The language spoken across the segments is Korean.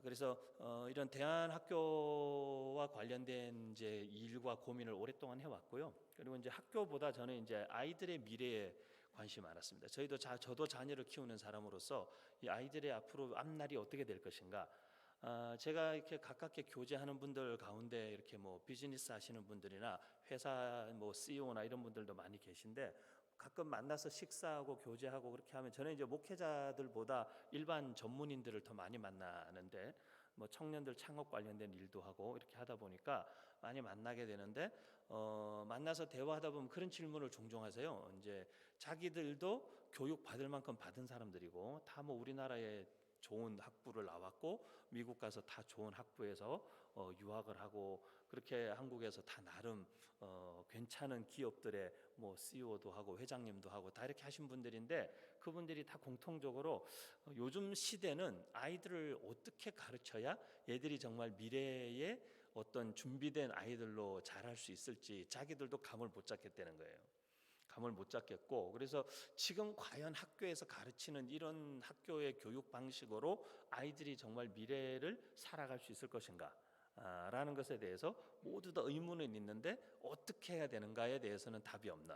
그래서 이런 대안학교와 관련된 이제 일과 고민을 오랫동안 해왔고요. 그리고 이제 학교보다 저는 이제 아이들의 미래에 관심이 많았습니다. 저도 자녀를 키우는 사람으로서 이 아이들의 앞으로 앞날이 어떻게 될 것인가. 제가 이렇게 가깝게 교제하는 분들 가운데 이렇게 뭐 비즈니스 하시는 분들이나 회사 뭐 CEO나 이런 분들도 많이 계신데, 가끔 만나서 식사하고 교제하고 그렇게 하면 저는 이제 목회자들보다 일반 전문인들을 더 많이 만나는데, 뭐 청년들 창업 관련된 일도 하고 이렇게 하다 보니까 많이 만나게 되는데, 만나서 대화하다 보면 그런 질문을 종종 하세요. 이제 자기들도 교육 받을 만큼 받은 사람들이고 다 뭐 우리나라에 좋은 학부를 나왔고 미국 가서 다 좋은 학부에서 유학을 하고 그렇게 한국에서 다 나름 괜찮은 기업들의 뭐 CEO도 하고 회장님도 하고 다 이렇게 하신 분들인데, 그분들이 다 공통적으로 요즘 시대는 아이들을 어떻게 가르쳐야 얘들이 정말 미래에 어떤 준비된 아이들로 자랄 수 있을지 자기들도 감을 못 잡겠다는 거예요. 감을 못 잡겠고, 그래서 지금 과연 학교에서 가르치는 이런 학교의 교육 방식으로 아이들이 정말 미래를 살아갈 수 있을 것인가 라는 것에 대해서 모두 다 의문은 있는데 어떻게 해야 되는가에 대해서는 답이 없는.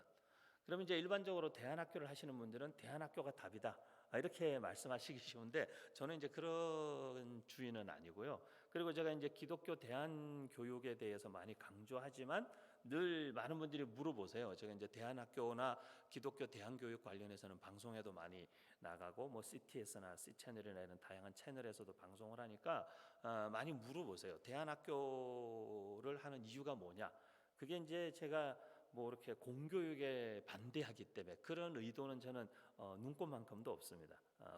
그러면 이제 일반적으로 대안학교를 하시는 분들은 대안학교가 답이다 이렇게 말씀하시기 쉬운데, 저는 이제 그런 주의는 아니고요. 그리고 제가 이제 기독교 대안교육에 대해서 많이 강조하지만 늘 많은 분들이 물어보세요. 제가 이제 대안학교나 기독교 대안교육 관련해서는 방송에도 많이 나가고 뭐 CTS나 C채널이나 이런 다양한 채널에서도 방송을 하니까 많이 물어보세요. 대안학교를 하는 이유가 뭐냐? 그게 이제 제가 뭐 이렇게 공교육에 반대하기 때문에 그런 의도는 저는 눈꼽만큼도 없습니다.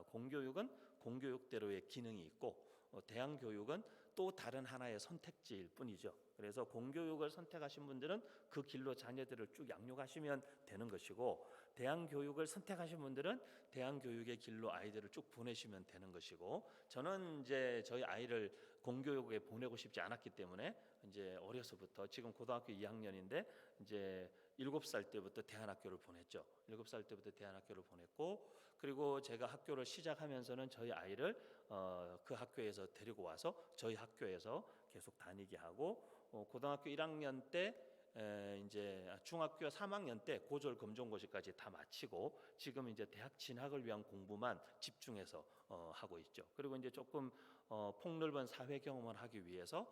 공교육은 공교육대로의 기능이 있고 대안교육은 또 다른 하나의 선택지일 뿐이죠. 그래서 공교육을 선택하신 분들은 그 길로 자녀들을 쭉 양육하시면 되는 것이고, 대안교육을 선택하신 분들은 대안교육의 길로 아이들을 쭉 보내시면 되는 것이고, 저는 이제 저희 아이를 공교육에 보내고 싶지 않았기 때문에 이제 어려서부터, 지금 고등학교 2학년인데 이제 7살 때부터 대안학교를 보냈죠. 7살 때부터 대안학교를 보냈고, 그리고 제가 학교를 시작하면서는 저희 아이를 그 학교에서 데리고 와서 저희 학교에서 계속 다니게 하고, 고등학교 1학년 때 이제 중학교 3학년 때 고졸 검정고시까지 다 마치고 지금 이제 대학 진학을 위한 공부만 집중해서 하고 있죠. 그리고 이제 조금 폭넓은 사회 경험을 하기 위해서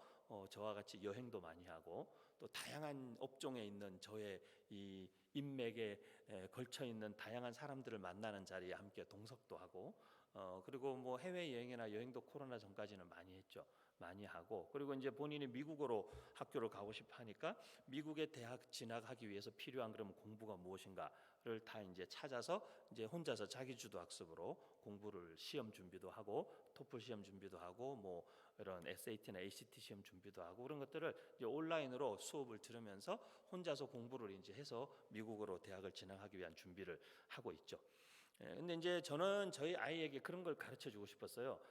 저와 같이 여행도 많이 하고, 또 다양한 업종에 있는 저의 이 인맥에 걸쳐 있는 다양한 사람들을 만나는 자리에 함께 동석도 하고, 그리고 뭐 해외 여행이나 여행도 코로나 전까지는 많이 했죠. 많이 하고, 그리고 이제 본인이 미국으로 학교를 가고 싶어 하니까 미국의 대학 진학하기 위해서 필요한 그럼 공부가 무엇인가를 다 이제 찾아서 이제 혼자서 자기 주도 학습으로 공부를, 시험 준비도 하고 토플 시험 준비도 하고 뭐 이런 SAT나 ACT 시험 준비도 하고 그런 것들을 이제 온라인으로 수업을 들으면서 혼자서 공부를 이제 해서 미국으로 대학을 진학하기 위한 준비를 하고 있죠. 근데 이제 저는 저희 아이에게 그런 걸 가르쳐 주고 싶었어요.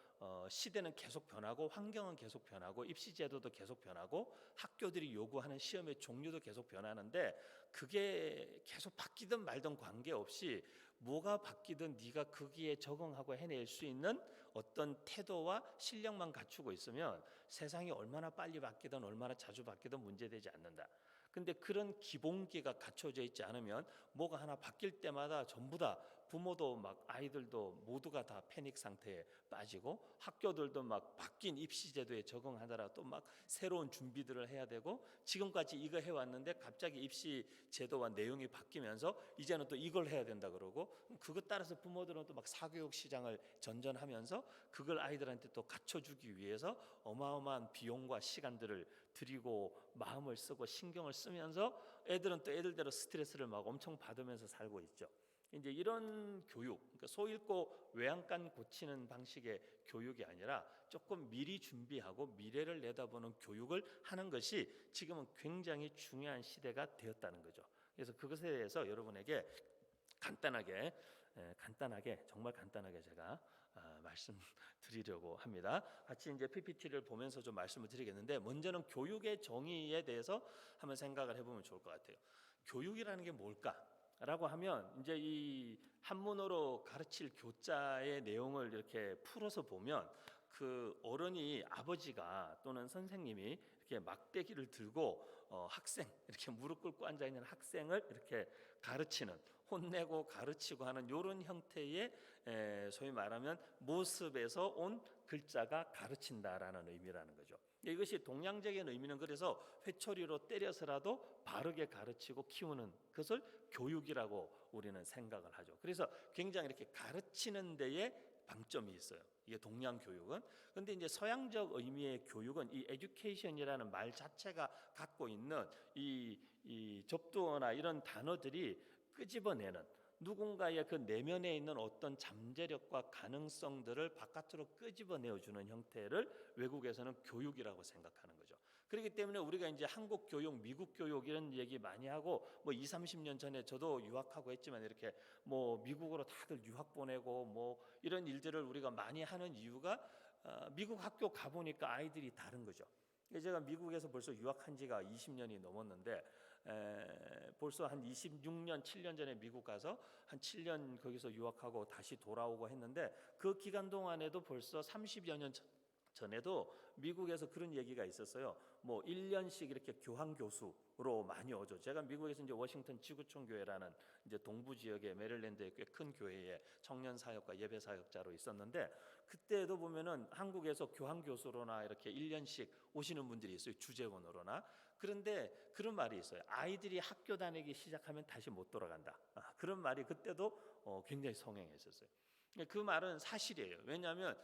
시대는 계속 변하고 환경은 계속 변하고 입시 제도도 계속 변하고 학교들이 요구하는 시험의 종류도 계속 변하는데, 그게 계속 바뀌든 말든 관계없이 뭐가 바뀌든 네가 거기에 적응하고 해낼 수 있는 어떤 태도와 실력만 갖추고 있으면 세상이 얼마나 빨리 바뀌든 얼마나 자주 바뀌든 문제되지 않는다. 근데 그런 기본기가 갖춰져 있지 않으면 뭐가 하나 바뀔 때마다 전부 다 부모도 막 아이들도 모두가 다 패닉 상태에 빠지고, 학교들도 막 바뀐 입시 제도에 적응하느라 또 막 새로운 준비들을 해야 되고, 지금까지 이거 해왔는데 갑자기 입시 제도와 내용이 바뀌면서 이제는 또 이걸 해야 된다 그러고, 그것 따라서 부모들은 또 막 사교육 시장을 전전하면서 그걸 아이들한테 또 갖춰주기 위해서 어마어마한 비용과 시간들을 들이고 마음을 쓰고 신경을 쓰면서 애들은 또 애들대로 스트레스를 막 엄청 받으면서 살고 있죠. 이제 이런 교육, 그러니까 소 잃고 외양간 고치는 방식의 교육이 아니라 조금 미리 준비하고 미래를 내다보는 교육을 하는 것이 지금은 굉장히 중요한 시대가 되었다는 거죠. 그래서 그것에 대해서 여러분에게 간단하게 정말 간단하게 제가 말씀드리려고 합니다. 같이 이제 PPT를 보면서 좀 말씀을 드리겠는데, 먼저는 교육의 정의에 대해서 한번 생각을 해보면 좋을 것 같아요. 교육이라는 게 뭘까? 라고 하면 이제 이 한문어로 가르칠 교자의 내용을 이렇게 풀어서 보면 그 어른이 아버지가 또는 선생님이 이렇게 막대기를 들고 학생 이렇게 무릎 꿇고 앉아 있는 학생을 이렇게 가르치는 혼내고 가르치고 하는 이런 형태의 소위 말하면 모습에서 온 글자가 가르친다라는 의미라는 거죠. 이것이 동양적인 의미는 그래서 회초리로 때려서라도 바르게 가르치고 키우는 것을 교육이라고 우리는 생각을 하죠. 그래서 굉장히 이렇게 가르치는 데에 방점이 있어요. 이게 동양 교육은. 그런데 이제 서양적 의미의 교육은 이 education이라는 말 자체가 갖고 있는 이 접두어나 이런 단어들이 끄집어내는 누군가의 그 내면에 있는 어떤 잠재력과 가능성들을 바깥으로 끄집어내어주는 형태를 외국에서는 교육이라고 생각하는 거죠. 그렇기 때문에 우리가 이제 한국 교육, 미국 교육 이런 얘기 많이 하고 뭐 20, 30년 전에 저도 유학하고 했지만 이렇게 뭐 미국으로 다들 유학 보내고 뭐 이런 일들을 우리가 많이 하는 이유가 미국 학교 가보니까 아이들이 다른 거죠. 제가 미국에서 벌써 유학한 지가 20년이 넘었는데 벌써 한 26년, 7년 전에 미국 가서 한 7년 거기서 유학하고 다시 돌아오고 했는데 그 기간 동안에도 벌써 30여 년 전에도 미국에서 그런 얘기가 있었어요. 뭐 1년씩 이렇게 교환 교수로 많이 오죠. 제가 미국에서 이제 워싱턴 지구촌 교회라는 이제 동부 지역의 메릴랜드의 꽤 큰 교회에 청년 사역과 예배 사역자로 있었는데 그때도 보면은 한국에서 교환 교수로나 이렇게 1년씩 오시는 분들이 있어요. 주재원으로나. 그런데 그런 말이 있어요. 아이들이 학교 다니기 시작하면 다시 못 돌아간다. 그런 말이 그때도 굉장히 성행했었어요. 그 말은 사실이에요. 왜냐하면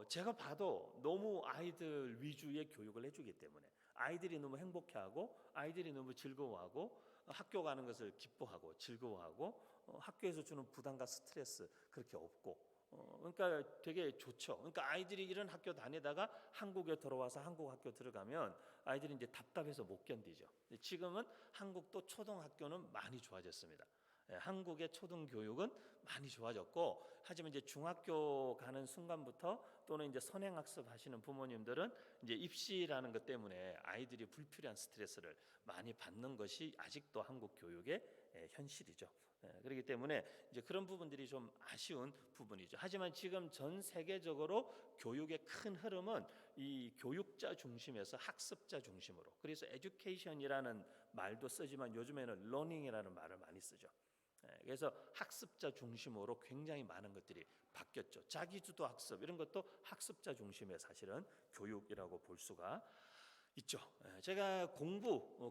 제가 봐도 너무 아이들 위주의 교육을 해주기 때문에 아이들이 너무 행복해하고 아이들이 너무 즐거워하고 학교 가는 것을 기뻐하고 즐거워하고 학교에서 주는 부담과 스트레스 그렇게 없고 그러니까 되게 좋죠. 그러니까 아이들이 이런 학교 다니다가 한국에 들어와서 한국 학교 들어가면 아이들이 이제 답답해서 못 견디죠. 지금은 한국도 초등학교는 많이 좋아졌습니다. 한국의 초등교육은 많이 좋아졌고 하지만 이제 중학교 가는 순간부터 또는 이제 선행학습 하시는 부모님들은 이제 입시라는 것 때문에 아이들이 불필요한 스트레스를 많이 받는 것이 아직도 한국 교육의 현실이죠. 그렇기 때문에 이제 그런 부분들이 좀 아쉬운 부분이죠. 하지만 지금 전 세계적으로 교육의 큰 흐름은 이 교육자 중심에서 학습자 중심으로 그래서 education이라는 말도 쓰지만 요즘에는 learning이라는 말을 많이 쓰죠. 그래서 학습자 중심으로 굉장히 많은 것들이 바뀌었죠. 자기주도 학습 이런 것도 학습자 중심의 사실은 교육이라고 볼 수가 있죠. 제가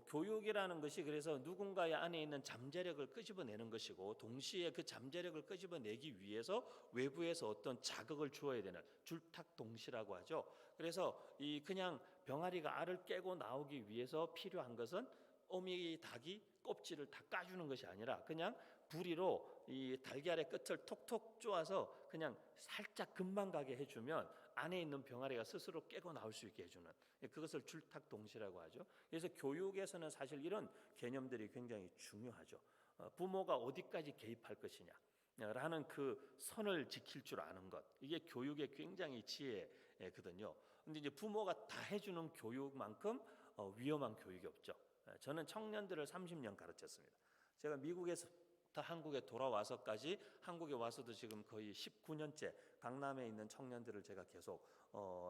교육이라는 것이 그래서 누군가의 안에 있는 잠재력을 끄집어내는 것이고 동시에 그 잠재력을 끄집어내기 위해서 외부에서 어떤 자극을 주어야 되는 줄탁동시라고 하죠. 그래서 이 그냥 병아리가 알을 깨고 나오기 위해서 필요한 것은 어미 닭이 껍질을 다 까주는 것이 아니라 그냥 부리로 이 달걀의 끝을 톡톡 쪼아서 그냥 살짝 금방 가게 해주면 안에 있는 병아리가 스스로 깨고 나올 수 있게 해주는 그것을 줄탁동시라고 하죠. 그래서 교육에서는 사실 이런 개념들이 굉장히 중요하죠. 부모가 어디까지 개입할 것이냐 라는 그 선을 지킬 줄 아는 것 이게 교육의 굉장히 지혜거든요. 근데 이제 부모가 다 해주는 교육만큼 위험한 교육이 없죠. 저는 청년들을 30년 가르쳤습니다. 제가 미국에서 한국에 돌아와서까지 한국에 와서도 지금 거의 19년째 강남에 있는 청년들을 제가 계속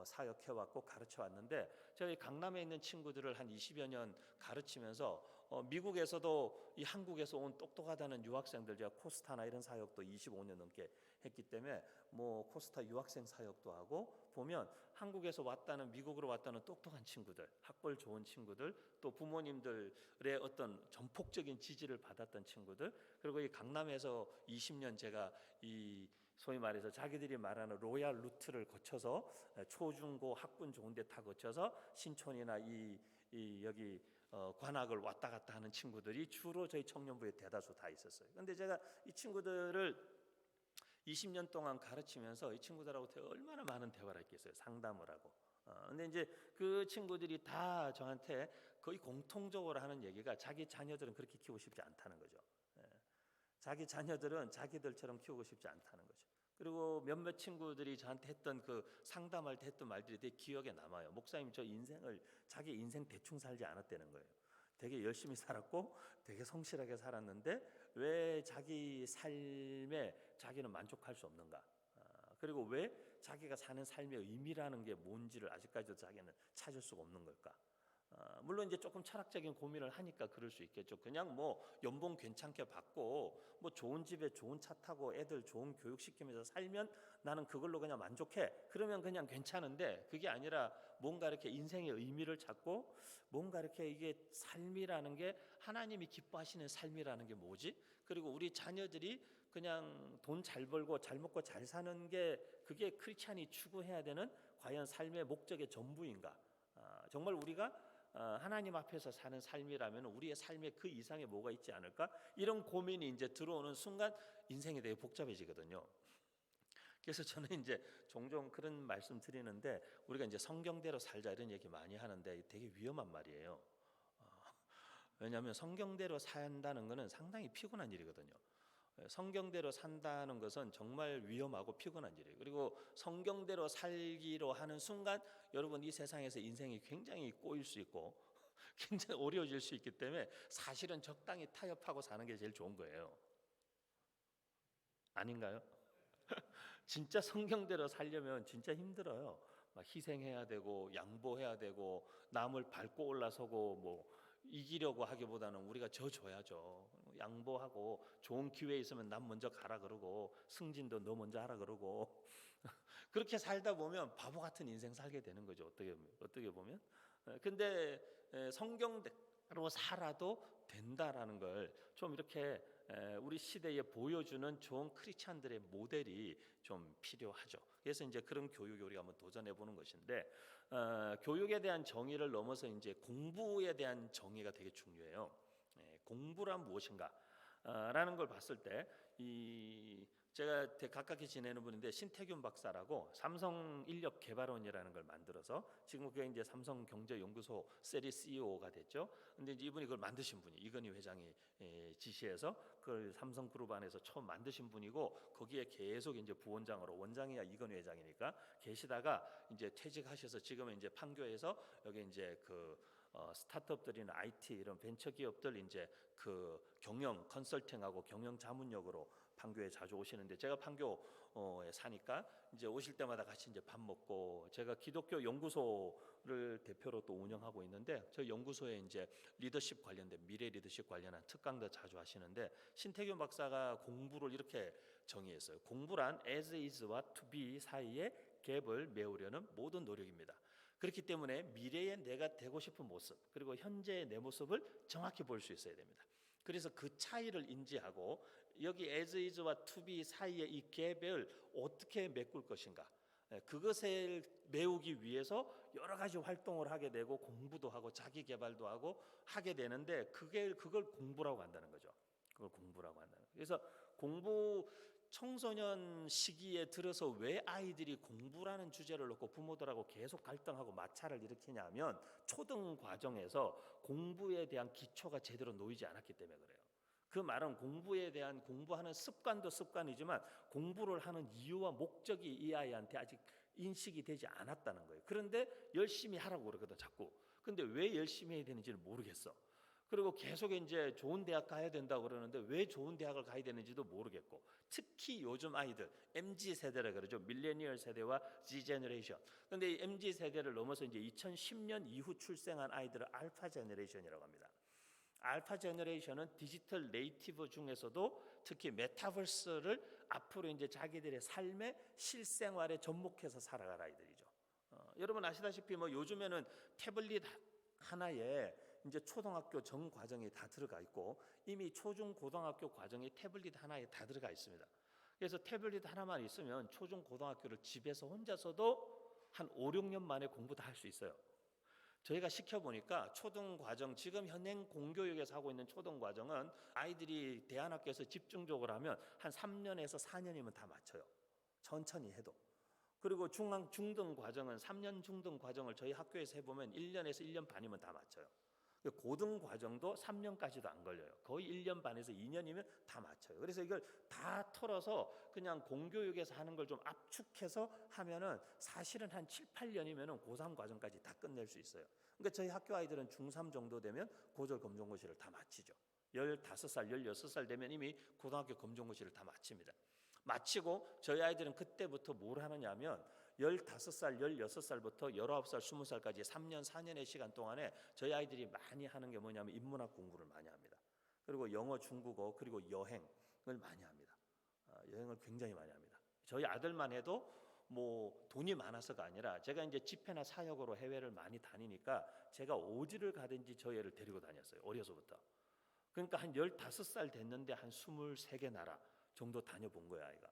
사역해왔고 가르쳐왔는데 제가 이 강남에 있는 친구들을 한 20여 년 가르치면서 미국에서도 이 한국에서 온 똑똑하다는 유학생들 제가 코스타나 이런 사역도 25년 넘게 했기 때문에 뭐 코스타 유학생 사역도 하고 보면 한국에서 왔다는 미국으로 왔다는 똑똑한 친구들 학벌 좋은 친구들 또 부모님들의 어떤 전폭적인 지지를 받았던 친구들 그리고 이 강남에서 20년 제가 이 소위 말해서 자기들이 말하는 로얄 루트를 거쳐서 초중고 학군 좋은 데 다 거쳐서 신촌이나 여기 관악을 왔다 갔다 하는 친구들이 주로 저희 청년부에 대다수 다 있었어요. 근데 제가 이 친구들을 20년 동안 가르치면서 이 친구들하고 얼마나 많은 대화를 했겠어요. 상담을 하고. 근데 이제 그 친구들이 다 저한테 거의 공통적으로 하는 얘기가 자기 자녀들은 그렇게 키우고 싶지 않다는 거죠. 자기 자녀들은 자기들처럼 키우고 싶지 않다는 거죠. 그리고 몇몇 친구들이 저한테 했던 그 상담할 때 했던 말들이 되게 기억에 남아요. 목사님 자기 인생 대충 살지 않았다는 거예요. 되게 열심히 살았고 되게 성실하게 살았는데 왜 자기 삶에 자기는 만족할 수 없는가? 그리고 왜 자기가 사는 삶의 의미라는 게 뭔지를 아직까지도 자기는 찾을 수가 없는 걸까? 물론 이제 조금 철학적인 고민을 하니까 그럴 수 있겠죠. 그냥 뭐 연봉 괜찮게 받고 뭐 좋은 집에 좋은 차 타고 애들 좋은 교육 시키면서 살면 나는 그걸로 그냥 만족해. 그러면 그냥 괜찮은데 그게 아니라 뭔가 이렇게 인생의 의미를 찾고 뭔가 이렇게 이게 삶이라는 게 하나님이 기뻐하시는 삶이라는 게 뭐지? 그리고 우리 자녀들이 그냥 돈 잘 벌고 잘 먹고 잘 사는 게 그게 크리스찬이 추구해야 되는 과연 삶의 목적의 전부인가? 정말 우리가 하나님 앞에서 사는 삶이라면 우리의 삶에 그 이상의 뭐가 있지 않을까? 이런 고민이 이제 들어오는 순간 인생이 되게 복잡해지거든요. 그래서 저는 이제 종종 그런 말씀 드리는데 우리가 이제 성경대로 살자 이런 얘기 많이 하는데 되게 위험한 말이에요. 왜냐하면 성경대로 산다는 것은 상당히 피곤한 일이거든요. 성경대로 산다는 것은 정말 위험하고 피곤한 일이에요. 그리고 성경대로 살기로 하는 순간 여러분 이 세상에서 인생이 굉장히 꼬일 수 있고 굉장히 어려워질 수 있기 때문에 사실은 적당히 타협하고 사는 게 제일 좋은 거예요. 아닌가요? 진짜 성경대로 살려면 진짜 힘들어요. 막 희생해야 되고 양보해야 되고 남을 밟고 올라서고 뭐 이기려고 하기보다는 우리가 져줘야죠. 양보하고 좋은 기회 있으면 남 먼저 가라 그러고 승진도 너 먼저 하라 그러고 그렇게 살다 보면 바보 같은 인생 살게 되는 거죠. 어떻게 보면. 근데 성경대로 살아도 된다라는 걸 좀 이렇게 우리 시대에 보여주는 좋은 크리스찬들의 모델이 좀 필요하죠. 그래서 이제 그런 교육에 우리가 한번 도전해 보는 것인데 교육에 대한 정의를 넘어서 이제 공부에 대한 정의가 되게 중요해요. 공부란 무엇인가? 라는 걸 봤을 때 제가 되게 가깝게 지내는 분인데 신태균 박사라고 삼성인력개발원이라는 걸 만들어서 지금 그게 이제 삼성경제연구소 셀이 CEO가 됐죠. 근데 이제 이분이 그걸 만드신 분이 이건희 회장이 지시해서 그걸 삼성그룹 안에서 처음 만드신 분이고 거기에 계속 이제 부원장으로 원장이야 이건희 회장이니까 계시다가 이제 퇴직하셔서 지금은 이제 판교에서 여기 이제 스타트업들이나 IT 이런 벤처 기업들 이제 그 경영 컨설팅하고 경영 자문역으로 판교에 자주 오시는데 제가 판교에 사니까 이제 오실 때마다 같이 이제 밥 먹고 제가 기독교 연구소를 대표로 또 운영하고 있는데 저희 연구소에 이제 리더십 관련된 미래 리더십 관련한 특강도 자주 하시는데 신태균 박사가 공부를 이렇게 정의했어요. 공부란 as is와 to be 사이의 갭을 메우려는 모든 노력입니다. 그렇기 때문에 미래의 내가 되고 싶은 모습 그리고 현재의 내 모습을 정확히 볼 수 있어야 됩니다. 그래서 그 차이를 인지하고 여기 as is와 to be 사이의 이 갭을 어떻게 메꿀 것인가 그것을 메우기 위해서 여러 가지 활동을 하게 되고 공부도 하고 자기 개발도 하고 하게 되는데 그걸 공부라고 한다는 거죠. 그걸 공부라고 한다는 거예요. 그래서 공부 청소년 시기에 들어서 왜 아이들이 공부라는 주제를 놓고 부모들하고 계속 갈등하고 마찰을 일으키냐면 초등 과정에서 공부에 대한 기초가 제대로 놓이지 않았기 때문에 그래요. 그 말은 공부에 대한 공부하는 습관도 습관이지만 공부를 하는 이유와 목적이 이 아이한테 아직 인식이 되지 않았다는 거예요. 그런데 열심히 하라고 그러거든 자꾸. 근데 왜 열심히 해야 되는지를 모르겠어. 그리고 계속 이제 좋은 대학 가야 된다고 그러는데 왜 좋은 대학을 가야 되는지도 모르겠고 특히 요즘 아이들 MZ 세대라 그러죠. 밀레니얼 세대와 Z 제너레이션. 근데 이 MZ 세대를 넘어서 이제 2010년 이후 출생한 아이들을 알파 제너레이션이라고 합니다. 알파 제너레이션은 디지털 네이티브 중에서도 특히 메타버스를 앞으로 이제 자기들의 삶의 실생활에 접목해서 살아갈 아이들이죠. 여러분 아시다시피 뭐 요즘에는 태블릿 하나에 이제 초등학교 전 과정이 다 들어가 있고 이미 초중 고등학교 과정이 태블릿 하나에 다 들어가 있습니다. 그래서 태블릿 하나만 있으면 초중 고등학교를 집에서 혼자서도 한 5, 6년 만에 공부 다 할 수 있어요. 저희가 시켜보니까 초등 과정 지금 현행 공교육에서 하고 있는 초등 과정은 아이들이 대안학교에서 집중적으로 하면 한 3년에서 4년이면 다 마쳐요. 천천히 해도. 그리고 중등 과정은 3년 중등 과정을 저희 학교에서 해보면 1년에서 1년 반이면 다 마쳐요. 고등 과정도 3년까지도 안 걸려요. 거의 1년 반에서 2년이면 다 마쳐요. 그래서 이걸 다 털어서 그냥 공교육에서 하는 걸 좀 압축해서 하면은 사실은 한 7, 8년이면은 고3 과정까지 다 끝낼 수 있어요. 그러니까 저희 학교 아이들은 중3 정도 되면 고졸 검정고시를 다 마치죠. 15살, 16살 되면 이미 고등학교 검정고시를 다 마칩니다. 마치고 저희 아이들은 그때부터 뭘 하느냐면 15살, 16살부터 19살, 20살까지 3년, 4년의 시간 동안에 저희 아이들이 많이 하는 게 뭐냐면 인문학 공부를 많이 합니다. 그리고 영어, 중국어, 그리고 여행을 많이 합니다. 여행을 굉장히 많이 합니다. 저희 아들만 해도 뭐 돈이 많아서가 아니라 제가 이제 집회나 사역으로 해외를 많이 다니니까 제가 어디를 가든지 저 애를 데리고 다녔어요. 어려서부터. 그러니까 한 15살 됐는데 한 23개 나라 정도 다녀본 거야, 아이가.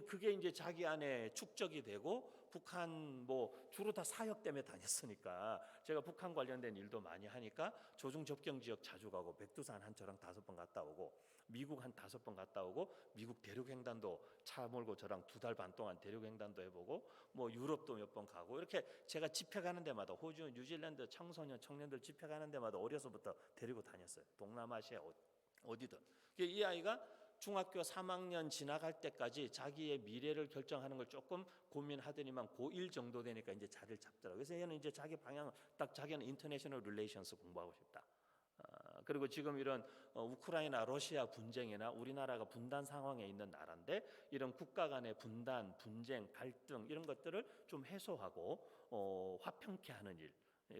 그게 이제 자기 안에 축적이 되고 북한 뭐 주로 다 사역 때문에 다녔으니까 제가 북한 관련된 일도 많이 하니까 조중 접경 지역 자주 가고 백두산 한 저랑 5번 갔다 오고 미국 한 5번 갔다 오고 미국 대륙 횡단도 차 몰고 저랑 2달 반 동안 대륙 횡단도 해보고 뭐 유럽도 몇 번 가고 이렇게 제가 집회 가는 데마다 호주, 뉴질랜드 청소년 청년들 집회 가는 데마다 어려서부터 데리고 다녔어요. 동남아시아 어디든. 이 아이가 중학교 3학년 지나갈 때까지 자기의 미래를 결정하는 걸 조금 고민하더니만 고1 정도 되니까 이제 자리를 잡더라고요. 그래서 얘는 이제 자기 방향 딱 자기는 인터내셔널 릴레이션스 공부하고 싶다. 그리고 지금 이런 우크라이나 러시아 분쟁이나 우리나라가 분단 상황에 있는 나라인데 이런 국가 간의 분단, 분쟁, 갈등 이런 것들을 좀 해소하고 화평케 하는 일,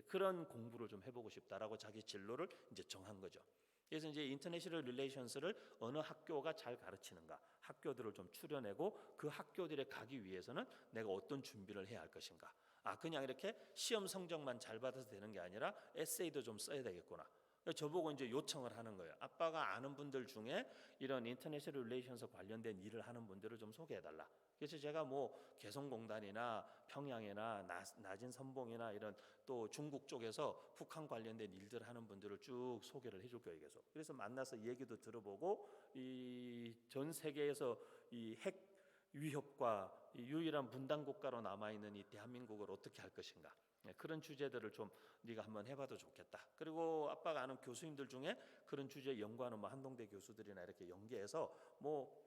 그런 공부를 좀 해보고 싶다라고 자기 진로를 이제 정한 거죠. 그래서 이제 인터내셔널 릴레이션스를 어느 학교가 잘 가르치는가, 학교들을 좀 추려내고 그 학교들에 가기 위해서는 내가 어떤 준비를 해야 할 것인가. 그냥 이렇게 시험 성적만 잘 받아서 되는 게 아니라 에세이도 좀 써야 되겠구나. 저보고 이제 요청을 하는 거예요. 아빠가 아는 분들 중에 이런 인터내셔널 릴레이션스 관련된 일을 하는 분들을 좀 소개해달라. 그래서 제가 뭐 개성공단이나 평양이나 낮은 선봉이나 이런 또 중국 쪽에서 북한 관련된 일들 하는 분들을 쭉 소개를 해줄 거예요. 계속. 그래서 만나서 얘기도 들어보고 이 전 세계에서 이 핵 위협과 이 유일한 분단 국가로 남아 있는 이 대한민국을 어떻게 할 것인가. 그런 주제들을 좀 네가 한번 해봐도 좋겠다. 그리고 아빠가 아는 교수님들 중에 그런 주제 연구하는 뭐 한동대 교수들이나 이렇게 연계해서 뭐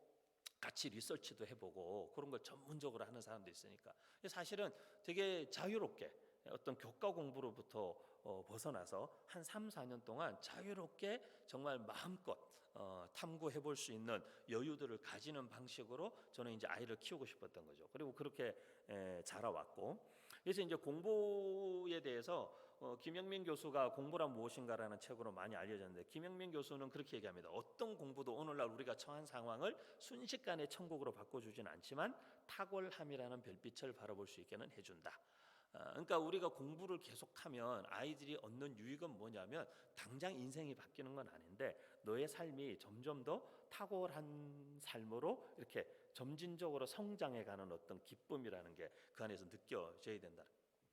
같이 리서치도 해보고 그런 걸 전문적으로 하는 사람도 있으니까 사실은 되게 자유롭게 어떤 교과 공부로부터 벗어나서 한 3, 4년 동안 자유롭게 정말 마음껏 탐구해 볼 수 있는 여유들을 가지는 방식으로 저는 이제 아이를 키우고 싶었던 거죠. 그리고 그렇게 자라왔고, 그래서 이제 공부에 대해서 김영민 교수가 공부란 무엇인가라는 책으로 많이 알려졌는데, 김영민 교수는 그렇게 얘기합니다. 어떤 공부도 오늘날 우리가 처한 상황을 순식간에 천국으로 바꿔주진 않지만 탁월함이라는 별빛을 바라볼 수 있게는 해준다. 그러니까 우리가 공부를 계속하면 아이들이 얻는 유익은 뭐냐면 당장 인생이 바뀌는 건 아닌데 너의 삶이 점점 더 탁월한 삶으로 이렇게 점진적으로 성장해가는 어떤 기쁨이라는 게 그 안에서 느껴져야 된다.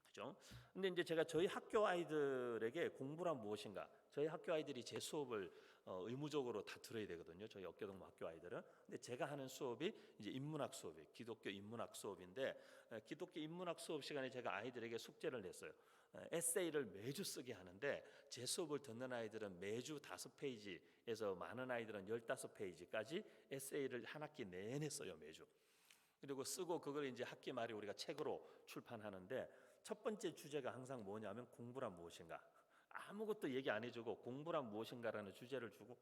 그죠? 근데 이제 제가 저희 학교 아이들에게 공부란 무엇인가, 저희 학교 아이들이 제 수업을 의무적으로 다 들어야 되거든요. 저희 어깨동무 학교 아이들은. 근데 제가 하는 수업이 이제 인문학 수업이 기독교 인문학 수업인데, 기독교 인문학 수업 시간에 제가 아이들에게 숙제를 냈어요. 에세이를 매주 쓰게 하는데 제 수업을 듣는 아이들은 매주 5페이지에서 많은 아이들은 15페이지까지 에세이를 한 학기 내내 써요, 매주. 그리고 쓰고 그걸 이제 학기 말에 우리가 책으로 출판하는데, 첫 번째 주제가 항상 뭐냐면 공부란 무엇인가. 아무것도 얘기 안 해주고 공부란 무엇인가라는 주제를 주고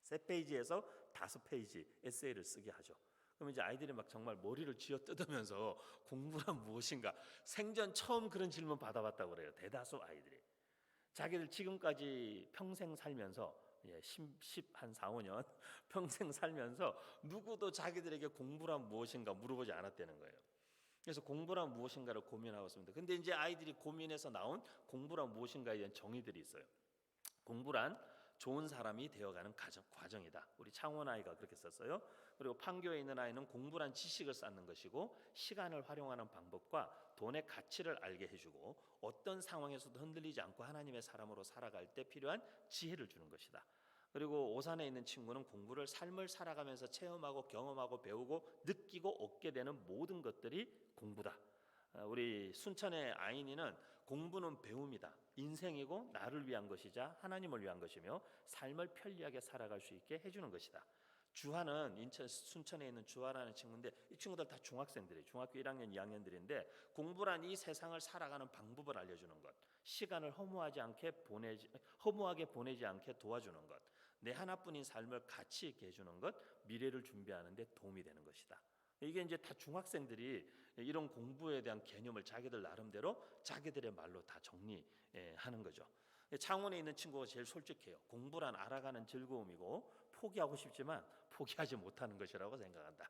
3페이지에서 5페이지 에세이를 쓰게 하죠. 그럼 이제 아이들이 막 정말 머리를 쥐어뜯으면서 공부란 무엇인가, 생전 처음 그런 질문 받아봤다고 그래요. 대다수 아이들이. 자기들 지금까지 평생 살면서 10한 4, 5년 평생 살면서 누구도 자기들에게 공부란 무엇인가 물어보지 않았다는 거예요. 그래서 공부란 무엇인가를 고민하고 있습니다. 근데 이제 아이들이 고민해서 나온 공부란 무엇인가에 대한 정의들이 있어요. 공부란 좋은 사람이 되어가는 과정이다. 우리 창원 아이가 그렇게 썼어요. 그리고 판교에 있는 아이는 공부란 지식을 쌓는 것이고 시간을 활용하는 방법과 돈의 가치를 알게 해주고 어떤 상황에서도 흔들리지 않고 하나님의 사람으로 살아갈 때 필요한 지혜를 주는 것이다. 그리고 오산에 있는 친구는 공부를 삶을 살아가면서 체험하고 경험하고 배우고 느끼고 얻게 되는 모든 것들이 공부다. 우리 순천의 아인이는 공부는 배움이다. 인생이고 나를 위한 것이자 하나님을 위한 것이며 삶을 편리하게 살아갈 수 있게 해주는 것이다. 주하는 인천 순천에 있는 주하라는 친구인데 이 친구들 다 중학생들이 중학교 1학년 2학년들인데 공부란 이 세상을 살아가는 방법을 알려주는 것, 시간을 허무하게 보내지 않게 도와주는 것, 내 하나뿐인 삶을 가치 있게 해주는 것, 미래를 준비하는 데 도움이 되는 것이다. 이게 이제 다 중학생들이 이런 공부에 대한 개념을 자기들 나름대로 자기들의 말로 다 정리하는 거죠. 창원에 있는 친구가 제일 솔직해요. 공부란 알아가는 즐거움이고 포기하고 싶지만 포기하지 못하는 것이라고 생각한다.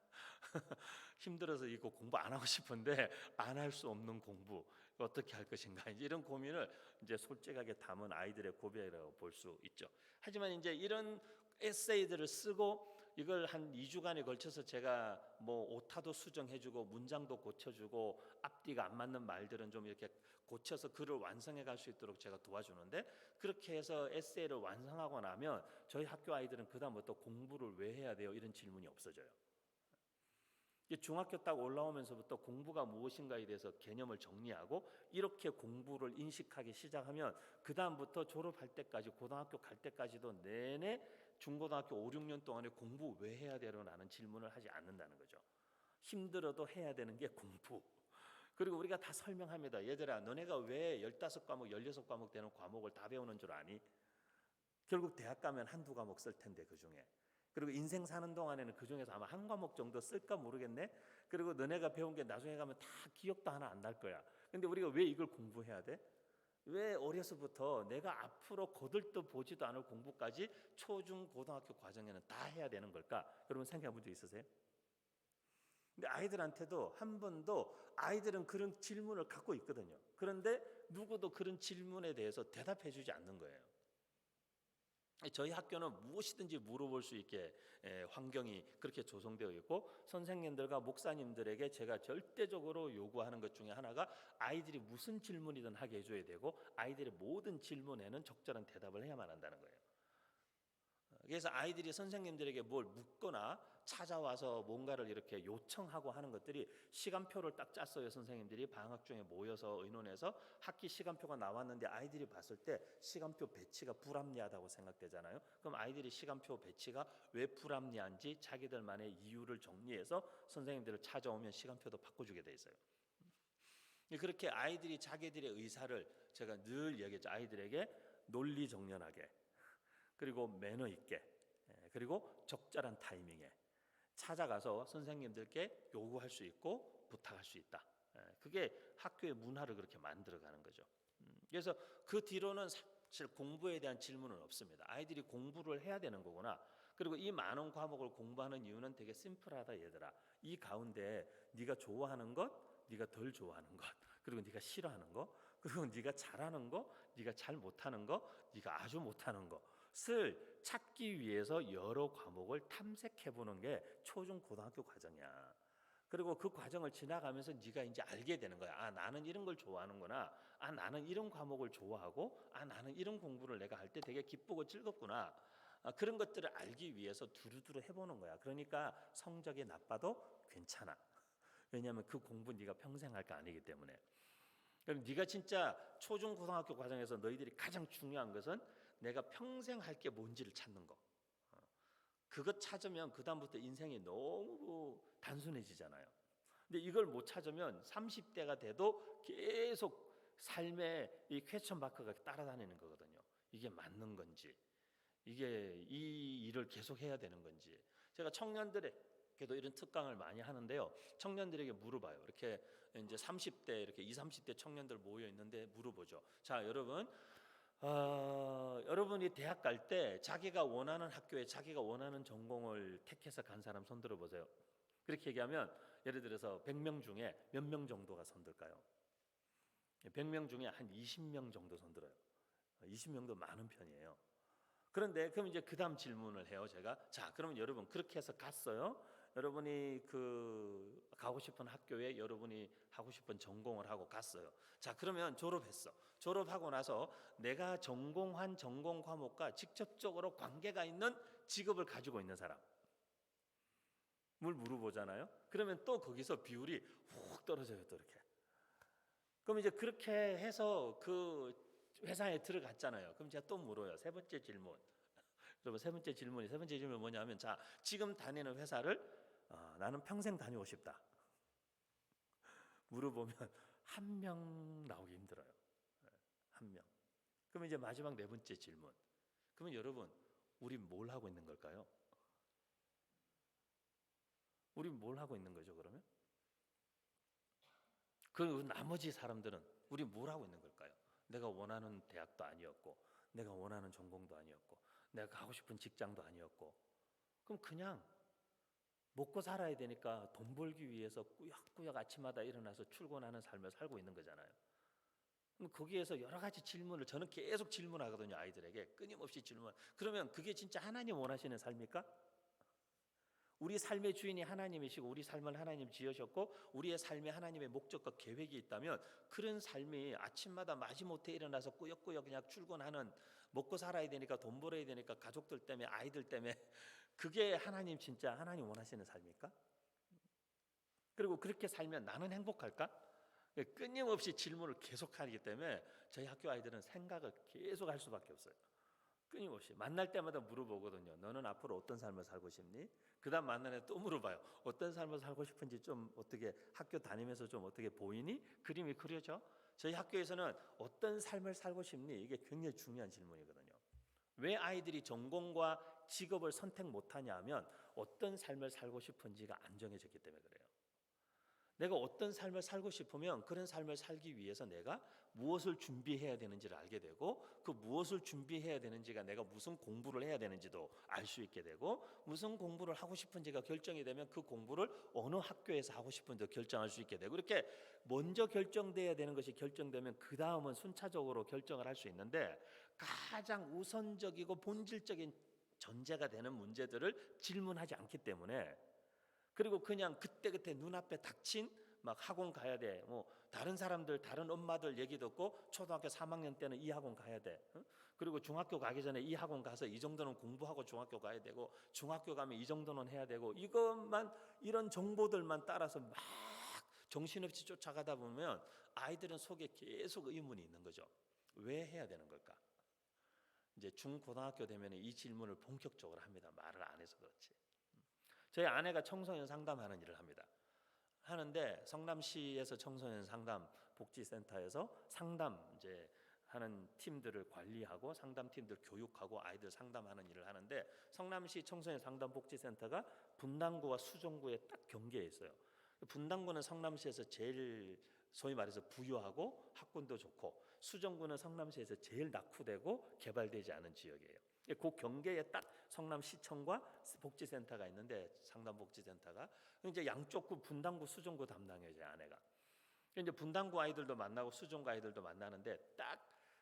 힘들어서 이거 공부 안 하고 싶은데 안 할 수 없는 공부 어떻게 할 것인가, 이런 고민을 이제 솔직하게 담은 아이들의 고백이라고 볼 수 있죠. 하지만 이제 이런 에세이들을 쓰고 이걸 한 2주간에 걸쳐서 제가 뭐 오타도 수정해주고 문장도 고쳐주고 앞뒤가 안 맞는 말들은 좀 이렇게 고쳐서 글을 완성해 갈 수 있도록 제가 도와주는데, 그렇게 해서 에세이를 완성하고 나면 저희 학교 아이들은 그다음부터 공부를 왜 해야 돼요? 이런 질문이 없어져요. 중학교 딱 올라오면서부터 공부가 무엇인가에 대해서 개념을 정리하고 이렇게 공부를 인식하기 시작하면 그 다음부터 졸업할 때까지, 고등학교 갈 때까지도 내내 중고등학교 5, 6년 동안에 공부 왜 해야 되려는 질문을 하지 않는다는 거죠. 힘들어도 해야 되는 게 공부. 그리고 우리가 다 설명합니다. 얘들아, 너네가 왜 15과목, 16과목 되는 과목을 다 배우는 줄 아니? 결국 대학 가면 한두 과목 쓸 텐데 그중에. 그리고 인생 사는 동안에는 그중에서 아마 한 과목 정도 쓸까 모르겠네. 그리고 너네가 배운 게 나중에 가면 다 기억도 하나 안 날 거야. 근데 우리가 왜 이걸 공부해야 돼? 왜 어려서부터 내가 앞으로 거들떠 보지도 않을 공부까지 초중 고등학교 과정에는 다 해야 되는 걸까? 여러분 생각해 본 적 있으세요? 근데 아이들한테도 한 번도, 아이들은 그런 질문을 갖고 있거든요. 그런데 누구도 그런 질문에 대해서 대답해 주지 않는 거예요. 저희 학교는 무엇이든지 물어볼 수 있게 환경이 그렇게 조성되어 있고, 선생님들과 목사님들에게 제가 절대적으로 요구하는 것 중에 하나가 아이들이 무슨 질문이든 하게 해줘야 되고, 아이들의 모든 질문에는 적절한 대답을 해야만 한다는 거예요. 그래서 아이들이 선생님들에게 뭘 묻거나 찾아와서 뭔가를 이렇게 요청하고 하는 것들이, 시간표를 딱 짰어요. 선생님들이 방학 중에 모여서 의논해서 학기 시간표가 나왔는데 아이들이 봤을 때 시간표 배치가 불합리하다고 생각되잖아요. 그럼 아이들이 시간표 배치가 왜 불합리한지 자기들만의 이유를 정리해서 선생님들을 찾아오면 시간표도 바꿔주게 돼 있어요. 그렇게 아이들이 자기들의 의사를, 제가 늘 얘기했죠. 아이들에게 논리정연하게, 그리고 매너 있게, 그리고 적절한 타이밍에 찾아가서 선생님들께 요구할 수 있고 부탁할 수 있다. 그게 학교의 문화를 그렇게 만들어가는 거죠. 그래서 그 뒤로는 사실 공부에 대한 질문은 없습니다. 아이들이 공부를 해야 되는 거구나. 그리고 이 많은 과목을 공부하는 이유는 되게 심플하다 얘들아. 이 가운데 네가 좋아하는 것, 네가 덜 좋아하는 것, 그리고 네가 싫어하는 것, 그리고 네가 잘하는 거, 네가 잘 못하는 거, 네가 아주 못하는 것을 찾기 위해서 여러 과목을 탐색해보는 게 초중 고등학교 과정이야. 그리고 그 과정을 지나가면서 네가 이제 알게 되는 거야. 아, 나는 이런 걸 좋아하는구나. 아, 나는 이런 과목을 좋아하고, 아, 나는 이런 공부를 내가 할 때 되게 기쁘고 즐겁구나. 그런 것들을 알기 위해서 두루두루 해보는 거야. 그러니까 성적이 나빠도 괜찮아. 왜냐하면 그 공부 네가 평생 할 거 아니기 때문에. 그럼 네가 진짜 초중 고등학교 과정에서 너희들이 가장 중요한 것은 내가 평생 할 게 뭔지를 찾는 거. 그것 찾으면 그 다음부터 인생이 너무 단순해지잖아요. 근데 이걸 못 찾으면 30대가 돼도 계속 삶의 이 퀘스천 마크가 따라다니는 거거든요. 이게 맞는 건지, 이게 이 일을 계속 해야 되는 건지. 제가 청년들에게도 이런 특강을 많이 하는데요. 청년들에게 물어봐요. 이렇게 이제 30대, 이렇게 20, 30대 청년들 모여 있는데 물어보죠. 자, 여러분이 대학 갈 때 자기가 원하는 학교에 자기가 원하는 전공을 택해서 간 사람 손 들어보세요. 그렇게 얘기하면 예를 들어서 100명 중에 몇 명 정도가 손 들까요? 100명 중에 한 20명 정도 손 들어요. 20명도 많은 편이에요. 그런데 그럼 이제 그 다음 질문을 해요. 제가, 자, 그러면 여러분 그렇게 해서 갔어요. 여러분이 그 가고 싶은 학교에 여러분이 하고 싶은 전공을 하고 갔어요. 자, 그러면 졸업했어. 졸업하고 나서 내가 전공한 전공 과목과 직접적으로 관계가 있는 직업을 가지고 있는 사람을 물어보잖아요. 그러면 또 거기서 비율이 훅 떨어져요. 또 이렇게. 그럼 이제 그렇게 해서 그 회사에 들어갔잖아요. 그럼 제가 또 물어요. 세 번째 질문. 여러분, 세 번째 질문이 뭐냐면, 자, 지금 다니는 회사를 나는 평생 다니고 싶다 물어보면 한 명 나오기 힘들어요. 한 명. 그러면 이제 마지막 네 번째 질문. 그러면 여러분, 우린 뭘 하고 있는 걸까요? 우린 뭘 하고 있는 거죠, 그러면? 그 나머지 사람들은 우린 뭘 하고 있는 걸까요? 내가 원하는 대학도 아니었고, 내가 원하는 전공도 아니었고, 내가 가고 싶은 직장도 아니었고, 그럼 그냥 먹고 살아야 되니까 돈 벌기 위해서 꾸역꾸역 아침마다 일어나서 출근하는 삶을 살고 있는 거잖아요. 그럼 거기에서 여러 가지 질문을 저는 계속 질문하거든요. 아이들에게 끊임없이 질문. 그러면 그게 진짜 하나님 원하시는 삶입니까? 우리 삶의 주인이 하나님이시고 우리 삶을 하나님 지으셨고 우리의 삶에 하나님의 목적과 계획이 있다면 그런 삶이 아침마다 마지못해 일어나서 꾸역꾸역 그냥 출근하는 먹고 살아야 되니까 돈 벌어야 되니까 가족들 때문에 아이들 때문에 그게 하나님 진짜 하나님 원하시는 삶입니까? 그리고 그렇게 살면 나는 행복할까? 끊임없이 질문을 계속하기 때문에 저희 학교 아이들은 생각을 계속 할 수밖에 없어요. 끊임없이 만날 때마다 물어보거든요. 너는 앞으로 어떤 삶을 살고 싶니? 그다음 만나면 또 물어봐요. 어떤 삶을 살고 싶은지 좀 어떻게 학교 다니면서 좀 어떻게 보이니? 그림이 그려져? 저희 학교에서는 어떤 삶을 살고 싶니? 이게 굉장히 중요한 질문이거든요. 왜 아이들이 전공과 직업을 선택 못하냐 하면 어떤 삶을 살고 싶은지가 안 정해졌기 때문에 그래요. 내가 어떤 삶을 살고 싶으면 그런 삶을 살기 위해서 내가 무엇을 준비해야 되는지를 알게 되고 그 무엇을 준비해야 되는지가 내가 무슨 공부를 해야 되는지도 알 수 있게 되고 무슨 공부를 하고 싶은지가 결정이 되면 그 공부를 어느 학교에서 하고 싶은지도 결정할 수 있게 되고 이렇게 먼저 결정돼야 되는 것이 결정되면 그 다음은 순차적으로 결정을 할 수 있는데 가장 우선적이고 본질적인 전제가 되는 문제들을 질문하지 않기 때문에 그리고 그냥 그때그때 눈앞에 닥친 막 학원 가야 돼. 뭐 다른 사람들 다른 엄마들 얘기 듣고 초등학교 3학년 때는 이 학원 가야 돼. 그리고 중학교 가기 전에 이 학원 가서 이 정도는 공부하고 중학교 가야 되고 중학교 가면 이 정도는 해야 되고 이것만 이런 정보들만 따라서 막 정신없이 쫓아가다 보면 아이들은 속에 계속 의문이 있는 거죠. 왜 해야 되는 걸까? 이제 중고등학교 되면 이 질문을 본격적으로 합니다. 말을 안 해서 그렇지. 저희 아내가 청소년 상담하는 일을 합니다. 하는데 성남시에서 청소년 상담 복지센터에서 상담 이제 하는 팀들을 관리하고 상담팀들 교육하고 아이들 상담하는 일을 하는데 성남시 청소년 상담 복지센터가 분당구와 수정구에 딱 경계에 있어요. 분당구는 성남시에서 제일 소위 말해서 부유하고 학군도 좋고 수정구는 성남시에서 제일 낙후되고 개발되지 않은 지역이에요. 그 경계에 딱 성남시청과 복지센터가 있는데 상담복지센터가 이제 양쪽 분당구 수정구 담당해요 제 아내가. 이제 분당구 아이들도 만나고 수정구 아이들도 만나는데 딱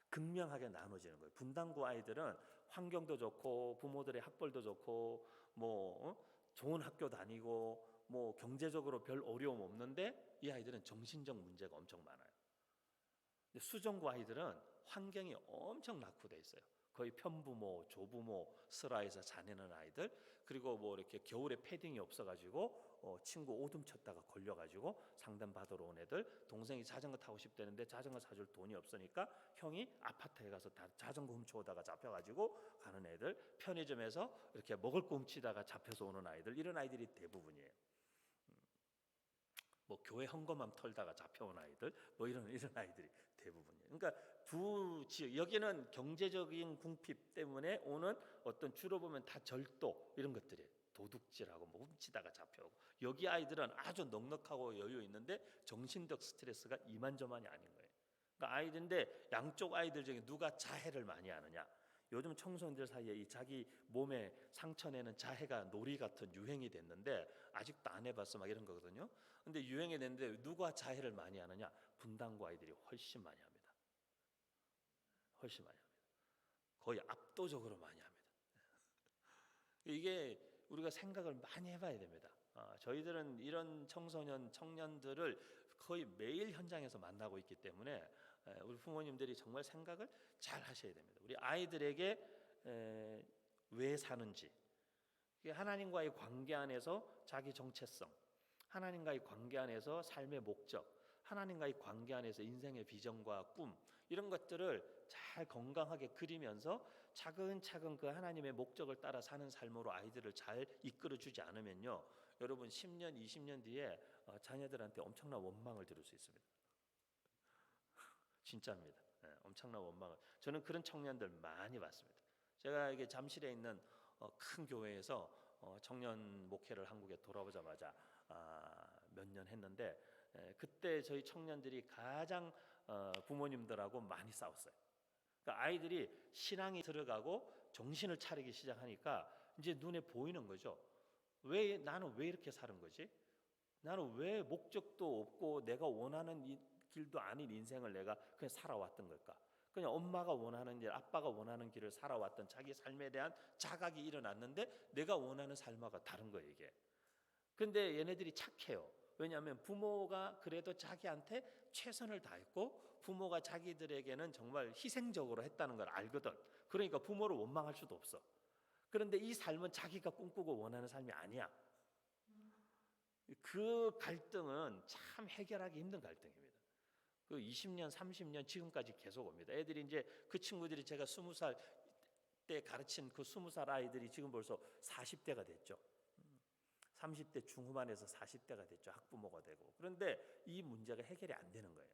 극명하게 나눠지는 거예요. 분당구 아이들은 환경도 좋고 부모들의 학벌도 좋고 뭐 좋은 학교 다니고 뭐 경제적으로 별 어려움 없는데 이 아이들은 정신적 문제가 엄청 많아요. 수정구 아이들은 환경이 엄청 낙후돼 있어요. 거의 편부모, 조부모 슬하에서 자내는 아이들 그리고 뭐 이렇게 겨울에 패딩이 없어가지고 친구 오줌 쳤다가 걸려가지고 상담 받으러 온 애들 동생이 자전거 타고 싶다는데 자전거 사줄 돈이 없으니까 형이 아파트에 가서 다 자전거 훔쳐오다가 잡혀가지고 가는 애들 편의점에서 이렇게 먹을 거 훔치다가 잡혀서 오는 아이들 이런 아이들이 대부분이에요. 뭐 교회 헌금함 털다가 잡혀온 아이들 뭐 이런 아이들이 대부분이에요. 그러니까 두 지역 여기는 경제적인 궁핍 때문에 오는 어떤 주로 보면 다 절도 이런 것들이에요. 도둑질하고 뭐 훔치다가 잡혀오고 여기 아이들은 아주 넉넉하고 여유 있는데 정신적 스트레스가 이만저만이 아닌 거예요. 그러니까 아이들인데 양쪽 아이들 중에 누가 자해를 많이 하느냐? 요즘 청소년들 사이에 이 자기 몸에 상처 내는 자해가 놀이 같은 유행이 됐는데 아직도 안 해봤어 막 이런 거거든요. 근데 유행이 됐는데 누가 자해를 많이 하느냐? 분당구 아이들이 훨씬 많이 합니다. 훨씬 많이 합니다. 거의 압도적으로 많이 합니다. 이게 우리가 생각을 많이 해봐야 됩니다. 저희들은 이런 청소년, 청년들을 거의 매일 현장에서 만나고 있기 때문에 우리 부모님들이 정말 생각을 잘 하셔야 됩니다. 우리 아이들에게 왜 사는지, 하나님과의 관계 안에서 자기 정체성, 하나님과의 관계 안에서 삶의 목적, 하나님과의 관계 안에서 인생의 비전과 꿈 이런 것들을 잘 건강하게 그리면서 차근차근 그 하나님의 목적을 따라 사는 삶으로 아이들을 잘 이끌어주지 않으면요 여러분 10년 20년 뒤에 자녀들한테 엄청난 원망을 들을 수 있습니다. 진짜입니다. 엄청난 원망을 저는 그런 청년들 많이 봤습니다. 제가 이게 잠실에 있는 큰 교회에서 청년 목회를 한국에 돌아오자마자 몇 년 했는데, 그때 저희 청년들이 가장 부모님들하고 많이 싸웠어요. 그러니까 아이들이 신앙이 들어가고 정신을 차리기 시작하니까 이제 눈에 보이는 거죠. 나는 왜 이렇게 사는 거지? 나는 왜 목적도 없고 내가 원하는 이 길도 아닌 인생을 내가 그냥 살아왔던 걸까? 그냥 엄마가 원하는 길, 아빠가 원하는 길을 살아왔던 자기 삶에 대한 자각이 일어났는데 내가 원하는 삶과 다른 거예요, 이게. 근데 얘네들이 착해요. 왜냐하면 부모가 그래도 자기한테 최선을 다했고 부모가 자기들에게는 정말 희생적으로 했다는 걸 알거든. 그러니까 부모를 원망할 수도 없어. 그런데 이 삶은 자기가 꿈꾸고 원하는 삶이 아니야. 그 갈등은 참 해결하기 힘든 갈등입니다. 그 20년, 30년 지금까지 계속 옵니다. 애들이 이제 그 친구들이 제가 20살 때 가르친 그 20살 아이들이 지금 벌써 40대가 됐죠. 30대 중후반에서 40대가 됐죠. 학부모가 되고. 그런데 이 문제가 해결이 안 되는 거예요.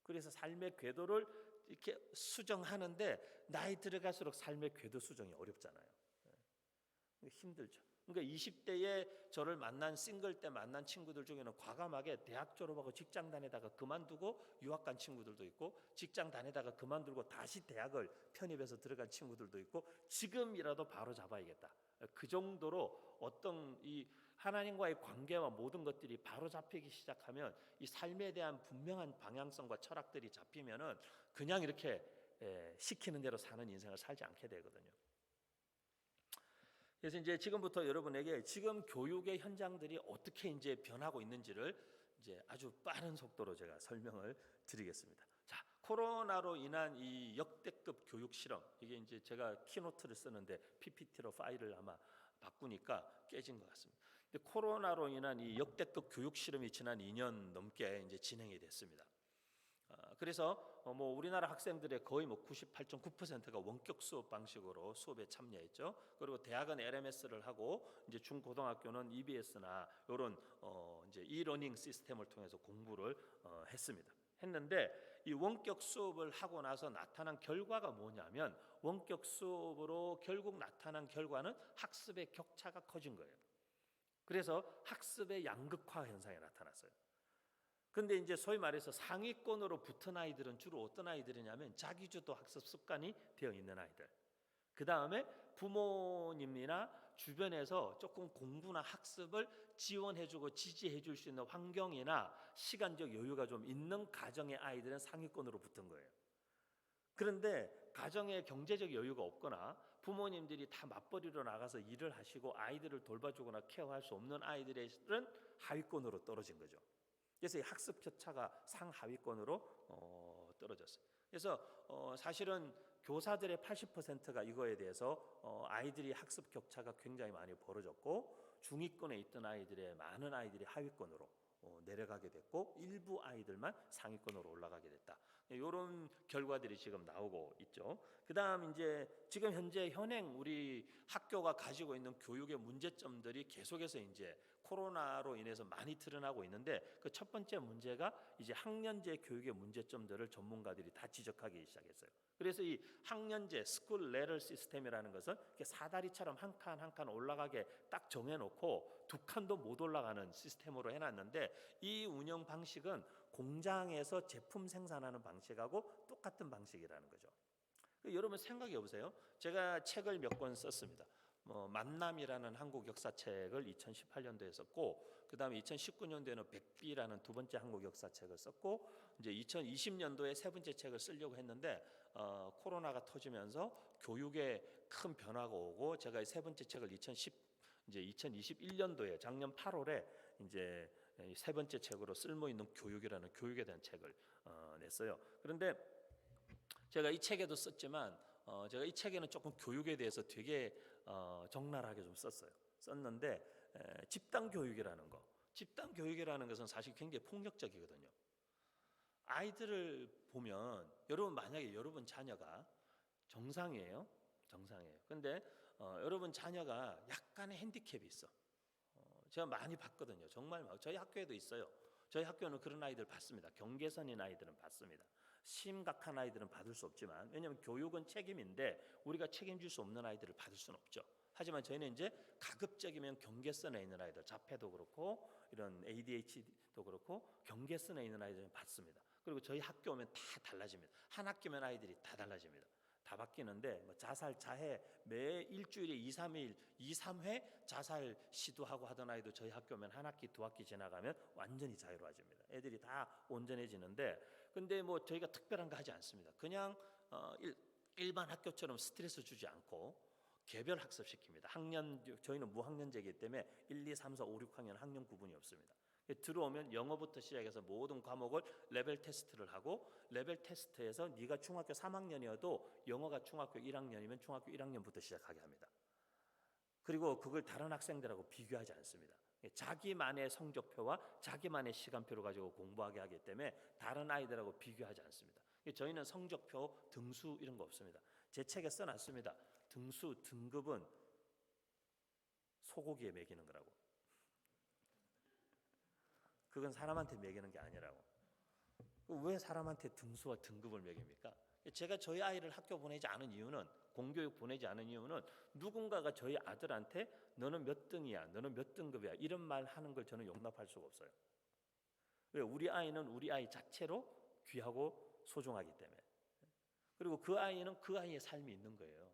그래서 삶의 궤도를 이렇게 수정하는데 나이 들어갈수록 삶의 궤도 수정이 어렵잖아요. 힘들죠. 그러니까 20대에 저를 만난 싱글 때 만난 친구들 중에는 과감하게 대학 졸업하고 직장 다니다가 그만두고 유학 간 친구들도 있고, 직장 다니다가 그만두고 다시 대학을 편입해서 들어간 친구들도 있고, 지금이라도 바로 잡아야겠다. 그 정도로 어떤 이 하나님과의 관계와 모든 것들이 바로 잡히기 시작하면 이 삶에 대한 분명한 방향성과 철학들이 잡히면은 그냥 이렇게 시키는 대로 사는 인생을 살지 않게 되거든요. 그래서 이제 지금부터 여러분에게 지금 교육의 현장들이 어떻게 이제 변하고 있는지를 이제 아주 빠른 속도로 제가 설명을 드리겠습니다. 자, 코로나로 인한 이 역대급 교육 실험, 이게 이제 제가 키노트를 쓰는데 PPT로 파일을 아마 바꾸니까 깨진 것 같습니다. 근데 코로나로 인한 이 역대급 교육 실험이 지난 2년 넘게 이제 진행이 됐습니다. 그래서 뭐 우리나라 학생들의 거의 뭐 98.9%가 원격 수업 방식으로 수업에 참여했죠. 그리고 대학은 LMS를 하고 이제 중고등학교는 EBS나 이런 이제 이러닝 시스템을 통해서 공부를 했는데 이 원격 수업을 하고 나서 나타난 결과가 뭐냐면, 원격 수업으로 결국 나타난 결과는 학습의 격차가 커진 거예요. 그래서 학습의 양극화 현상이 나타났어요. 근데 이제 소위 말해서 상위권으로 붙은 아이들은 주로 어떤 아이들이냐면 자기주도 학습 습관이 되어 있는 아이들. 그 다음에 부모님이나 주변에서 조금 공부나 학습을 지원해주고 지지해줄 수 있는 환경이나 시간적 여유가 좀 있는 가정의 아이들은 상위권으로 붙은 거예요. 그런데 가정에 경제적 여유가 없거나 부모님들이 다 맞벌이로 나가서 일을 하시고 아이들을 돌봐주거나 케어할 수 없는 아이들은 하위권으로 떨어진 거죠. 그래서 이 학습 격차가 상하위권으로 떨어졌어요. 그래서 사실은 교사들의 80%가 이거에 대해서 아이들이 학습 격차가 굉장히 많이 벌어졌고, 중위권에 있던 아이들의 많은 아이들이 하위권으로 내려가게 됐고, 일부 아이들만 상위권으로 올라가게 됐다. 이런 결과들이 지금 나오고 있죠. 그다음 이제 지금 현재 현행 우리 학교가 가지고 있는 교육의 문제점들이 계속해서 이제 코로나로 인해서 많이 드러나고 있는데, 그 첫 번째 문제가 이제 학년제 교육의 문제점들을 전문가들이 다 지적하기 시작했어요. 그래서 이 학년제 스쿨 레럴 시스템이라는 것은 사다리처럼 한 칸 한 칸 올라가게 딱 정해놓고 두 칸도 못 올라가는 시스템으로 해놨는데, 이 운영 방식은 공장에서 제품 생산하는 방식하고 똑같은 방식이라는 거죠. 여러분 생각해 보세요. 제가 책을 몇 권 썼습니다. 만남이라는 한국 역사책을 2018년도에 썼고, 그 다음에 2019년도에는 백비라는 두 번째 한국 역사책을 썼고, 이제 2020년도에 세 번째 책을 쓰려고 했는데 코로나가 터지면서 교육에 큰 변화가 오고, 제가 세 번째 책을 이제 2021년도에 작년 8월에 이제 세 번째 책으로 쓸모 있는 교육이라는 교육에 대한 책을 냈어요. 그런데 제가 이 책에도 썼지만 제가 이 책에는 조금 교육에 대해서 되게 적나라하게 좀 썼는데 집단 교육이라는 것은 사실 굉장히 폭력적이거든요. 아이들을 보면 만약에 여러분 자녀가 정상이에요. 근데 여러분 자녀가 약간의 핸디캡이 있어. 제가 많이 봤거든요. 정말 저희 학교에도 있어요. 저희 학교는 그런 아이들 봤습니다. 경계선인 아이들은 봤습니다. 심각한 아이들은 받을 수 없지만, 왜냐하면 교육은 책임인데 우리가 책임질 수 없는 아이들을 받을 수는 없죠. 하지만 저희는 이제 가급적이면 경계선에 있는 아이들, 자폐도 그렇고 이런 ADHD도 그렇고 경계선에 있는 아이들은 받습니다. 그리고 저희 학교 오면 다 달라집니다. 한 학기면 아이들이 다 달라집니다. 다 바뀌는데 뭐 자살, 자해 매 일주일에 2, 3일, 2, 3회 자살 시도하고 하던 아이도 저희 학교 오면 한 학기, 두 학기 지나가면 완전히 자유로워집니다. 애들이 다 온전해지는데, 근데 뭐 저희가 특별한 거 하지 않습니다. 그냥 일반 학교처럼 스트레스 주지 않고 개별 학습시킵니다. 학년, 저희는 무학년제이기 때문에 1, 2, 3, 4, 5, 6학년 학년 구분이 없습니다. 들어오면 영어부터 시작해서 모든 과목을 레벨 테스트를 하고, 레벨 테스트에서 네가 중학교 3학년이어도 영어가 중학교 1학년이면 중학교 1학년부터 시작하게 합니다. 그리고 그걸 다른 학생들하고 비교하지 않습니다. 자기만의 성적표와 자기만의 시간표를 가지고 공부하게 하기 때문에 다른 아이들하고 비교하지 않습니다. 저희는 성적표, 등수 이런 거 없습니다. 제 책에 써놨습니다. 등수, 등급은 소고기에 먹이는 거라고. 그건 사람한테 먹이는 게 아니라고. 왜 사람한테 등수와 등급을 먹입니까? 제가 저희 아이를 학교 보내지 않은 이유는, 공교육 보내지 않은 이유는 누군가가 저희 아들한테 너는 몇 등이야, 너는 몇 등급이야 이런 말 하는 걸 저는 용납할 수가 없어요. 왜? 우리 아이는 우리 아이 자체로 귀하고 소중하기 때문에. 그리고 그 아이는 그 아이의 삶이 있는 거예요.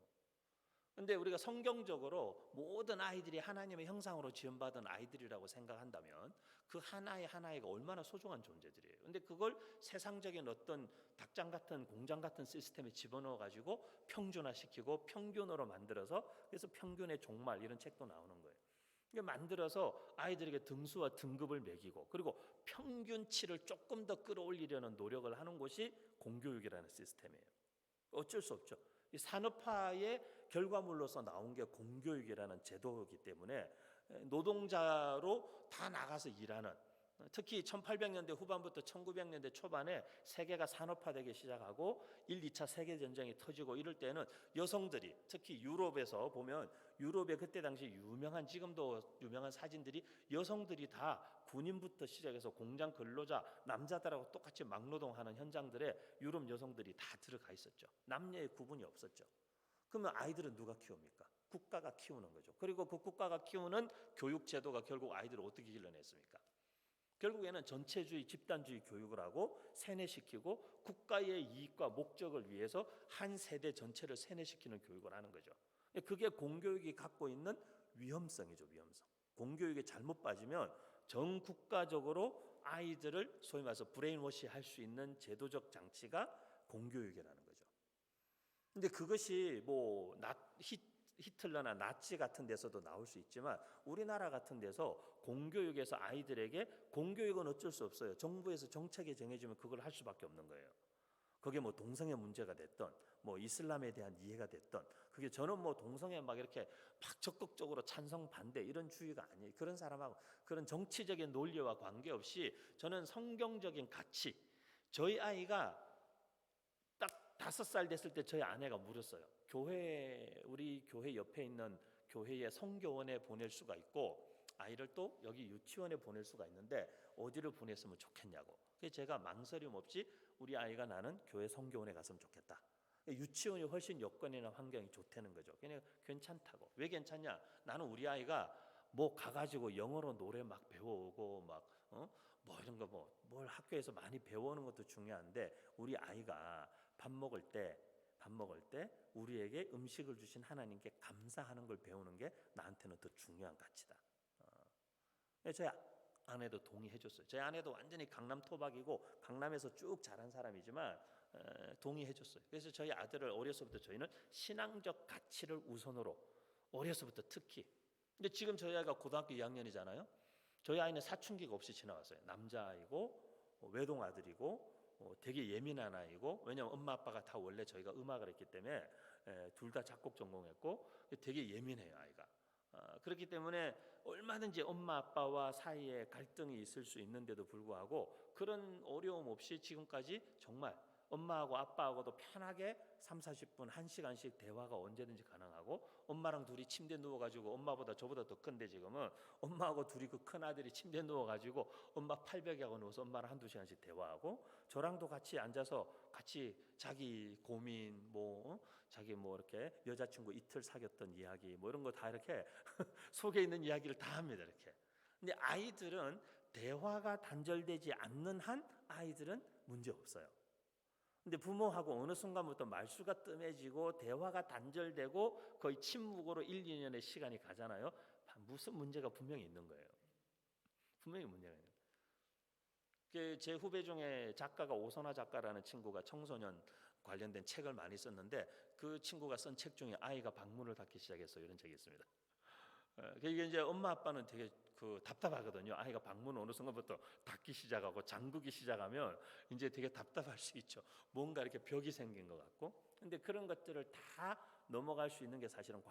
근데 우리가 성경적으로 모든 아이들이 하나님의 형상으로 지음받은 아이들이라고 생각한다면 그 하나의 하나이가 얼마나 소중한 존재들이에요. 근데 그걸 세상적인 어떤 닭장 같은 공장 같은 시스템에 집어넣어 가지고 평준화시키고 평균으로 만들어서, 그래서 평균의 종말 이런 책도 나오는 거예요. 이게 만들어서 아이들에게 등수와 등급을 매기고, 그리고 평균치를 조금 더 끌어올리려는 노력을 하는 것이 공교육이라는 시스템이에요. 어쩔 수 없죠. 이 산업화의 결과물로서 나온 게 공교육이라는 제도이기 때문에 노동자로 다 나가서 일하는, 특히 1800년대 후반부터 1900년대 초반에 세계가 산업화되기 시작하고 1, 2차 세계전쟁이 터지고 이럴 때는 여성들이, 특히 유럽에서 보면 유럽의 그때 당시 유명한, 지금도 유명한 사진들이 여성들이 다 군인부터 시작해서 공장 근로자, 남자들하고 똑같이 막노동하는 현장들에 유럽 여성들이 다 들어가 있었죠. 남녀의 구분이 없었죠. 그러면 아이들은 누가 키웁니까? 국가가 키우는 거죠. 그리고 그 국가가 키우는 교육 제도가 결국 아이들을 어떻게 길러냈습니까? 결국에는 전체주의, 집단주의 교육을 하고 세뇌시키고 국가의 이익과 목적을 위해서 한 세대 전체를 세뇌시키는 교육을 하는 거죠. 그게 공교육이 갖고 있는 위험성이죠. 위험성. 공교육에 잘못 빠지면 전 국가적으로 아이들을 소위 말해서 브레인워시 할 수 있는 제도적 장치가 공교육이라는 거죠. 근데 그것이 뭐 히틀러나 나치 같은 데서도 나올 수 있지만 우리나라 같은 데서 공교육에서 아이들에게, 공교육은 어쩔 수 없어요. 정부에서 정책이 정해지면 그걸 할 수밖에 없는 거예요. 그게 뭐 동성애 문제가 됐던, 뭐 이슬람에 대한 이해가 됐던, 그게 저는 뭐 동성애 막 이렇게 막 적극적으로 찬성 반대 이런 주의가 아니에요. 그런 사람하고 그런 정치적인 논리와 관계없이 저는 성경적인 가치, 저희 아이가 딱 5살 됐을 때 저희 아내가 물었어요. 우리 교회 옆에 있는 교회의 성교원에 보낼 수가 있고 아이를 또 여기 유치원에 보낼 수가 있는데 어디를 보냈으면 좋겠냐고. 그래서 제가 망설임 없이 우리 아이가 나는 교회 성교원에 갔으면 좋겠다. 유치원이 훨씬 여건이나 환경이 좋다는 거죠. 그냥 괜찮다고. 왜 괜찮냐? 나는 우리 아이가 뭐 가가지고 영어로 노래 막 배워오고 뭐 이런 거 뭘 학교에서 많이 배워오는 것도 중요한데 우리 아이가 밥 먹을 때 우리에게 음식을 주신 하나님께 감사하는 걸 배우는 게 나한테는 더 중요한 가치다. 저희 아내도 동의해 줬어요. 저희 아내도 완전히 강남 토박이고 강남에서 쭉 자란 사람이지만 동의해 줬어요. 그래서 저희 아들을 어려서부터 저희는 신앙적 가치를 우선으로, 어려서부터 특히. 근데 지금 저희 아이가 고등학교 2학년이잖아요. 저희 아이는 사춘기가 없이 지나왔어요. 남자아이고 외동아들이고 되게 예민한 아이고, 왜냐하면 엄마 아빠가 다 원래 저희가 음악을 했기 때문에 둘 다 작곡 전공했고 되게 예민해요 아이가. 그렇기 때문에 얼마든지 엄마 아빠와 사이에 갈등이 있을 수 있는데도 불구하고 그런 어려움 없이 지금까지 정말 엄마하고 아빠하고도 편하게 3, 40분, 1시간씩 대화가 언제든지 가능하고, 엄마랑 둘이 침대에 누워가지고, 엄마보다 저보다 더 큰데 지금은 엄마하고 둘이, 그 큰아들이 침대에 누워가지고 엄마 팔베개하고 누워서 엄마랑 한두 시간씩 대화하고, 저랑도 같이 앉아서 같이 자기 고민, 자기 이렇게 여자친구 이틀 사귀었던 이야기 이런 거 다 이렇게 속에 있는 이야기를 다 합니다, 이렇게. 근데 아이들은 대화가 단절되지 않는 한 아이들은 문제 없어요. 근데 부모하고 어느 순간부터 말수가 뜸해지고 대화가 단절되고 거의 침묵으로 1, 2년의 시간이 가잖아요. 무슨 문제가 분명히 있는 거예요. 분명히 문제가 있는 거예요. 제 후배 중에 작가가 오선화 작가라는 친구가 청소년 관련된 책을 많이 썼는데, 그 친구가 쓴 책 중에 아이가 방문을 닫기 시작했어요, 이런 책이 있습니다. 이게 이제 엄마 아빠는 되게 답답하거든요. 아이가 방문 어느 순간부터 닫기 시작하고 잠그기 시작하면 이제 되게 답답할 수 있죠. 뭔가 이렇게 벽이 생긴 것 같고. 근데 그런 것들을 다 넘어갈 수 있는 게 사실은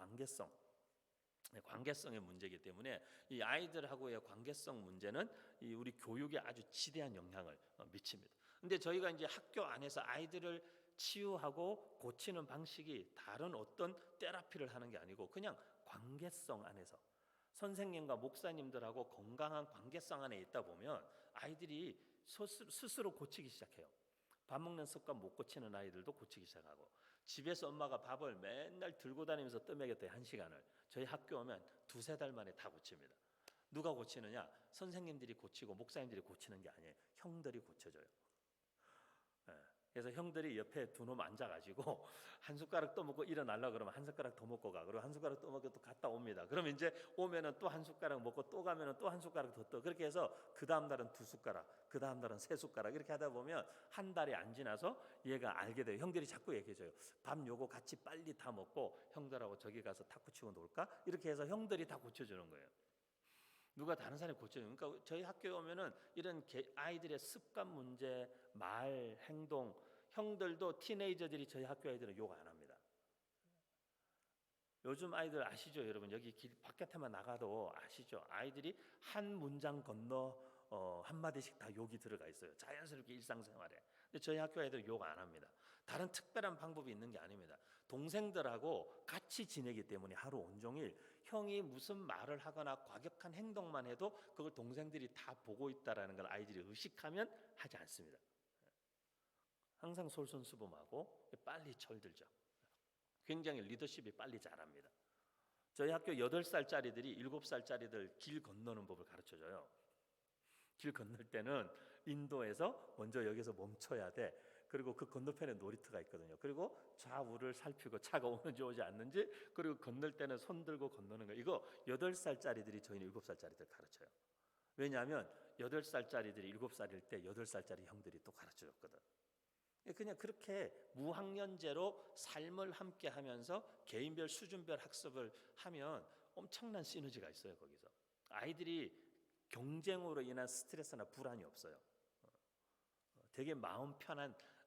관계성의 문제이기 때문에, 이 아이들하고의 관계성 문제는 이 우리 교육에 아주 지대한 영향을 미칩니다. 근데 저희가 이제 학교 안에서 아이들을 치유하고 고치는 방식이 다른 어떤 테라피를 하는 게 아니고, 그냥 관계성 안에서 선생님과 목사님들하고 건강한 관계성 안에 있다 보면 아이들이 스스로 고치기 시작해요. 밥 먹는 습관 못 고치는 아이들도 고치기 시작하고, 집에서 엄마가 밥을 맨날 들고 다니면서 떠먹였대 1시간을 저희 학교 오면 2-3달 만에 다 고칩니다. 누가 고치느냐? 선생님들이 고치고 목사님들이 고치는 게 아니에요. 형들이 고쳐줘요. 그래서 형들이 옆에 두 놈 앉아가지고 한 숟가락 떠먹고 일어나려고 그러면 한 숟가락 더 먹고 가. 그리고 한 숟가락 떠먹고 또 갔다 옵니다. 그러면 이제 오면은 또 한 숟가락 먹고 또 가면은 또 한 숟가락 더 떠. 그렇게 해서 그 다음 날은 2숟가락, 그 다음 날은 3숟가락, 이렇게 하다 보면 한 달이 안 지나서 얘가 알게 돼요. 형들이 자꾸 얘기해줘요. 밥 요거 같이 빨리 다 먹고 형들하고 저기 가서 탁구 치고 놀까? 이렇게 해서 형들이 다 고쳐주는 거예요. 누가 다른 사람이 고쳐요. 그러니까 저희 학교에 오면은 이런 아이들의 습관 문제, 말, 행동, 형들도 티네이저들이 저희 학교 아이들은 욕 안 합니다. 요즘 아이들 아시죠, 여러분? 여기 길 바깥에만 나가도 아시죠? 아이들이 한 문장 건너 한마디씩 다 욕이 들어가 있어요. 자연스럽게 일상생활에. 근데 저희 학교 아이들 욕 안 합니다. 다른 특별한 방법이 있는 게 아닙니다. 동생들하고 같이 지내기 때문에 하루 온종일 형이 무슨 말을 하거나 과격한 행동만 해도 그걸 동생들이 다 보고 있다라는 걸 아이들이 의식하면 하지 않습니다. 항상 솔선수범하고 빨리 철들죠. 굉장히 리더십이 빨리 자랍니다. 저희 학교 8살짜리들이 7살짜리들 길 건너는 법을 가르쳐줘요. 길 건널 때는 인도에서 먼저 여기서 멈춰야 돼. 그리고 그 건너편에 놀이터가 있거든요. 그리고 좌우를 살피고 차가 오는지 오지 않는지, 그리고 건널 때는 손 들고 건너는 거. 이거 8살짜리들이 저희는 7살짜리들 가르쳐요. 왜냐하면 8살짜리들이 7살일 때 8살짜리 형들이 또 가르쳐줬거든. 그냥 그렇게 무학년제로 삶을 함께 하면서 개인별 수준별 학습을 하면 엄청난 시너지가 있어요. 거기서 아이들이 경쟁으로 인한 스트레스나 불안이 없어요. 되게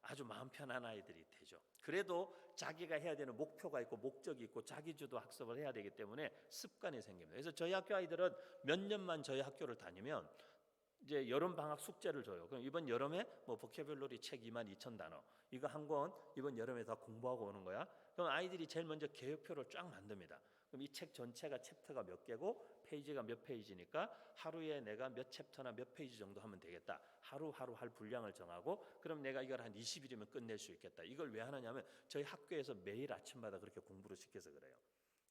아주 마음 편한 아이들이 되죠. 그래도 자기가 해야 되는 목표가 있고 목적이 있고 자기주도 학습을 해야 되기 때문에 습관이 생깁니다. 그래서 저희 학교 아이들은 몇 년만 저희 학교를 다니면 이제 여름 방학 숙제를 줘요. 그럼 이번 여름에 보캐뷸러리 책 22,000단어 이거 한 권 이번 여름에 다 공부하고 오는 거야. 그럼 아이들이 제일 먼저 계획표를 쫙 만듭니다. 그럼 이 책 전체가 챕터가 몇 개고 페이지가 몇 페이지니까 하루에 내가 몇 챕터나 몇 페이지 정도 하면 되겠다. 하루 할 분량을 정하고, 그럼 내가 이걸 한 20일이면 끝낼 수 있겠다. 이걸 왜 하느냐면 저희 학교에서 매일 아침마다 그렇게 공부를 시켜서 그래요.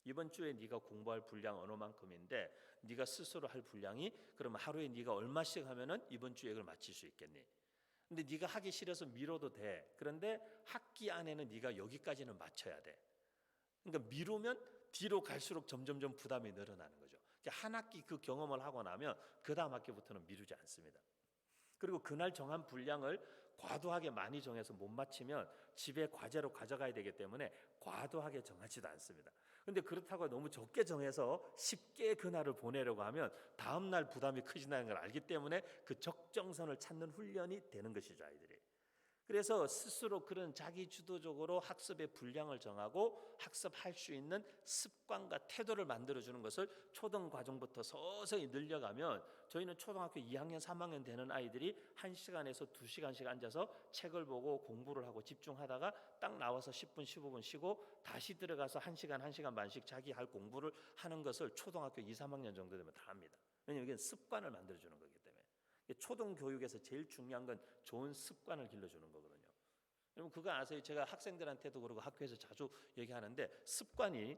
이번 주에 네가 공부할 분량 어느 만큼인데 네가 스스로 할 분량이, 그러면 하루에 네가 얼마씩 하면은 이번 주에 이걸 마칠 수 있겠니? 근데 네가 하기 싫어서 미뤄도 돼. 그런데 학기 안에는 네가 여기까지는 맞춰야 돼. 그러니까 미루면 뒤로 갈수록 점점점 부담이 늘어나는 거죠. 그러니까 한 학기 그 경험을 하고 나면 그 다음 학기부터는 미루지 않습니다. 그리고 그날 정한 분량을 과도하게 많이 정해서 못 마치면 집에 과제로 가져가야 되기 때문에 과도하게 정하지도 않습니다. 근데 그렇다고 너무 적게 정해서 쉽게 그날을 보내려고 하면 다음 날 부담이 커진다는 걸 알기 때문에 그 적정선을 찾는 훈련이 되는 것이죠, 아이들이. 그래서 스스로 그런 자기 주도적으로 학습의 분량을 정하고 학습할 수 있는 습관과 태도를 만들어주는 것을 초등 과정부터 서서히 늘려가면 저희는 초등학교 2학년, 3학년 되는 아이들이 1시간에서 2시간씩 앉아서 책을 보고 공부를 하고 집중하다가 딱 나와서 10분, 15분 쉬고 다시 들어가서 1시간, 1시간 반씩 자기 할 공부를 하는 것을 초등학교 2, 3학년 정도 되면 다 합니다. 왜냐하면 이게 습관을 만들어주는 거기 때문에. 초등 교육에서 제일 중요한 건 좋은 습관을 길러주는 거거든요. 여러분 그거 아세요? 제가 학생들한테도 그러고 학교에서 자주 얘기하는데 습관이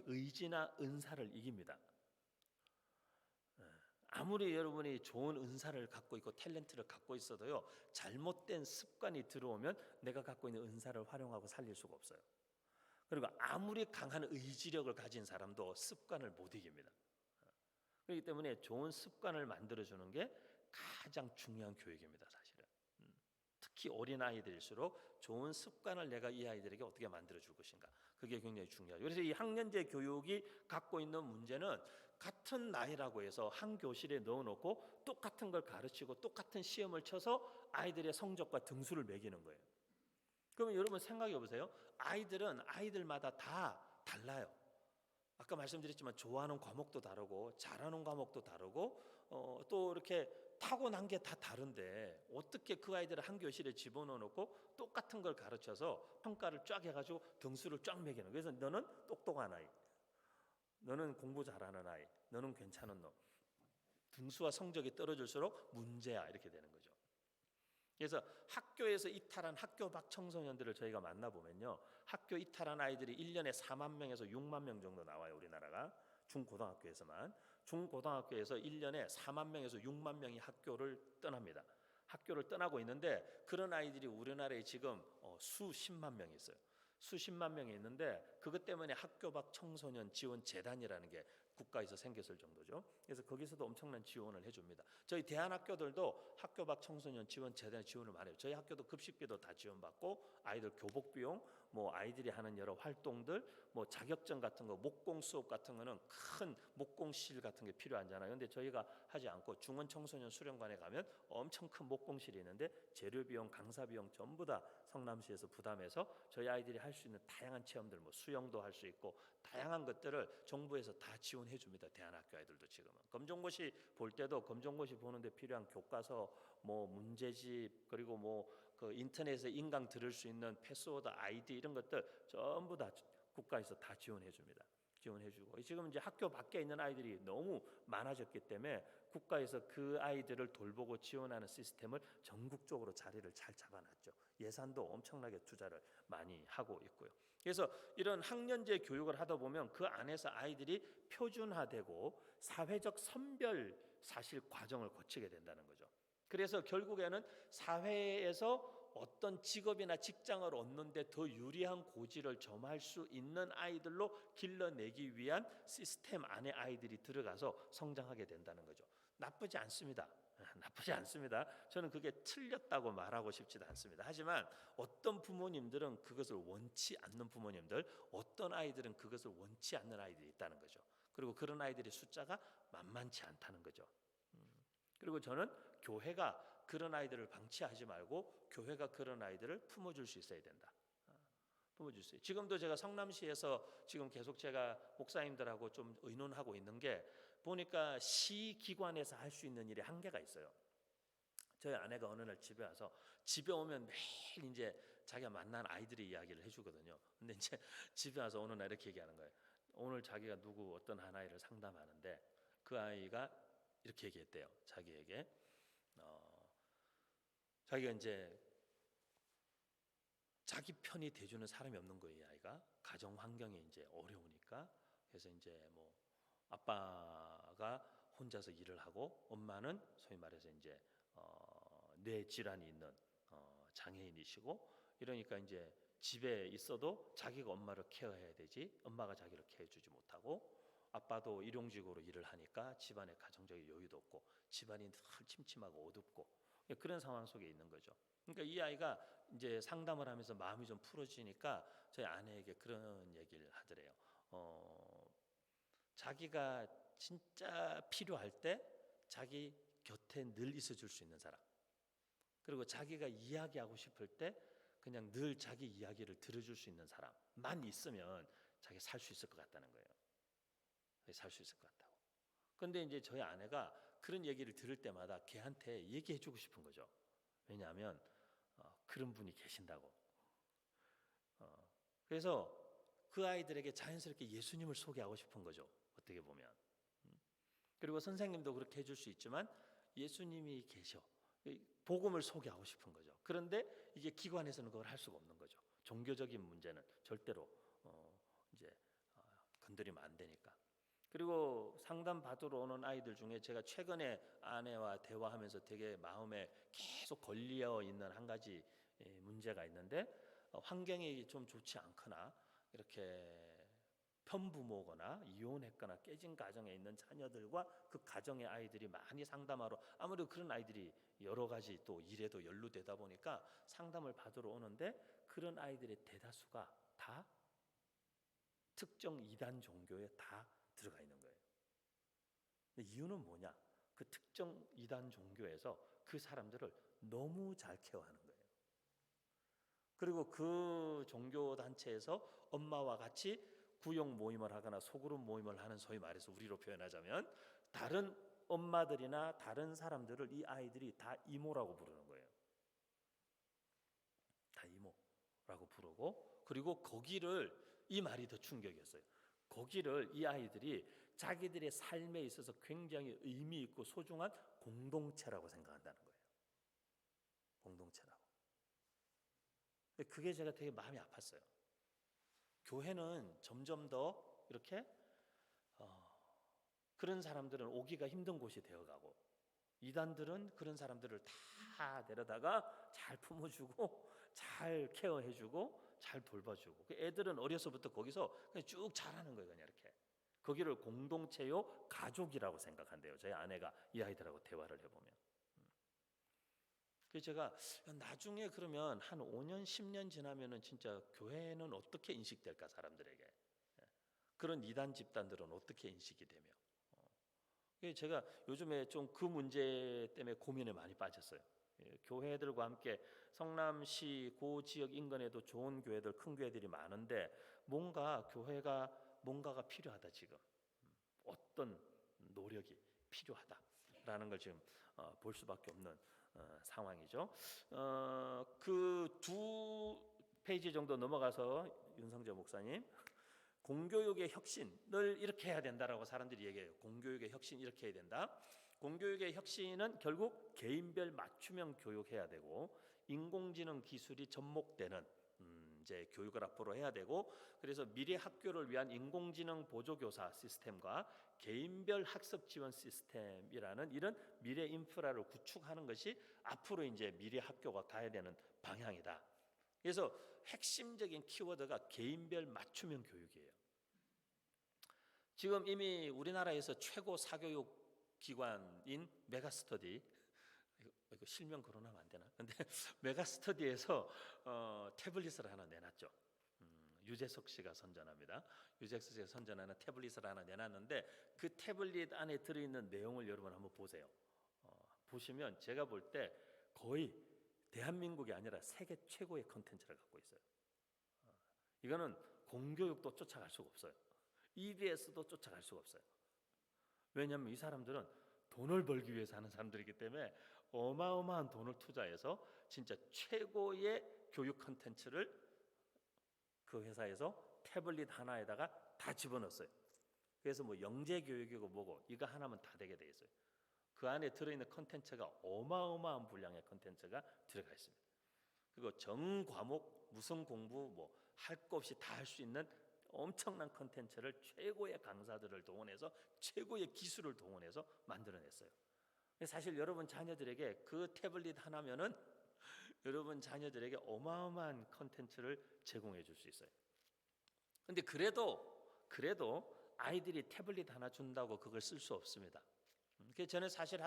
의지나 은사를 이깁니다. 아무리 여러분이 좋은 은사를 갖고 있고 탤런트를 갖고 있어도요, 잘못된 습관이 들어오면 내가 갖고 있는 은사를 활용하고 살릴 수가 없어요. 그리고 아무리 강한 의지력을 가진 사람도 습관을 못 이깁니다. 그렇기 때문에 좋은 습관을 만들어주는 게 가장 중요한 교육입니다, 사실은. 특히 어린 아이들일수록 좋은 습관을 내가 이 아이들에게 어떻게 만들어줄 것인가, 그게 굉장히 중요하죠. 그래서 이 학년제 교육이 갖고 있는 문제는 같은 나이라고 해서 한 교실에 넣어놓고 똑같은 걸 가르치고 똑같은 시험을 쳐서 아이들의 성적과 등수를 매기는 거예요. 그러면 여러분 생각해 보세요. 아이들은 아이들마다 다 달라요. 아까 말씀드렸지만 좋아하는 과목도 다르고 잘하는 과목도 다르고 또 이렇게 타고난 게 다 다른데 어떻게 그 아이들을 한 교실에 집어넣어놓고 똑같은 걸 가르쳐서 평가를 쫙 해가지고 등수를 쫙 매기는. 그래서 너는 똑똑한 아이, 너는 공부 잘하는 아이, 너는 괜찮은 놈, 등수와 성적이 떨어질수록 문제야, 이렇게 되는 거죠. 그래서 학교에서 이탈한 학교 밖 청소년들을 저희가 만나보면요, 학교 이탈한 아이들이 1년에 4만 명에서 6만 명 정도 나와요. 우리나라가 중고등학교에서만. 중고등학교에서 1년에 4만 명에서 6만 명이 학교를 떠납니다. 학교를 떠나고 있는데 그런 아이들이 우리나라에 지금 수십만 명이 있어요. 수십만 명이 있는데 그것 때문에 학교 밖 청소년 지원 재단이라는 게 국가에서 생겼을 정도죠. 그래서 거기서도 엄청난 지원을 해줍니다. 저희 대안학교들도 학교 밖 청소년 지원 재단 지원을 많이 해요. 저희 학교도 급식비도 다 지원받고 아이들 교복 비용, 뭐 아이들이 하는 여러 활동들, 뭐 자격증 같은 거, 목공 수업 같은 거는 큰 목공실 같은 게 필요하잖아요. 근데 저희가 하지 않고 중원 청소년 수련관에 가면 엄청 큰 목공실이 있는데 재료 비용, 강사 비용 전부 다 성남시에서 부담해서 저희 아이들이 할 수 있는 다양한 체험들, 뭐 수영도 할 수 있고 다양한 것들을 정부에서 다 지원해 줍니다. 대안학교 아이들도 지금은. 검정고시 볼 때도 검정고시 보는데 필요한 교과서, 뭐 문제집, 그리고 뭐 그 인터넷에 인강 들을 수 있는 패스워드, 아이디 이런 것들 전부 다 국가에서 다 지원해 줍니다. 지원해 주고 지금 이제 학교 밖에 있는 아이들이 너무 많아졌기 때문에 국가에서 그 아이들을 돌보고 지원하는 시스템을 전국적으로 자리를 잘 잡아놨죠. 예산도 엄청나게 투자를 많이 하고 있고요. 그래서 이런 학년제 교육을 하다 보면 그 안에서 아이들이 표준화되고 사회적 선별 사실 과정을 거치게 된다는 거죠. 그래서 결국에는 사회에서 어떤 직업이나 직장을 얻는데 더 유리한 고지를 점할 수 있는 아이들로 길러내기 위한 시스템 안에 아이들이 들어가서 성장하게 된다는 거죠. 나쁘지 않습니다. 나쁘지 않습니다. 저는 그게 틀렸다고 말하고 싶지도 않습니다. 하지만 어떤 부모님들은 그것을 원치 않는 부모님들, 어떤 아이들은 그것을 원치 않는 아이들이 있다는 거죠. 그리고 그런 아이들의 숫자가 만만치 않다는 거죠. 그리고 저는 교회가 그런 아이들을 방치하지 말고 교회가 그런 아이들을 품어줄 수 있어야 된다. 품어줄 수 있어요. 지금도 제가 성남시에서 지금 계속 제가 목사님들하고 좀 의논하고 있는 게 보니까 시기관에서 할 수 있는 일이 한계가 있어요. 저희 아내가 어느 날 집에 와서 집에 오면 매일 이제 자기가 만난 아이들의 이야기를 해주거든요. 근데 이제 집에 와서 어느 날 이렇게 얘기하는 거예요. 오늘 자기가 누구 어떤 한 아이를 상담하는데 그 아이가 이렇게 얘기했대요. 자기에게 자기가 이제 자기 편이 돼주는 사람이 없는 거예요. 이 아이가 가정 환경이 이제 어려우니까. 그래서 이제 뭐 아빠가 혼자서 일을 하고 엄마는 소위 말해서 이제 뇌 질환이 있는 장애인이시고 이러니까 이제 집에 있어도 자기가 엄마를 케어해야 되지 엄마가 자기를 케어해주지 못하고 아빠도 일용직으로 일을 하니까 집안에 가정적인 여유도 없고 집안이 늘 침침하고 어둡고 그런 상황 속에 있는 거죠. 그러니까 이 아이가 이제 상담을 하면서 마음이 좀 풀어지니까 저희 아내에게 그런 얘기를 하더래요. 자기가 진짜 필요할 때 자기 곁에 늘 있어줄 수 있는 사람. 그리고 자기가 이야기하고 싶을 때 그냥 늘 자기 이야기를 들어줄 수 있는 사람만 있으면 자기 살 수 있을 것 같다는 거예요. 살 수 있을 것 같다고. 근데 이제 저희 아내가 그런 얘기를 들을 때마다 걔한테 얘기해주고 싶은 거죠. 왜냐하면 그런 분이 계신다고. 그래서 그 아이들에게 자연스럽게 예수님을 소개하고 싶은 거죠. 어떻게 보면. 그리고 선생님도 그렇게 해줄 수 있지만 예수님이 계셔. 복음을 소개하고 싶은 거죠. 그런데 이게 기관에서는 그걸 할 수가 없는 거죠. 종교적인 문제는 절대로 이제 건드리면 안 되니까. 그리고 상담 받으러 오는 아이들 중에 제가 최근에 아내와 대화하면서 되게 마음에 계속 걸려 있는 한 가지 문제가 있는데, 환경이 좀 좋지 않거나 이렇게 편부모거나 이혼했거나 깨진 가정에 있는 자녀들과 그 가정의 아이들이 많이 상담하러, 아무래도 그런 아이들이 여러 가지 또 일에도 연루되다 보니까 상담을 받으러 오는데, 그런 아이들의 대다수가 다 특정 이단 종교에 다 들어가 있는 거예요. 근데 이유는 뭐냐? 그 특정 이단 종교에서 그 사람들을 너무 잘 케어하는 거예요. 그리고 그 종교 단체에서 엄마와 같이 구역 모임을 하거나 소그룹 모임을 하는, 소위 말해서 우리로 표현하자면 다른 엄마들이나 다른 사람들을 이 아이들이 다 이모라고 부르는 거예요. 다 이모라고 부르고, 그리고 거기를, 이 말이 더 충격이었어요. 거기를 이 아이들이 자기들의 삶에 있어서 굉장히 의미 있고 소중한 공동체라고 생각한다는 거예요. 공동체라고. 그게 제가 되게 마음이 아팠어요. 교회는 점점 더 이렇게 그런 사람들은 오기가 힘든 곳이 되어가고, 이단들은 그런 사람들을 다 데려다가 잘 품어주고 잘 케어해주고 잘 돌봐주고, 애들은 어려서부터 거기서 그냥 쭉 자라는 거예요. 그냥 이렇게. 거기를 공동체요 가족이라고 생각한대요. 저희 아내가 이 아이들하고 대화를 해보면. 그래서 제가 나중에 그러면 한 5년 10년 지나면은 진짜 교회는 어떻게 인식될까, 사람들에게. 그런 이단 집단들은 어떻게 인식이 되며. 그래서 제가 요즘에 좀 그 문제 때문에 고민에 많이 빠졌어요. 교회들과 함께 성남시 고 지역 인근에도 좋은 교회들, 큰 교회들이 많은데 뭔가 교회가 뭔가가 필요하다 지금. 어떤 노력이 필요하다라는 걸 지금 볼 수밖에 없는 상황이죠. 그 두 페이지 정도 넘어가서 윤성재 목사님, 공교육의 혁신을 이렇게 해야 된다라고 사람들이 얘기해요. 공교육의 혁신 이렇게 해야 된다. 공교육의 혁신은 결국 개인별 맞춤형 교육해야 되고, 인공지능 기술이 접목되는 이제 교육을 앞으로 해야 되고, 그래서 미래 학교를 위한 인공지능 보조교사 시스템과 개인별 학습 지원 시스템이라는 이런 미래 인프라를 구축하는 것이 앞으로 이제 미래 학교가 가야 되는 방향이다. 그래서 핵심적인 키워드가 개인별 맞춤형 교육이에요. 지금 이미 우리나라에서 최고 사교육 기관인 메가스터디, 이거 실명 거론하면 안 되나? 근데 메가스터디에서 태블릿을 하나 내놨죠. 유재석 씨가 선전합니다. 유재석 씨가 선전하는 태블릿을 하나 내놨는데, 그 태블릿 안에 들어있는 내용을 여러분 한번 보세요. 보시면 제가 볼 때 거의 대한민국이 아니라 세계 최고의 컨텐츠를 갖고 있어요. 이거는 공교육도 쫓아갈 수가 없어요. EBS도 쫓아갈 수가 없어요. 왜냐하면 이 사람들은 돈을 벌기 위해서 하는 사람들이기 때문에 어마어마한 돈을 투자해서 진짜 최고의 교육 컨텐츠를 그 회사에서 태블릿 하나에다가 다 집어넣었어요. 그래서 뭐 영재교육이고 뭐고 이거 하나면 다 되게 돼 있어요. 그 안에 들어있는 컨텐츠가 어마어마한 분량의 컨텐츠가 들어가 있습니다. 그리고 전 과목 무슨 공부 뭐 할 거 없이 다 할 수 있는 엄청난 컨텐츠를 최고의 강사들을 동원해서 최고의 기술을 동원해서 만들어냈어요. 사실 여러분 자녀들에게 그 태블릿 하나면은 여러분 자녀들에게 어마어마한 컨텐츠를 제공해 줄 수 있어요. 근데 그래도 아이들이 태블릿 하나 준다고 그걸 쓸 수 없습니다. 저는 사실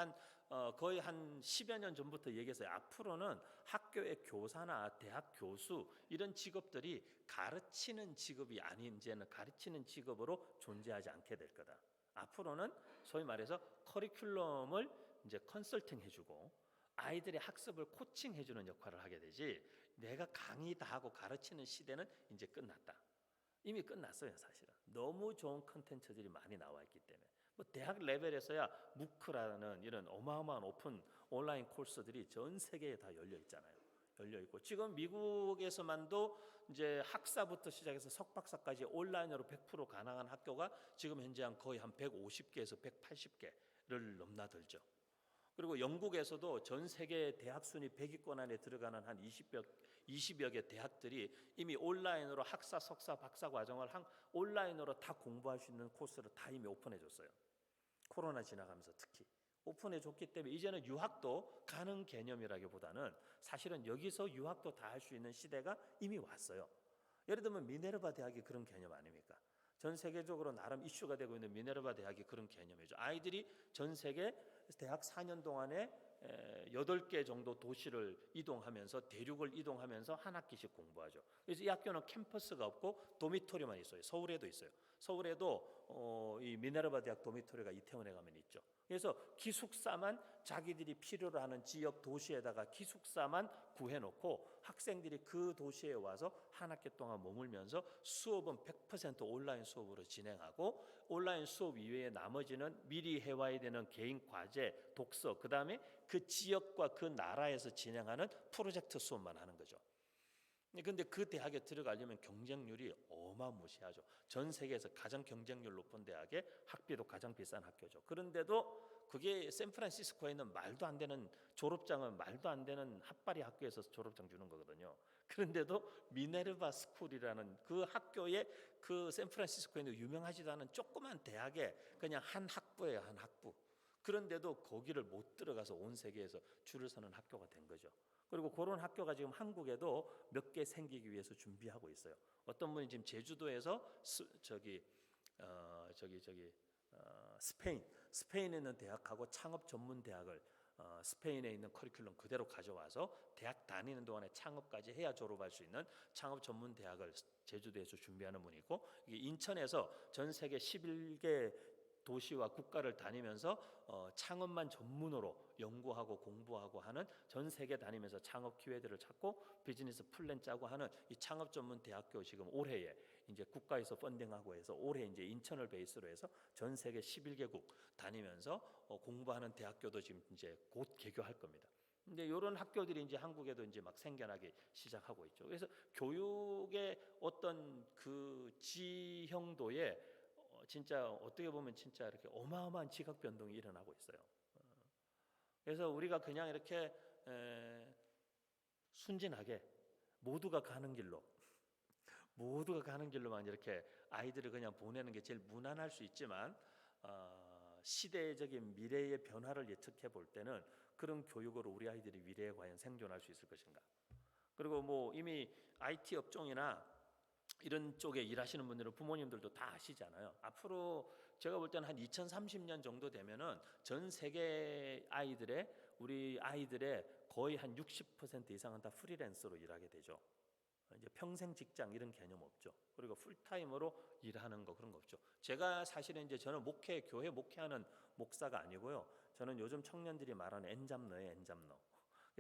거의 한 10여 년 전부터 얘기했어요. 앞으로는 학교의 교사나 대학 교수 이런 직업들이 가르치는 직업이 아닌, 이제는 가르치는 직업으로 존재하지 않게 될 거다. 앞으로는 소위 말해서 커리큘럼을 이제 컨설팅 해주고, 아이들의 학습을 코칭해주는 역할을 하게 되지, 내가 강의 다 하고 가르치는 시대는 이제 끝났다. 이미 끝났어요. 사실은 너무 좋은 컨텐츠들이 많이 나와 있기 때문에. 뭐 대학 레벨에서야 무크라는 이런 어마어마한 오픈 온라인 코र्स들이 전 세계에 다 열려 있잖아요. 열려 있고, 지금 미국에서만도 이제 학사부터 시작해서 석박사까지 온라인으로 100% 가능한 학교가 지금 현재 거의 한 150개에서 180개를 넘나들죠. 그리고 영국에서도 전 세계 대학 순위 100위권 안에 들어가는 한 20여 개 대학들이 이미 온라인으로 학사, 석사, 박사 과정을 온라인으로 다 공부할 수 있는 코스를 다 이미 오픈해 줬어요. 코로나 지나가면서 특히 오픈해 줬기 때문에 이제는 유학도 가능 개념이라기보다는 사실은 여기서 유학도 다 할 수 있는 시대가 이미 왔어요. 예를 들면 미네르바 대학이 그런 개념 아닙니까? 전 세계적으로 나름 이슈가 되고 있는 미네르바 대학이 그런 개념이죠. 아이들이 전 세계 대학 4년 동안에 8개 정도 도시를 이동하면서, 대륙을 이동하면서 한 학기씩 공부하죠. 그래서 이 학교는 캠퍼스가 없고 도미토리만 있어요. 서울에도 있어요. 서울에도 이 미네르바 대학 도미토리가 이태원에 가면 있죠. 그래서 기숙사만, 자기들이 필요로 하는 지역 도시에다가 기숙사만 구해놓고 학생들이 그 도시에 와서 한 학기 동안 머물면서 수업은 100% 온라인 수업으로 진행하고, 온라인 수업 이외에 나머지는 미리 해와야 되는 개인 과제, 독서, 그 다음에 그 지역과 그 나라에서 진행하는 프로젝트 수업만 하는 거죠. 근데 그 대학에 들어가려면 경쟁률이 어마무시하죠. 전 세계에서 가장 경쟁률 높은 대학에 학비도 가장 비싼 학교죠. 그런데도 그게 샌프란시스코에 있는 말도 안 되는 졸업장은, 말도 안 되는 핫바리 학교에서 졸업장 주는 거거든요. 그런데도 미네르바 스쿨이라는 그 학교에, 그 샌프란시스코에 있는 유명하지도 않은 조그만 대학에 그냥 한 학부예요. 한 학부. 그런데도 거기를 못 들어가서 온 세계에서 줄을 서는 학교가 된 거죠. 그리고 그런 학교가 지금 한국에도 몇 개 생기기 위해서 준비하고 있어요. 어떤 분이 지금 제주도에서 스페인에 있는 대학하고 창업 전문 대학을 스페인에 있는 커리큘럼 그대로 가져와서 대학 다니는 동안에 창업까지 해야 졸업할 수 있는 창업 전문 대학을 제주도에서 준비하는 분이 있고, 인천에서 전 세계 11개 도시와 국가를 다니면서 창업만 전문으로 연구하고 공부하고 하는, 전 세계 다니면서 창업 기회들을 찾고 비즈니스 플랜 짜고 하는 이 창업 전문 대학교, 지금 올해에 이제 국가에서 펀딩하고 해서 올해 이제 인천을 베이스로 해서 전 세계 11개국 다니면서 공부하는 대학교도 지금 이제 곧 개교할 겁니다. 근데 이런 학교들이 이제 한국에도 이제 막 생겨나기 시작하고 있죠. 그래서 교육의 어떤 그 지형도에 진짜 어떻게 보면 진짜 이렇게 어마어마한 지각 변동이 일어나고 있어요. 그래서 우리가 그냥 이렇게 순진하게 모두가 가는 길로만 이렇게 아이들을 그냥 보내는 게 제일 무난할 수 있지만, 시대적인 미래의 변화를 예측해 볼 때는 그런 교육으로 우리 아이들이 미래에 과연 생존할 수 있을 것인가. 그리고 뭐 이미 IT 업종이나 이런 쪽에 일하시는 분들은 부모님들도 다 아시잖아요. 앞으로 제가 볼 때는 한 2030년 정도 되면은 전 세계 우리 아이들의 거의 한 60% 이상은 다 프리랜서로 일하게 되죠. 이제 평생 직장 이런 개념 없죠. 그리고 풀타임으로 일하는 거 그런 거 없죠. 제가 사실은 이제 저는 교회 목회하는 목사가 아니고요. 저는 요즘 청년들이 말하는 엔잡러예요, 엔잡러.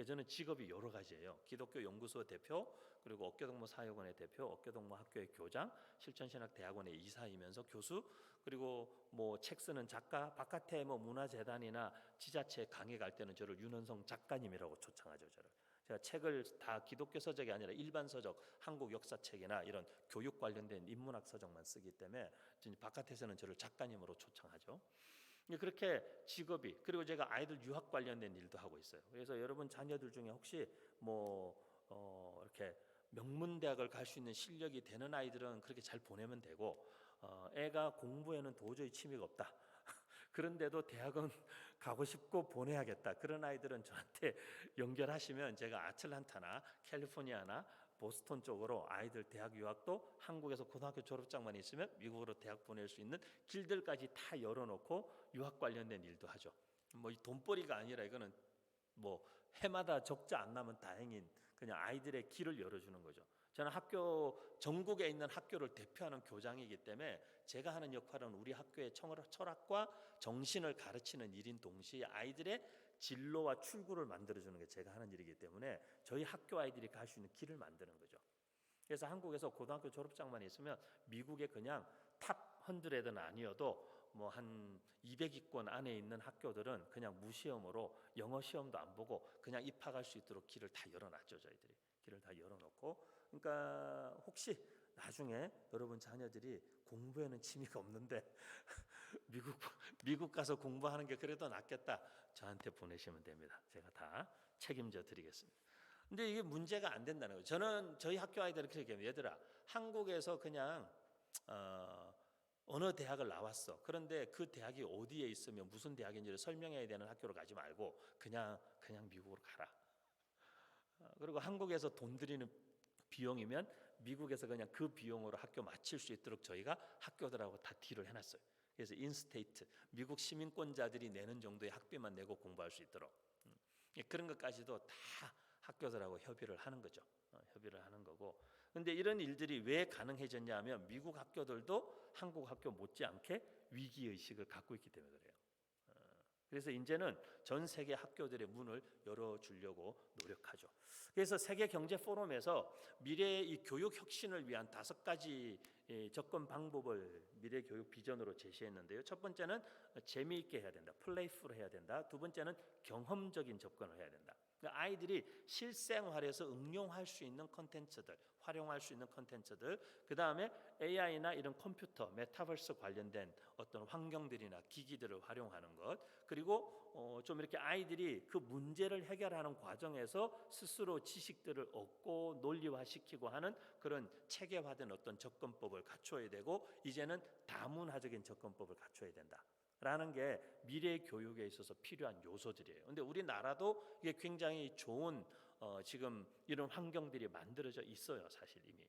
저는 직업이 여러 가지예요. 기독교 연구소 대표, 그리고 어깨동무 사역원의 대표, 어깨동무 학교의 교장, 실천신학대학원의 이사이면서 교수, 그리고 뭐 책 쓰는 작가, 바깥에 뭐 문화재단이나 지자체 강의 갈 때는 저를 윤원성 작가님이라고 초청하죠. 제가 책을 다 기독교 서적이 아니라 일반 서적, 한국 역사책이나 이런 교육 관련된 인문학 서적만 쓰기 때문에 바깥에서는 저를 작가님으로 초청하죠. 그렇게 직업이, 그리고 제가 아이들 유학 관련된 일도 하고 있어요. 그래서 여러분 자녀들 중에 혹시 이렇게 명문대학을 갈 수 있는 실력이 되는 아이들은 그렇게 잘 보내면 되고, 애가 공부에는 도저히 취미가 없다. 그런데도 대학은 가고 싶고 보내야겠다. 그런 아이들은 저한테 연결하시면 제가 아틀란타나 캘리포니아나 보스턴 쪽으로 아이들 대학 유학도, 한국에서 고등학교 졸업장만 있으면 미국으로 대학 보낼 수 있는 길들까지 다 열어놓고 유학 관련된 일도 하죠. 뭐 이 돈벌이가 아니라 이거는 뭐 해마다 적자 안 나면 다행인 그냥 아이들의 길을 열어주는 거죠. 저는 전국에 있는 학교를 대표하는 교장이기 때문에 제가 하는 역할은 우리 학교의 철학과 정신을 가르치는 일인 동시에 아이들의 진로와 출구를 만들어주는 게 제가 하는 일이기 때문에 저희 학교 아이들이 갈 수 있는 길을 만드는 거죠. 그래서 한국에서 고등학교 졸업장만 있으면 미국에 그냥 탑 100은 아니어도 뭐 한 200위권 안에 있는 학교들은 그냥 무시험으로 영어 시험도 안 보고 그냥 입학할 수 있도록 길을 다 열어놨죠. 저희들이 길을 다 열어놓고, 그러니까 혹시 나중에 여러분 자녀들이 공부에는 취미가 없는데 미국 미국 가서 공부하는 게 그래도 낫겠다, 저한테 보내시면 됩니다. 제가 다 책임져 드리겠습니다. 근데 이게 문제가 안 된다는 거예요. 저는 저희 학교 아이들은 그렇게 해요. 얘들아, 한국에서 그냥 어느 대학을 나왔어. 그런데 그 대학이 어디에 있으면 무슨 대학인지를 설명해야 되는 학교로 가지 말고 그냥 미국으로 가라. 그리고 한국에서 돈 들이는 비용이면 미국에서 그냥 그 비용으로 학교 마칠 수 있도록 저희가 학교들하고 다 딜을 해놨어요. 그래서 인스테이트, 미국 시민권자들이 내는 정도의 학비만 내고 공부할 수 있도록 그런 것까지도 다 학교들하고 협의를 하는 거죠. 협의를 하는 거고. 근데 이런 일들이 왜 가능해졌냐 하면 미국 학교들도 한국 학교 못지않게 위기의식을 갖고 있기 때문에 그래요. 그래서 이제는 전 세계 학교들의 문을 열어주려고 노력하죠. 그래서 세계 경제 포럼에서 미래의 이 교육 혁신을 위한 5가지 접근 방법을 미래 교육 비전으로 제시했는데요. 첫 번째는 재미있게 해야 된다, 플레이풀 해야 된다. 두 번째는 경험적인 접근을 해야 된다. 아이들이 실생활에서 응용할 수 있는 컨텐츠들, 활용할 수 있는 컨텐츠들, 그 다음에 AI나 이런 컴퓨터, 메타버스 관련된 어떤 환경들이나 기기들을 활용하는 것, 그리고 좀 이렇게 아이들이 그 문제를 해결하는 과정에서 스스로 지식들을 얻고 논리화시키고 하는 그런 체계화된 어떤 접근법을 갖춰야 되고, 이제는 다문화적인 접근법을 갖춰야 된다 라는 게 미래 교육에 있어서 필요한 요소들이에요. 근데 우리나라도 이게 굉장히 좋은 지금 이런 환경들이 만들어져 있어요. 사실 이미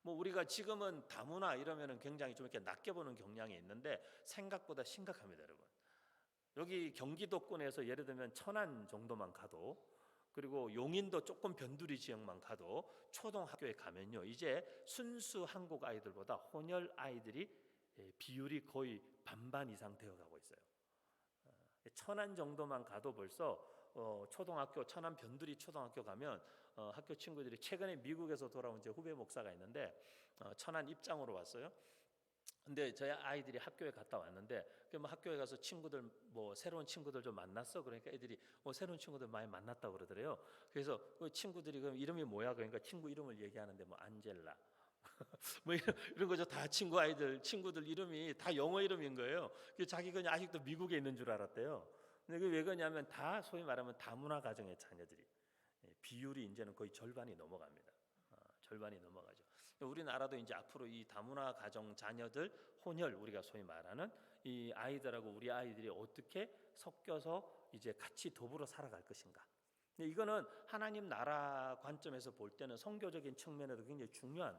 뭐 우리가 지금은 다문화 이러면은 굉장히 좀 이렇게 낮게 보는 경향이 있는데 생각보다 심각합니다, 여러분. 여기 경기도권에서 예를 들면 천안 정도만 가도, 그리고 용인도 조금 변두리 지역만 가도 초등학교에 가면요, 이제 순수 한국 아이들보다 혼혈 아이들이 비율이 거의 반반 이상 되어가고 있어요. 천안 정도만 가도 벌써 초등학교, 천안 변두리 초등학교 가면 학교 친구들이, 최근에 미국에서 돌아온 제 후배 목사가 있는데 천안 입장으로 왔어요. 근데 저희 아이들이 학교에 갔다 왔는데 뭐 학교에 가서 친구들, 뭐 새로운 친구들 좀 만났어. 그러니까 애들이 새로운 친구들 많이 만났다고 그러더래요. 그래서 그 친구들이 그럼 이름이 뭐야? 그러니까 친구 이름을 얘기하는데 뭐 안젤라 뭐 이런 거죠. 다 친구들 이름이 다 영어 이름인 거예요. 자기가 아직도 미국에 있는 줄 알았대요. 근데 그게 왜 그러냐면 다 소위 말하면 다문화 가정의 자녀들이 비율이 이제는 거의 절반이 넘어갑니다. 절반이 넘어가죠. 우리나라도 이제 앞으로 이 다문화 가정 자녀들, 혼혈, 우리가 소위 말하는 이 아이들하고 우리 아이들이 어떻게 섞여서 이제 같이 더불어 살아갈 것인가. 이거는 하나님 나라 관점에서 볼 때는 선교적인 측면에도 굉장히 중요한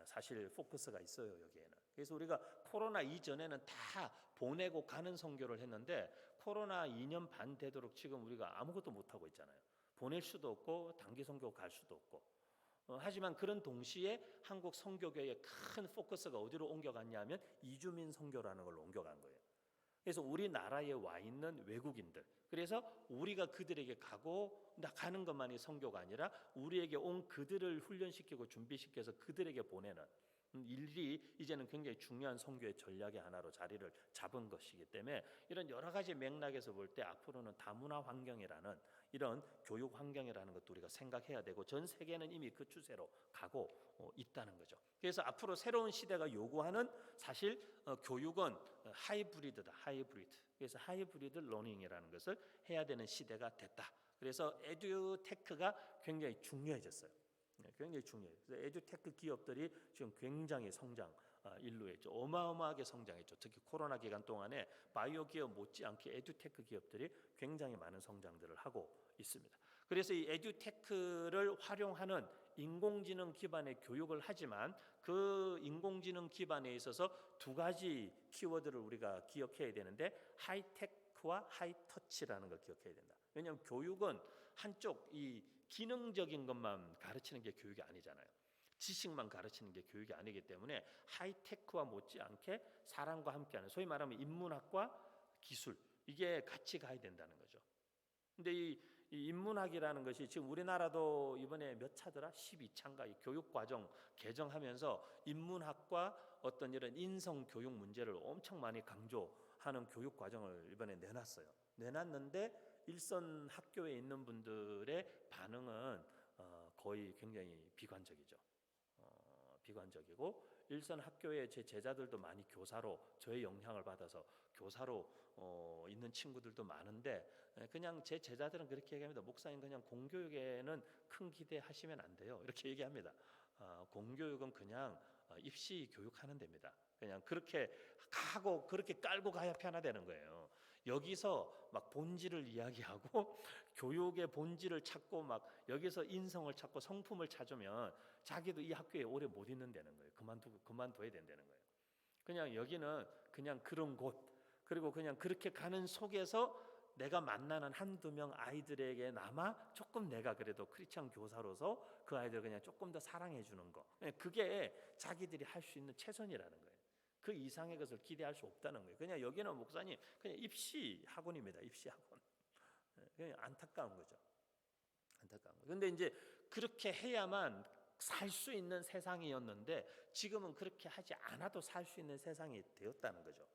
사실 포커스가 있어요, 여기에는. 그래서 우리가 코로나 이전에는 다 보내고 가는 선교를 했는데 코로나 2년 반 되도록 지금 우리가 아무것도 못 하고 있잖아요. 보낼 수도 없고 단기 선교 갈 수도 없고. 하지만 그런 동시에 한국 선교교회의 큰 포커스가 어디로 옮겨갔냐면 이주민 선교라는 걸로 옮겨간 거예요. 그래서 우리나라에 와 있는 외국인들, 그래서 우리가 그들에게 가는 것만이 선교가 아니라 우리에게 온 그들을 훈련시키고 준비시켜서 그들에게 보내는 일이 이제는 굉장히 중요한 선교의 전략의 하나로 자리를 잡은 것이기 때문에 이런 여러 가지 맥락에서 볼 때 앞으로는 다문화 환경이라는 이런 교육 환경이라는 것도 우리가 생각해야 되고, 전 세계는 이미 그 추세로 가고 있다는 거죠. 그래서 앞으로 새로운 시대가 요구하는 사실 교육은 하이브리드다. 그래서 하이브리드 러닝이라는 것을 해야 되는 시대가 됐다. 그래서 에듀테크가 굉장히 중요해졌어요. 굉장히 중요해요. 그래서 에듀테크 기업들이 지금 굉장히 성장 인류했죠. 어마어마하게 성장했죠. 특히 코로나 기간 동안에 바이오 기업 못지않게 에듀테크 기업들이 굉장히 많은 성장들을 하고 있습니다. 그래서 이 에듀테크를 활용하는 인공지능 기반의 교육을 하지만 그 인공지능 기반에 있어서 2가지 키워드를 우리가 기억해야 되는데 하이테크와 하이터치라는 걸 기억해야 된다. 왜냐하면 교육은 한쪽 이 기능적인 것만 가르치는 게 교육이 아니잖아요. 지식만 가르치는 게 교육이 아니기 때문에 하이테크와 못지않게 사람과 함께하는, 소위 말하면 인문학과 기술, 이게 같이 가야 된다는 거죠. 근데 이 인문학이라는 것이 지금 우리나라도 이번에 몇 차더라? 12차인가 이 교육과정 개정하면서 인문학과 어떤 이런 인성 교육 문제를 엄청 많이 강조하는 교육과정을 이번에 내놨어요. 내놨는데 일선 학교에 있는 분들의 반응은 거의 굉장히 비관적이죠. 비관적이고 일선 학교에 제 제자들도 많이 교사로 저의 영향을 받아서 교사로 있는 친구들도 많은데 그냥 제 제자들은 그렇게 얘기합니다. 목사님 그냥 공교육에는 큰 기대하시면 안 돼요. 이렇게 얘기합니다. 공교육은 그냥 입시 교육하는 데입니다. 그냥 그렇게 하고 그렇게 깔고 가야 편하다는 거예요. 여기서 막 본질을 이야기하고 교육의 본질을 찾고 막 여기서 인성을 찾고 성품을 찾으면 자기도 이 학교에 오래 못 있는다는 거예요. 그만둬야 된다는 거예요. 그냥 여기는 그냥 그런 곳, 그리고 그냥 그렇게 가는 속에서 내가 만나는 한두 명 아이들에게나마 조금 내가 그래도 크리스찬 교사로서 그 아이들 그냥 조금 더 사랑해 주는 거, 그게 자기들이 할 수 있는 최선이라는 거예요. 그 이상의 것을 기대할 수 없다는 거예요. 그냥 여기는 목사님 그냥 입시 학원입니다. 입시 학원. 그냥 안타까운 거죠. 안타까운 거. 근데 이제 그렇게 해야만 살 수 있는 세상이었는데 지금은 그렇게 하지 않아도 살 수 있는 세상이 되었다는 거죠.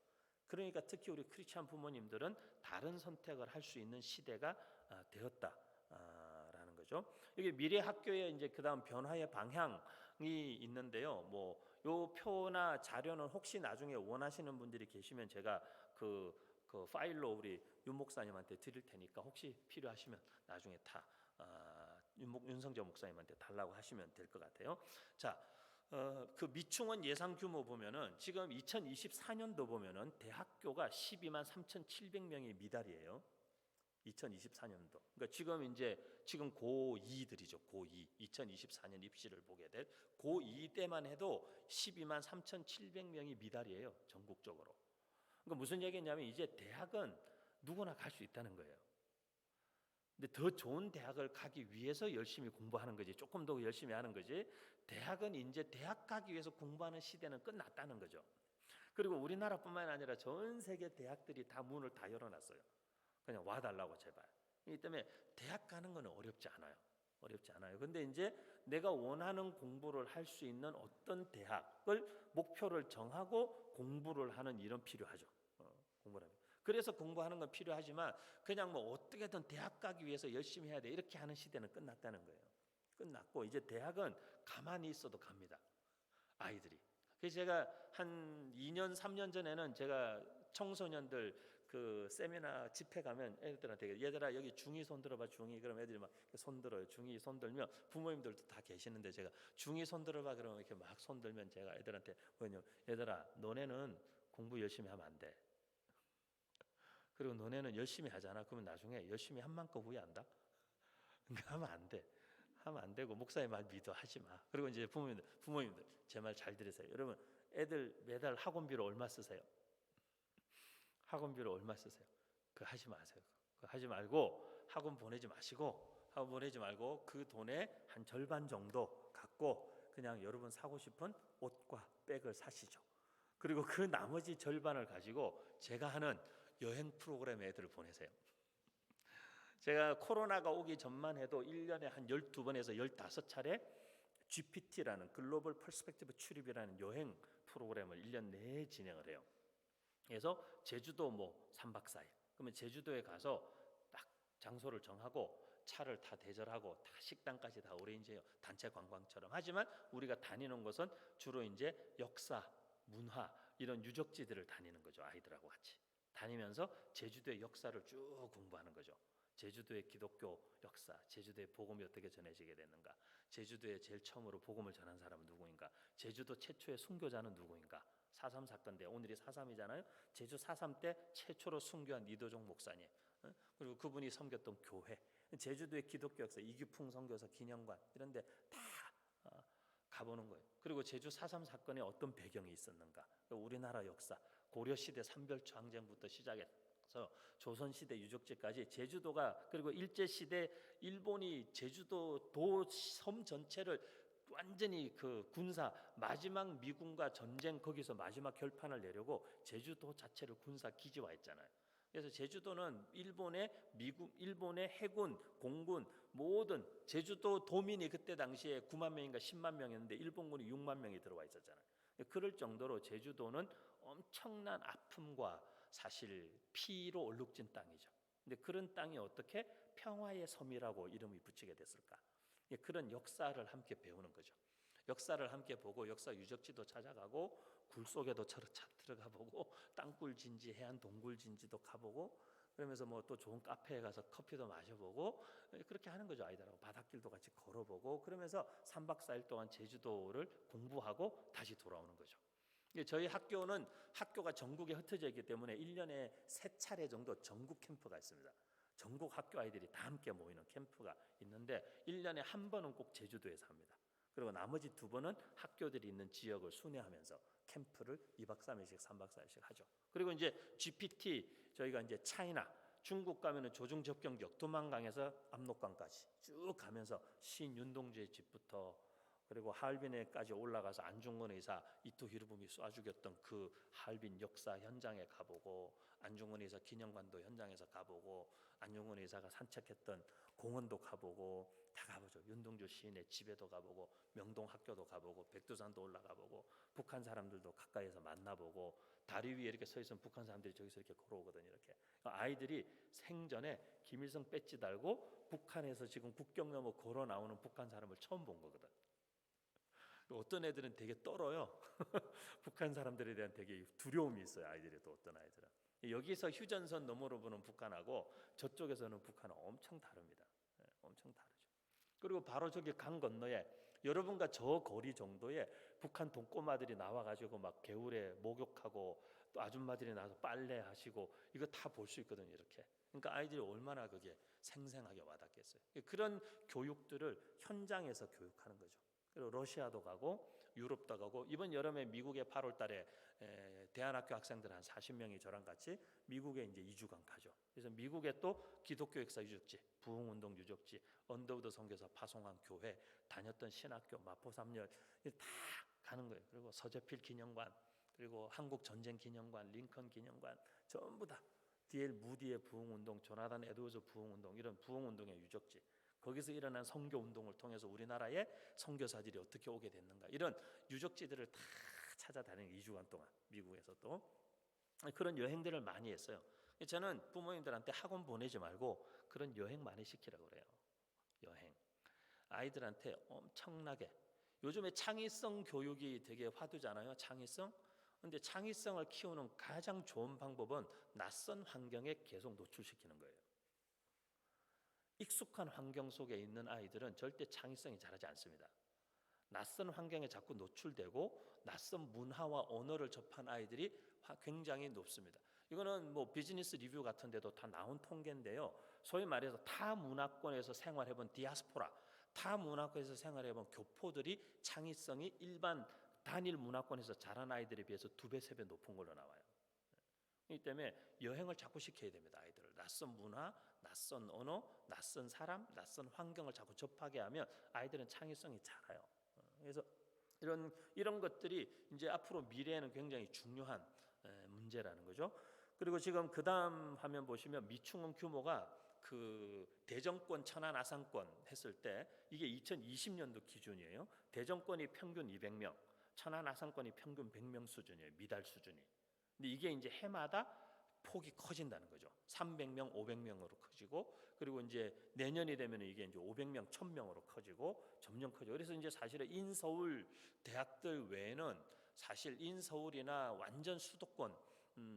그러니까 특히 우리 크리스찬 부모님들은 다른 선택을 할 수 있는 시대가 되었다라는 거죠. 여기 미래 학교의 이제 그다음 변화의 방향이 있는데요. 뭐 요 표나 자료는 혹시 나중에 원하시는 분들이 계시면 제가 그 파일로 우리 윤 목사님한테 드릴 테니까 혹시 필요하시면 나중에 다 윤성재 목사님한테 달라고 하시면 될 것 같아요. 자, 그 미충원 예상 규모 보면은 지금 2024년도 보면은 대학교가 12만 3,700명이 미달이에요. 2024년도. 그러니까 지금 고2들이죠. 고2. 2024년 입시를 보게 될 고2 때만 해도 12만 3,700명이 미달이에요. 전국적으로. 그러니까 무슨 얘기냐면 이제 대학은 누구나 갈 수 있다는 거예요. 근데 더 좋은 대학을 가기 위해서 열심히 공부하는 거지. 조금 더 열심히 하는 거지. 대학은 이제 대학 가기 위해서 공부하는 시대는 끝났다는 거죠. 그리고 우리나라뿐만 아니라 전 세계 대학들이 다 문을 다 열어놨어요. 그냥 와달라고 제발. 이 때문에 대학 가는 건 어렵지 않아요. 어렵지 않아요. 근데 이제 내가 원하는 공부를 할 수 있는 어떤 대학을 목표를 정하고 공부를 하는 일은 필요하죠. 공부를 하면. 그래서 공부하는 건 필요하지만 그냥 뭐 어떻게든 대학 가기 위해서 열심히 해야 돼 이렇게 하는 시대는 끝났다는 거예요. 끝났고 이제 대학은 가만히 있어도 갑니다. 아이들이. 그래서 제가 한 2년 3년 전에는 제가 청소년들 그 세미나 집회 가면 애들한테 얘들아 여기 중2 손 들어봐 중2 그럼 애들이 막 손 들어요. 중2 손 들면 부모님들도 다 계시는데 제가 중2 손 들어봐 그러면 이렇게 막 손 들면 제가 애들한테 뭐냐 얘들아 너네는 공부 열심히 하면 안 돼. 그리고 너네는 열심히 하잖아. 그러면 나중에 열심히 한 만큼 후회한다. 그러니까 하면 안 돼. 하면 안 되고 목사의 말 믿어 하지 마. 그리고 이제 부모님들 제 말 잘 들으세요. 여러분 애들 매달 학원비로 얼마 쓰세요? 학원비로 얼마 쓰세요? 그거 하지 마세요. 그거 하지 말고 학원 보내지 말고 그 돈의 한 절반 정도 갖고 그냥 여러분 사고 싶은 옷과 백을 사시죠. 그리고 그 나머지 절반을 가지고 제가 하는 여행 프로그램에 애들을 보내세요. 제가 코로나가 오기 전만 해도 1년에 한 12번에서 15차례 GPT라는 글로벌 퍼스펙티브 출입이라는 여행 프로그램을 1년 내에 진행을 해요. 그래서 제주도 뭐 3박 4일. 그러면 제주도에 가서 딱 장소를 정하고 차를 다 대절하고 다 식당까지 다 어레인지해요. 단체 관광처럼. 하지만 우리가 다니는 곳은 주로 이제 역사, 문화 이런 유적지들을 다니는 거죠. 아이들하고 같이. 다니면서 제주도의 역사를 쭉 공부하는 거죠. 제주도의 기독교 역사, 제주도의 복음이 어떻게 전해지게 됐는가, 제주도에 제일 처음으로 복음을 전한 사람은 누구인가, 제주도 최초의 순교자는 누구인가. 4.3 사건 때 오늘이 4.3이잖아요. 제주 4.3 때 최초로 순교한 이도종 목사님, 그리고 그분이 섬겼던 교회, 제주도의 기독교 역사, 이규풍 선교사 기념관 이런 데 다 가보는 거예요. 그리고 제주 4.3 사건에 어떤 배경이 있었는가, 우리나라 역사, 고려시대 삼별초 항쟁부터 시작해서 조선시대 유적지까지 제주도가, 그리고 일제시대 일본이 제주도 도섬 전체를 완전히 그 군사 마지막 미군과 전쟁 거기서 마지막 결판을 내려고 제주도 자체를 군사 기지화했잖아요. 그래서 제주도는 일본의 해군, 공군 모든 제주도 도민이 그때 당시에 9만 명인가 10만 명이었는데 일본군이 6만 명이 들어와 있었잖아요. 그럴 정도로 제주도는 엄청난 아픔과 사실 피로 얼룩진 땅이죠. 근데 그런 땅이 어떻게 평화의 섬이라고 이름이 붙이게 됐을까? 그런 역사를 함께 배우는 거죠. 역사를 함께 보고 역사 유적지도 찾아가고 굴 속에도 들어가 보고 땅굴 진지, 해안 동굴 진지도 가보고 그러면서 뭐 또 좋은 카페에 가서 커피도 마셔보고 그렇게 하는 거죠. 아이들하고 바닷길도 같이 걸어보고 그러면서 3박 4일 동안 제주도를 공부하고 다시 돌아오는 거죠. 저희 학교가 전국에 흩어져 있기 때문에 1년에 3차례 정도 전국 캠프가 있습니다. 전국 학교 아이들이 다 함께 모이는 캠프가 있는데 1년에 한 번은 꼭 제주도에서 합니다. 그리고 나머지 2번은 학교들이 있는 지역을 순회하면서 캠프를 2박 3일씩 3박 4일씩 하죠. 그리고 이제 GPT 저희가 이제 차이나 중국 가면은 조중 접경지역 두만강에서 압록강까지 쭉 가면서 신윤동주의 집부터 그리고 하얼빈에까지 올라가서 안중근 의사 이토 히로부미 쏴 죽였던 그 하얼빈 역사 현장에 가보고 안중근 의사 기념관도 현장에서 가보고 안중근 의사가 산책했던 공원도 가보고 다 가보죠. 윤동주 시인의 집에도 가보고 명동 학교도 가보고 백두산도 올라가보고 북한 사람들도 가까이에서 만나보고 다리 위에 이렇게 서 있으면 북한 사람들이 저기서 이렇게 걸어오거든요. 이렇게 아이들이 생전에 김일성 배지 달고 북한에서 지금 국경 넘어 걸어 나오는 북한 사람을 처음 본 거거든. 어떤 애들은 되게 떨어요. 북한 사람들에 대한 되게 두려움이 있어요. 아이들이 또 어떤 아이들은 여기서 휴전선 너머로 보는 북한하고 저쪽에서는 북한은 엄청 다릅니다. 엄청 다르죠. 그리고 바로 저기 강 건너에 여러분과 저 거리 정도에 북한 동꼬마들이 나와가지고 막 개울에 목욕하고 또 아줌마들이 나와서 빨래하시고 이거 다 볼 수 있거든요. 이렇게. 그러니까 아이들이 얼마나 그게 생생하게 와닿겠어요. 그런 교육들을 현장에서 교육하는 거죠. 그리고 러시아도 가고 유럽도 가고 이번 여름에 미국에 8월 달에 대안학교 학생들 한 40명이 저랑 같이 미국에 이제 2주간 가죠. 그래서 미국에 또 기독교 역사 유적지, 부흥운동 유적지, 언더우드 선교사 파송한 교회, 다녔던 신학교, 마포3열 다 가는 거예요. 그리고 서재필 기념관, 그리고 한국 전쟁 기념관, 링컨 기념관 전부 다 D.L. 무디의 부흥운동, 조나단 에드워즈 부흥운동 이런 부흥운동의 유적지 거기서 일어난 선교운동을 통해서 우리나라에 선교사들이 어떻게 오게 됐는가 이런 유적지들을 다 찾아다니는 2주간 동안 미국에서 또 그런 여행들을 많이 했어요. 저는 부모님들한테 학원 보내지 말고 그런 여행 많이 시키라고 그래요. 여행 아이들한테 엄청나게 요즘에 창의성 교육이 되게 화두잖아요. 창의성. 근데 창의성을 키우는 가장 좋은 방법은 낯선 환경에 계속 노출시키는 거예요. 익숙한 환경 속에 있는 아이들은 절대 창의성이 자라지 않습니다. 낯선 환경에 자꾸 노출되고 낯선 문화와 언어를 접한 아이들이 굉장히 높습니다. 이거는 뭐 비즈니스 리뷰 같은 데도 다 나온 통계인데요. 소위 말해서 타 문화권에서 생활해본 디아스포라, 타 문화권에서 생활해본 교포들이 창의성이 일반 단일 문화권에서 자란 아이들에 비해서 2배, 3배 높은 걸로 나와요. 이 때문에 여행을 자꾸 시켜야 됩니다. 아이들을 낯선 문화, 낯선 언어, 낯선 사람, 낯선 환경을 자꾸 접하게 하면 아이들은 창의성이 자라요. 그래서 이런 것들이 이제 앞으로 미래에는 굉장히 중요한 문제라는 거죠. 그리고 지금 그다음 화면 보시면 미충원 규모가 그 대정권 천안 아산권 했을 때 이게 2020년도 기준이에요. 대정권이 평균 200명, 천안 아산권이 평균 100명 수준이에요. 미달 수준이. 근데 이게 이제 해마다 폭이 커진다는 거죠. 300명, 500명으로 커지고 그리고 이제 내년이 되면 이게 이제 500명, 1000명으로 커지고 점점 커지고 그래서 이제 사실은 인서울 대학들 외에는 사실 인서울이나 완전 수도권,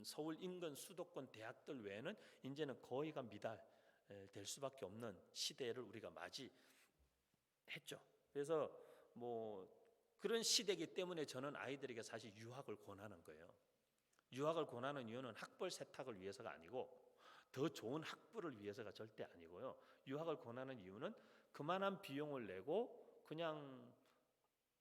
서울 인근 수도권 대학들 외에는 이제는 거의가 미달 될 수밖에 없는 시대를 우리가 맞이했죠. 그래서 뭐 그런 시대이기 때문에 저는 아이들에게 사실 유학을 권하는 거예요. 유학을 권하는 이유는 학벌 세탁을 위해서가 아니고 더 좋은 학부를 위해서가 절대 아니고요. 유학을 권하는 이유는 그만한 비용을 내고 그냥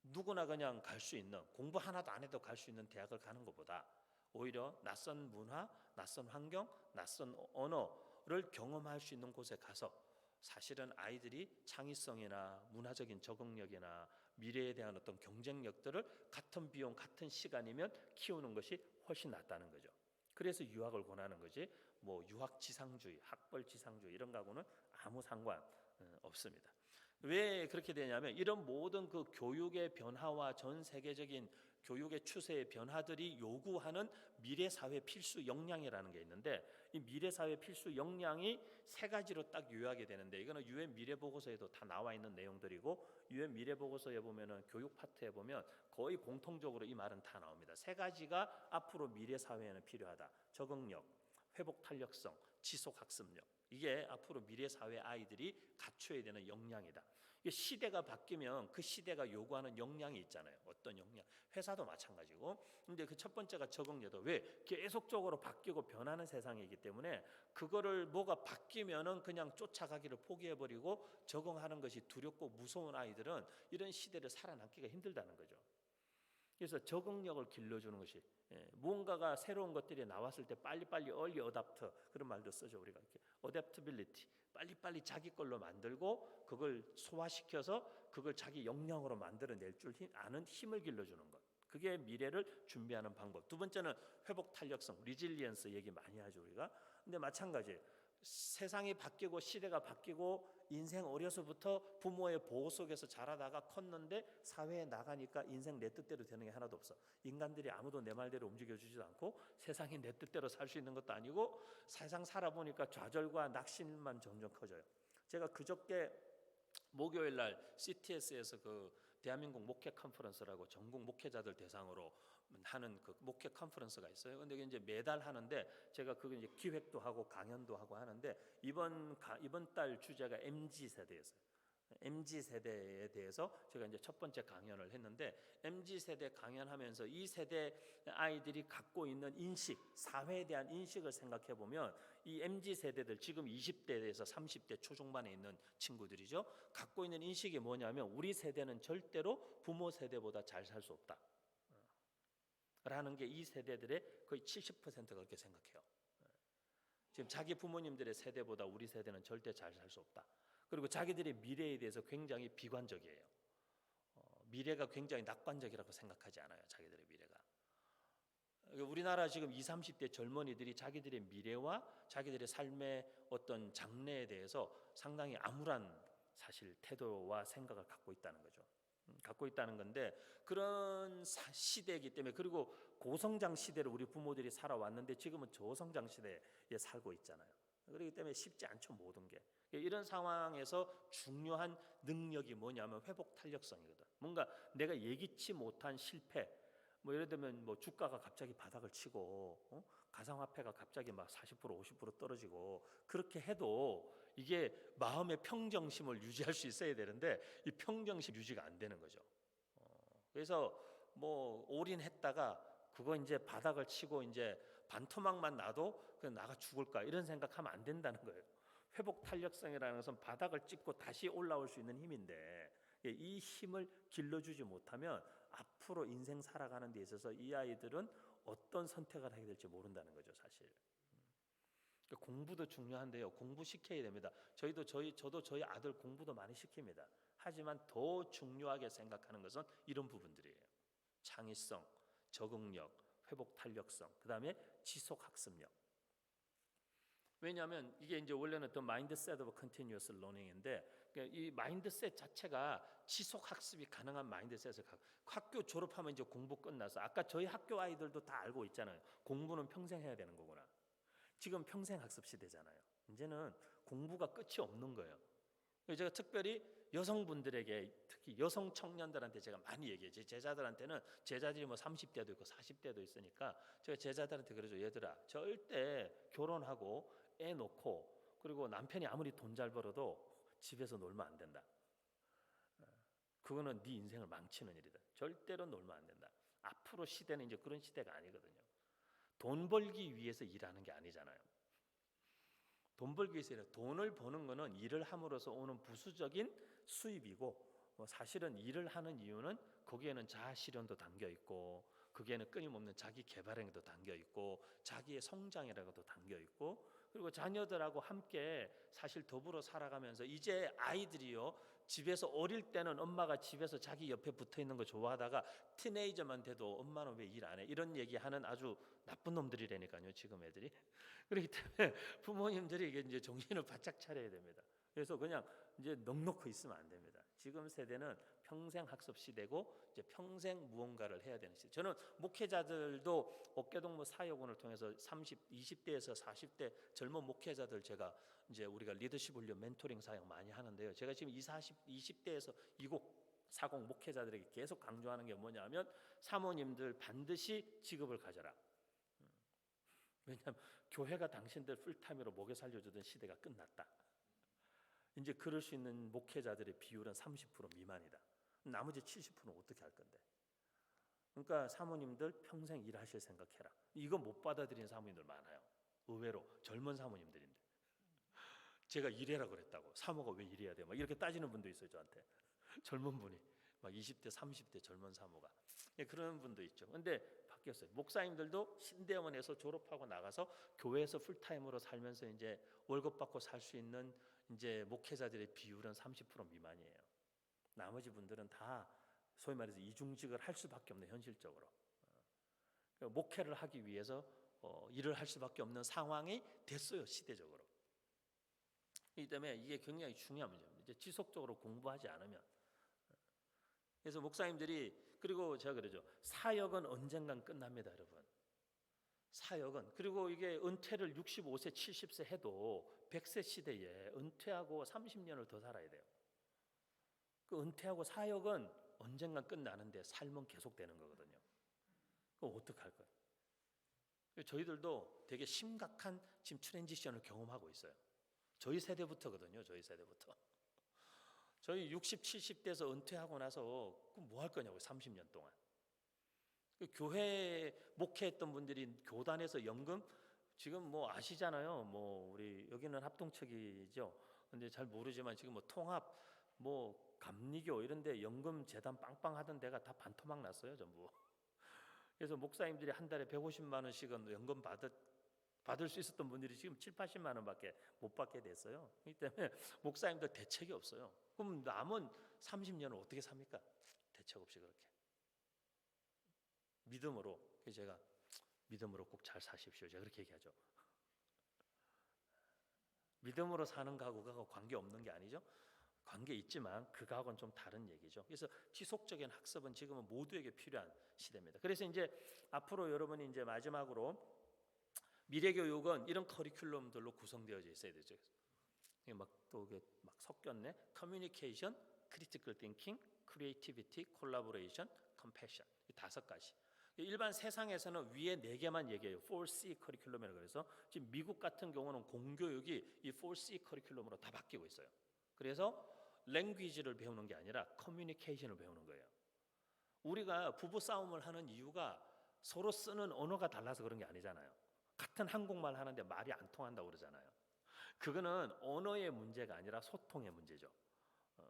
누구나 그냥 갈 수 있는 공부 하나도 안 해도 갈 수 있는 대학을 가는 것보다 오히려 낯선 문화, 낯선 환경, 낯선 언어를 경험할 수 있는 곳에 가서 사실은 아이들이 창의성이나 문화적인 적응력이나 미래에 대한 어떤 경쟁력들을 같은 비용, 같은 시간이면 키우는 것이 훨씬 낫다는 거죠. 그래서 유학을 권하는 거지 뭐 유학지상주의, 학벌지상주의 이런 거하고는 아무 상관 없습니다. 왜 그렇게 되냐면 이런 모든 그 교육의 변화와 전 세계적인 교육의 추세의 변화들이 요구하는 미래사회 필수 역량이라는 게 있는데, 이 미래사회 필수 역량이 세 가지로 딱 요약이 되는데, 이거는 유엔 미래보고서에도 다 나와 있는 내용들이고, 유엔 미래보고서에 보면은 교육 파트에 보면 거의 공통적으로 이 말은 다 나옵니다. 세 가지가 앞으로 미래사회에는 필요하다. 적응력, 회복탄력성, 지속학습력. 이게 앞으로 미래사회 아이들이 갖춰야 되는 역량이다. 시대가 바뀌면 그 시대가 요구하는 역량이 있잖아요. 어떤 역량? 회사도 마찬가지고. 근데 그 첫 번째가 적응력도, 왜? 계속적으로 바뀌고 변하는 세상이기 때문에 그거를 뭐가 바뀌면은 그냥 쫓아가기를 포기해버리고 적응하는 것이 두렵고 무서운 아이들은 이런 시대를 살아남기가 힘들다는 거죠. 그래서 적응력을 길러주는 것이, 무언가가 새로운 것들이 나왔을 때 빨리빨리 early adapt, 그런 말도 쓰죠. 우리가 이렇게 adaptability, 빨리빨리 자기 걸로 만들고 그걸 소화시켜서 그걸 자기 역량으로 만들어낼 줄 아는 힘을 길러주는 것, 그게 미래를 준비하는 방법. 두 번째는 회복 탄력성, 리질리언스 얘기 많이 하죠 우리가. 근데 마찬가지예요. 세상이 바뀌고 시대가 바뀌고 인생 어려서부터 부모의 보호 속에서 자라다가 컸는데 사회에 나가니까 인생 내 뜻대로 되는 게 하나도 없어. 인간들이 아무도 내 말대로 움직여주지도 않고 세상이 내 뜻대로 살 수 있는 것도 아니고, 세상 살아보니까 좌절과 낙심만 점점 커져요. 제가 그저께 목요일 날 CTS에서 그 대한민국 목회 컨퍼런스라고 전국 목회자들 대상으로 하는 그 목회 컨퍼런스가 있어요. 근데 이제 매달 하는데 제가 그거 이제 기획도 하고 강연도 하고 하는데, 이번 달 주제가 MZ 세대였어요. MZ 세대에 대해서 제가 이제 첫 번째 강연을 했는데, MZ 세대 강연하면서 이 세대 아이들이 갖고 있는 인식, 사회에 대한 인식을 생각해 보면, 이 MZ 세대들 지금 20대에서 30대 초중반에 있는 친구들이죠. 갖고 있는 인식이 뭐냐면, 우리 세대는 절대로 부모 세대보다 잘 살 수 없다 라는 게 이 세대들의 거의 70%가 그렇게 생각해요. 지금 자기 부모님들의 세대보다 우리 세대는 절대 잘 살 수 없다. 그리고 자기들의 미래에 대해서 굉장히 비관적이에요. 미래가 굉장히 낙관적이라고 생각하지 않아요. 자기들의 미래가. 우리나라 지금 20, 30대 젊은이들이 자기들의 미래와 자기들의 삶의 어떤 장래에 대해서 상당히 암울한 사실 태도와 생각을 갖고 있다는 거죠. 갖고 있다는 건데, 그런 시대이기 때문에, 그리고 고성장 시대를 우리 부모들이 살아왔는데 지금은 저성장 시대에 살고 있잖아요. 그렇기 때문에 쉽지 않죠, 모든 게. 이런 상황에서 중요한 능력이 뭐냐면 회복 탄력성이거든. 뭔가 내가 예기치 못한 실패, 뭐 예를 들면 뭐 주가가 갑자기 바닥을 치고 가상화폐가 갑자기 막 40% 50% 떨어지고, 그렇게 해도 이게 마음의 평정심을 유지할 수 있어야 되는데 이 평정심 유지가 안 되는 거죠. 그래서 뭐 올인했다가 그거 이제 바닥을 치고 이제 반토막만 나도 그냥 나가 죽을까 이런 생각하면 안 된다는 거예요. 회복 탄력성이라는 것은 바닥을 찍고 다시 올라올 수 있는 힘인데, 이 힘을 길러주지 못하면 앞으로 인생 살아가는 데 있어서 이 아이들은 어떤 선택을 하게 될지 모른다는 거죠, 사실. 공부도 중요한데요. 공부 시켜야 됩니다. 저도 저희 아들 공부도 많이 시킵니다. 하지만 더 중요하게 생각하는 것은 이런 부분들이에요. 창의성, 적응력, 회복 탄력성, 그 다음에 지속 학습력. 왜냐하면 이게 이제 원래는 The Mindset of Continuous Learning인데, 이 마인드셋 자체가 지속 학습이 가능한 마인드셋을 학교 졸업하면 이제 공부 끝나서, 아까 저희 학교 아이들도 다 알고 있잖아요. 공부는 평생 해야 되는 거구나. 지금 평생 학습 시대잖아요. 이제는 공부가 끝이 없는 거예요. 제가 특별히 여성분들에게, 특히 여성 청년들한테 제가 많이 얘기해요. 제 제자들한테는, 제자들이 뭐 30대도 있고 40대도 있으니까 제가 제자들한테 그러죠. 얘들아, 절대 결혼하고 애 놓고 그리고 남편이 아무리 돈 잘 벌어도 집에서 놀면 안 된다. 그거는 네 인생을 망치는 일이다. 절대로 놀면 안 된다. 앞으로 시대는 이제 그런 시대가 아니거든요. 돈 벌기 위해서 일하는 게 아니잖아요. 돈 벌기 위해서 돈을 버는 거는 일을 함으로써 오는 부수적인 수입이고, 사실은 일을 하는 이유는 거기에는 자아 실현도 담겨 있고, 거기에는 끊임없는 자기 개발행도 담겨 있고, 자기의 성장이라고도 담겨 있고, 그리고 자녀들하고 함께 사실 더불어 살아가면서 이제 아이들이요, 집에서 어릴 때는 엄마가 집에서 자기 옆에 붙어 있는 거 좋아하다가 티네이저만 돼도 엄마는 왜 일 안 해? 이런 얘기하는 아주 나쁜 놈들이라니까요, 지금 애들이. 그렇기 때문에 부모님들이 이게 이제 정신을 바짝 차려야 됩니다. 그래서 그냥 이제 넋놓고 있으면 안 됩니다. 지금 세대는 평생 학습 시대고 이제 평생 무언가를 해야 되는 시대. 저는 목회자들도 어깨동무 사역원을 통해서 20대에서 40대 젊은 목회자들 제가 이제 우리가 리더십 훈련 멘토링 사역 많이 하는데요. 제가 지금 20대에서 2040 목회자들에게 계속 강조하는 게 뭐냐면 사모님들 반드시 직업을 가져라. 왜냐하면 교회가 당신들 풀타임으로 먹여 살려주던 시대가 끝났다. 이제 그럴 수 있는 목회자들의 비율은 30% 미만이다. 나머지 70%는 어떻게 할 건데? 그러니까 사모님들 평생 일하실 생각해라. 이거 못 받아들이는 사모님들 많아요. 의외로 젊은 사모님들인데 제가 일해라 그랬다고. 사모가 왜 일해야 돼? 막 이렇게 따지는 분도 있어요, 저한테. 젊은 분이 막 20대 30대 젊은 사모가 그런 분도 있죠. 근데 바뀌었어요. 목사님들도 신대원에서 졸업하고 나가서 교회에서 풀타임으로 살면서 이제 월급 받고 살 수 있는 이제 목회자들의 비율은 30% 미만이에요. 나머지 분들은 다 소위 말해서 이중직을 할 수밖에 없는 현실적으로 목회를 하기 위해서 일을 할 수밖에 없는 상황이 됐어요, 시대적으로. 이 때문에 이게 굉장히 중요한 문제입니다. 이제 지속적으로 공부하지 않으면. 그래서 목사님들이 그리고 제가 그러죠. 사역은 언젠간 끝납니다, 여러분. 사역은 그리고 이게 은퇴를 65세, 70세 해도 100세 시대에 은퇴하고 30년을 더 살아야 돼요. 그 은퇴하고 사역은 언젠간 끝나는데 삶은 계속되는 거거든요. 그럼 어떡할 거예요? 저희들도 되게 심각한 지금 트랜지션을 경험하고 있어요. 저희 세대부터거든요. 저희 세대부터. 저희 60, 70대에서 은퇴하고 나서 뭐 할 거냐고요. 30년 동안. 교회 목회했던 분들이 교단에서 연금 지금 뭐 아시잖아요. 뭐 우리 여기는 합동측이죠. 근데 잘 모르지만 지금 뭐 통합 뭐 감리교 이런 데 연금 재단 빵빵 하던 데가 다 반토막 났어요, 전부. 그래서 목사님들이 한 달에 150만 원씩은 연금 받을 수 있었던 분들이 지금 7, 80만 원밖에 못 받게 됐어요. 그렇기 때문에 목사님들 대책이 없어요. 그럼 남은 30년을 어떻게 삽니까? 대책 없이 그렇게. 믿음으로. 제가 믿음으로 꼭 잘 사십시오. 제가 그렇게 얘기하죠. 믿음으로 사는 가구가 관계 없는 게 아니죠. 관계 있지만 그거하고는 좀 다른 얘기죠. 그래서 지속적인 학습은 지금은 모두에게 필요한 시대입니다. 그래서 이제 앞으로 여러분이 이제 마지막으로 미래 교육은 이런 커리큘럼들로 구성되어져 있어야 되죠. 막또 이게 막 섞였네. 커뮤니케이션, 크리티컬 띵킹, 크리에이티비티, 콜라보레이션, 컴패션. 이 5가지. 일반 세상에서는 위에 4개만 얘기해요. 4C 커리큘럼이라고 그래서 지금 미국 같은 경우는 공교육이 이 4C 커리큘럼으로 다 바뀌고 있어요. 그래서 랭귀지를 배우는 게 아니라 커뮤니케이션을 배우는 거예요. 우리가 부부 싸움을 하는 이유가 서로 쓰는 언어가 달라서 그런 게 아니잖아요. 같은 한국말 하는데 말이 안 통한다고 그러잖아요. 그거는 언어의 문제가 아니라 소통의 문제죠.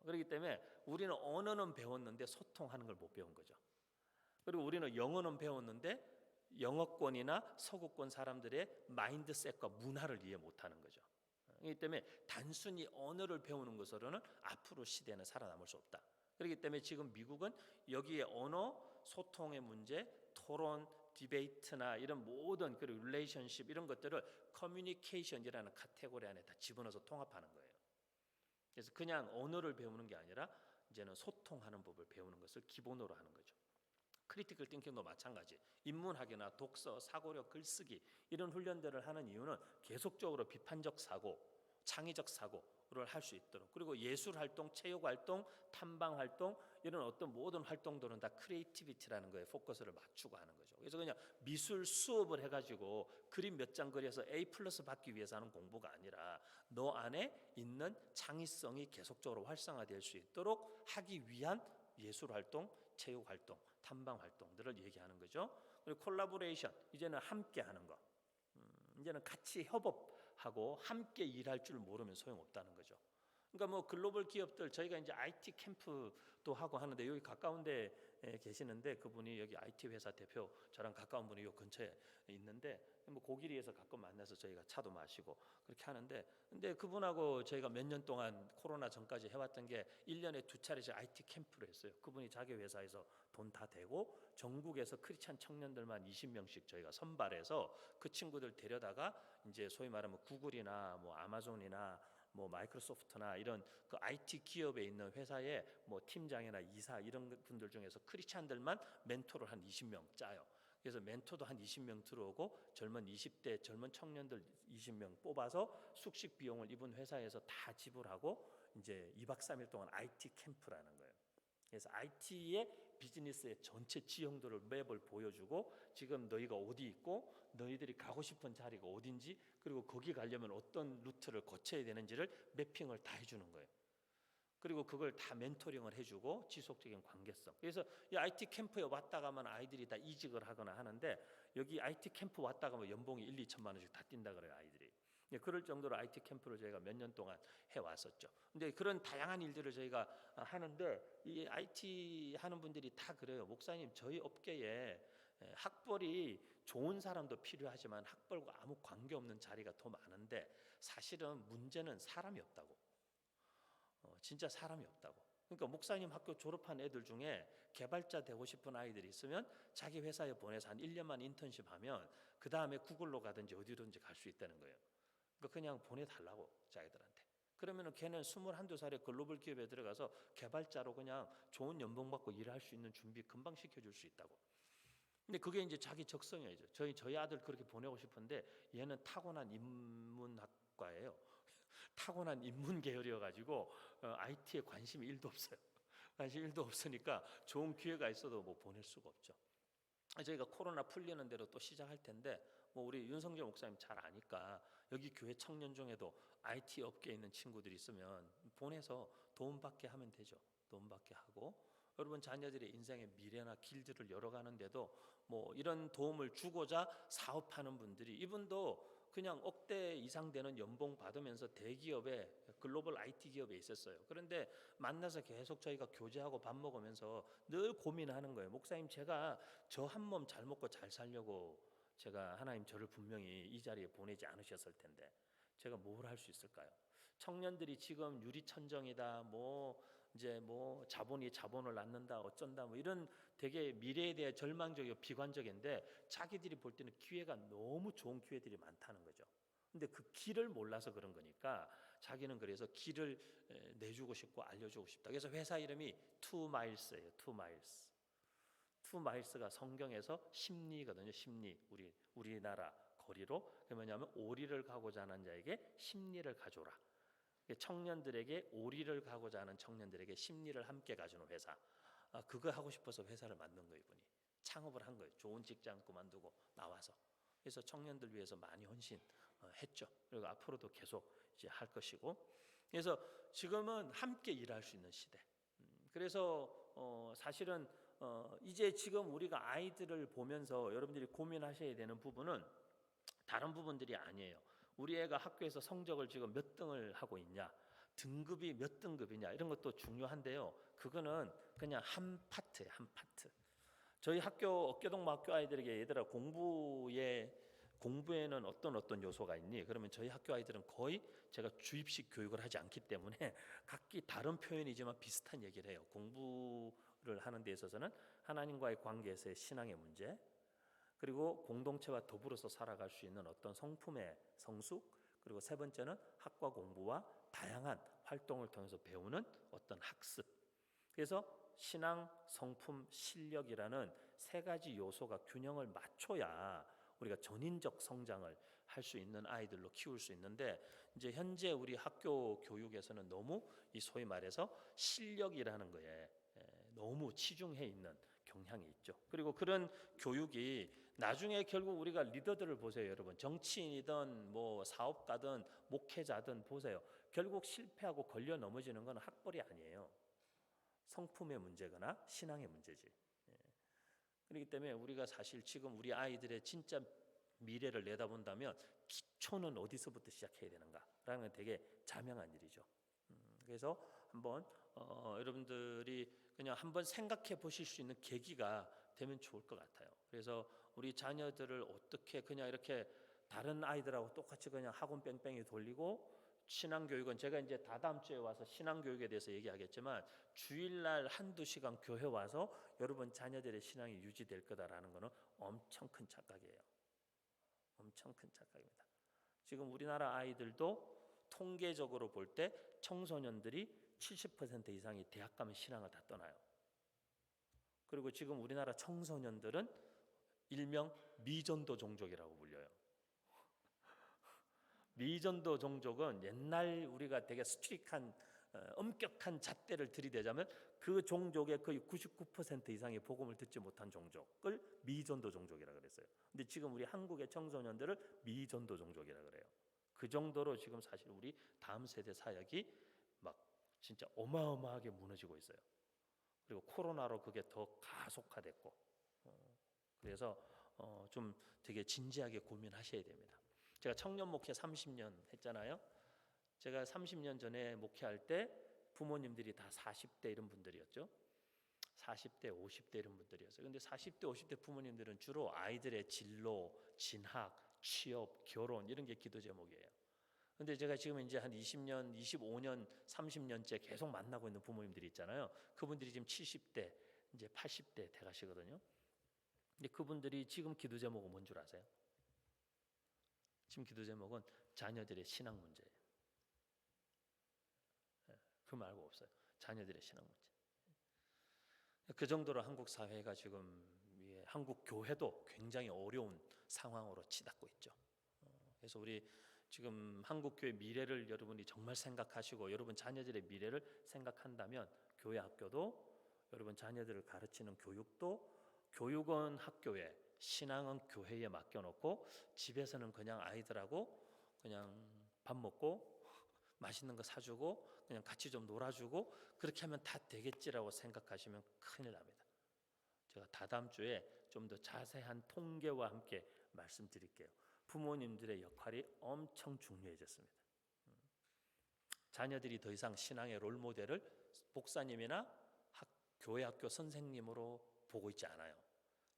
그렇기 때문에 우리는 언어는 배웠는데 소통하는 걸 못 배운 거죠. 그리고 우리는 영어는 배웠는데 영어권이나 서구권 사람들의 마인드셋과 문화를 이해 못하는 거죠. 그렇기 때문에 단순히 언어를 배우는 것으로는 앞으로 시대는 살아남을 수 없다. 그렇기 때문에 지금 미국은 여기에 언어, 소통의 문제, 토론, 디베이트나 이런 모든 그리고 릴레이션십 이런 것들을 커뮤니케이션이라는 카테고리 안에 다 집어넣어서 통합하는 거예요. 그래서 그냥 언어를 배우는 게 아니라 이제는 소통하는 법을 배우는 것을 기본으로 하는 거죠. 크리티컬 띵킹도 마찬가지. 인문학이나 독서, 사고력, 글쓰기 이런 훈련들을 하는 이유는 계속적으로 비판적 사고, 창의적 사고를 할 수 있도록 그리고 예술 활동, 체육 활동, 탐방 활동 이런 어떤 모든 활동들은 다 크리에이티비티라는 거에 포커스를 맞추고 하는 거죠. 그래서 그냥 미술 수업을 해가지고 그림 몇 장 그려서 A+ 받기 위해서 하는 공부가 아니라 너 안에 있는 창의성이 계속적으로 활성화될 수 있도록 하기 위한 예술 활동, 체육 활동, 탐방 활동들을 얘기하는 거죠. 그리고 콜라보레이션, 이제는 함께 하는 거. 이제는 같이 협업하고 함께 일할 줄 모르면 소용없다는 거죠. 그러니까 뭐 글로벌 기업들 저희가 이제 IT 캠프도 하고 하는데 여기 가까운데 계시는데 그분이 여기 IT 회사 대표 저랑 가까운 분이 요 근처에 있는데 뭐 고길이에서 가끔 만나서 저희가 차도 마시고 그렇게 하는데 근데 그분하고 저희가 몇 년 동안 코로나 전까지 해왔던 게 1년에 2차례씩 IT 캠프를 했어요. 그분이 자기 회사에서 돈 다 대고 전국에서 크리스찬 청년들만 20명씩 저희가 선발해서 그 친구들 데려다가 이제 소위 말하면 구글이나 뭐 아마존이나 뭐 마이크로소프트나 이런 그 IT 기업에 있는 회사의 뭐 팀장이나 이사 이런 분들 중에서 크리스찬들만 멘토를 한 20명 짜요. 그래서 멘토도 한 20명 들어오고 젊은 20대 젊은 청년들 20명 뽑아서 숙식 비용을 이분 회사에서 다 지불하고 이제 2박 3일 동안 IT 캠프라는 거예요. 그래서 IT의 비즈니스의 전체 지형들을 맵을 보여주고 지금 너희가 어디 있고 너희들이 가고 싶은 자리가 어딘지 그리고 거기 가려면 어떤 루트를 거쳐야 되는지를 매핑을 다 해주는 거예요. 그리고 그걸 다 멘토링을 해주고 지속적인 관계성. 그래서 이 IT 캠프에 왔다 가면 아이들이 다 이직을 하거나 하는데 여기 IT 캠프 왔다 가면 연봉이 1, 2천만 원씩 다 뛴다 그래요 아이들이. 그럴 정도로 IT 캠프를 저희가 몇 년 동안 해왔었죠. 근데 그런 다양한 일들을 저희가 하는데 이 IT 하는 분들이 다 그래요. 목사님 저희 업계에 학벌이 좋은 사람도 필요하지만 학벌과 아무 관계없는 자리가 더 많은데 사실은 문제는 사람이 없다고. 진짜 사람이 없다고. 그러니까 목사님 학교 졸업한 애들 중에 개발자 되고 싶은 아이들이 있으면 자기 회사에 보내서 한 1년만 인턴십 하면 그 다음에 구글로 가든지 어디든지 갈 수 있다는 거예요. 그러니까 그냥 보내달라고 자기들한테. 그러면은 걔는 21, 2살에 글로벌 기업에 들어가서 개발자로 그냥 좋은 연봉 받고 일할 수 있는 준비 금방 시켜줄 수 있다고. 근데 그게 이제 자기 적성이죠. 저희 아들 그렇게 보내고 싶은데 얘는 타고난 인문학과예요. 타고난 인문 계열이어 가지고 IT에 관심이 1도 없어요. 관심 1도 없으니까 좋은 기회가 있어도 뭐 보낼 수가 없죠. 저희가 코로나 풀리는 대로 또 시작할 텐데 뭐 우리 윤성재 목사님 잘 아니까 여기 교회 청년 중에도 IT 업계에 있는 친구들이 있으면 보내서 도움받게 하면 되죠. 도움받게 하고 여러분 자녀들의 인생의 미래나 길들을 열어가는데도 뭐 이런 도움을 주고자 사업하는 분들이 이분도 그냥 억대 이상 되는 연봉 받으면서 대기업에 글로벌 IT 기업에 있었어요. 그런데 만나서 계속 저희가 교제하고 밥 먹으면서 늘 고민하는 거예요. 목사님 제가 저 한 몸 잘 먹고 잘 살려고 제가 하나님 저를 분명히 이 자리에 보내지 않으셨을 텐데 제가 뭘 할 수 있을까요? 청년들이 지금 유리천정이다 뭐 이제 뭐 자본이 자본을 낳는다 어쩐다 뭐 이런 되게 미래에 대해 절망적이고 비관적인데 자기들이 볼 때는 기회가 너무 좋은 기회들이 많다는 거죠. 근데 그 길을 몰라서 그런 거니까 자기는 그래서 길을 내주고 싶고 알려주고 싶다. 그래서 회사 이름이 2miles예요. 2miles. 2miles가 성경에서 심리거든요. 심리. 우리나라 거리로 그 뭐냐면 오리를 가고자 하는 자에게 심리를 가져라. 청년들에게 오리를 가고자 하는 청년들에게 심리를 함께 가주는 회사. 그거 하고 싶어서 회사를 만든 거예요. 이분이 창업을 한 거예요. 좋은 직장 그만두고 나와서. 그래서 청년들 위해서 많이 헌신했죠. 그리고 앞으로도 계속 이제 할 것이고. 그래서 지금은 함께 일할 수 있는 시대. 그래서 사실은 이제 지금 우리가 아이들을 보면서 여러분들이 고민하셔야 되는 부분은 다른 부분들이 아니에요. 우리 애가 학교에서 성적을 지금 몇 등을 하고 있냐, 등급이 몇 등급이냐 이런 것도 중요한데요. 그거는 그냥 한 파트예요. 한 파트. 저희 학교 어깨동무 학교 아이들에게 얘들아 공부에는 어떤 요소가 있니? 그러면 저희 학교 아이들은 거의 제가 주입식 교육을 하지 않기 때문에 각기 다른 표현이지만 비슷한 얘기를 해요. 공부를 하는 데 있어서는 하나님과의 관계에서의 신앙의 문제, 그리고 공동체와 더불어서 살아갈 수 있는 어떤 성품의 성숙, 그리고 세 번째는 학과 공부와 다양한 활동을 통해서 배우는 어떤 학습. 그래서 신앙, 성품, 실력이라는 세 가지 요소가 균형을 맞춰야 우리가 전인적 성장을 할 수 있는 아이들로 키울 수 있는데 이제 현재 우리 학교 교육에서는 너무 이 소위 말해서 실력이라는 거에 너무 치중해 있는 경향이 있죠. 그리고 그런 교육이 나중에 결국 우리가 리더들을 보세요, 여러분. 정치인이든 뭐 사업가든 목회자든 보세요. 결국 실패하고 걸려 넘어지는 건 학벌이 아니에요. 성품의 문제거나 신앙의 문제지. 그렇기 때문에 우리가 사실 지금 우리 아이들의 진짜 미래를 내다본다면 기초는 어디서부터 시작해야 되는가라는 건 되게 자명한 일이죠. 그래서 한번 여러분들이 그냥 한번 생각해 보실 수 있는 계기가 되면 좋을 것 같아요. 그래서 우리 자녀들을 어떻게 그냥 이렇게 다른 아이들하고 똑같이 그냥 학원 뺑뺑이 돌리고, 신앙교육은 제가 이제 다다음 주에 와서 신앙교육에 대해서 얘기하겠지만, 주일날 한두 시간 교회 와서 여러분 자녀들의 신앙이 유지될 거다라는 것은 엄청 큰 착각이에요. 엄청 큰 착각입니다. 지금 우리나라 아이들도 통계적으로 볼 때 청소년들이 70% 이상이 대학 가면 신앙을 다 떠나요. 그리고 지금 우리나라 청소년들은 일명 미전도 종족이라고 불려요. 미전도 종족은 옛날 우리가 되게 스트릭한 엄격한 잣대를 들이대자면 그 종족의 거의 99% 이상이 복음을 듣지 못한 종족을 미전도 종족이라 그랬어요. 근데 지금 우리 한국의 청소년들을 미전도 종족이라 그래요. 그 정도로 지금 사실 우리 다음 세대 사역이 막 진짜 어마어마하게 무너지고 있어요. 그리고 코로나로 그게 더 가속화됐고, 그래서 좀 되게 진지하게 고민하셔야 됩니다. 제가 청년 목회 30년 했잖아요. 제가 30년 전에 목회할 때 부모님들이 다 40대 이런 분들이었죠. 40대, 50대 이런 분들이었어요. 근데 40대, 50대 부모님들은 주로 아이들의 진로, 진학, 취업, 결혼 이런 게 기도 제목이에요. 근데 제가 지금 이제 한 20년, 25년, 30년째 계속 만나고 있는 부모님들이 있잖아요. 그분들이 지금 70대, 이제 80대 돼 가시거든요. 근데 그분들이 지금 기도 제목은 뭔 줄 아세요? 지금 기도 제목은 자녀들의 신앙 문제예요. 그 말고 없어요. 자녀들의 신앙 문제. 그 정도로 한국 사회가 지금, 한국 교회도 굉장히 어려운 상황으로 치닫고 있죠. 그래서 우리 지금 한국 교회 미래를 여러분이 정말 생각하시고 여러분 자녀들의 미래를 생각한다면, 교회 학교도 여러분 자녀들을 가르치는 교육도 교육은 학교에, 신앙은 교회에 맡겨놓고 집에서는 그냥 아이들하고 그냥 밥 먹고 맛있는 거 사주고 그냥 같이 좀 놀아주고 그렇게 하면 다 되겠지라고 생각하시면 큰일 납니다. 제가 다다음 주에 좀 더 자세한 통계와 함께 말씀드릴게요. 부모님들의 역할이 엄청 중요해졌습니다. 자녀들이 더 이상 신앙의 롤모델을 목사님이나 교회 학교 선생님으로 보고 있지 않아요.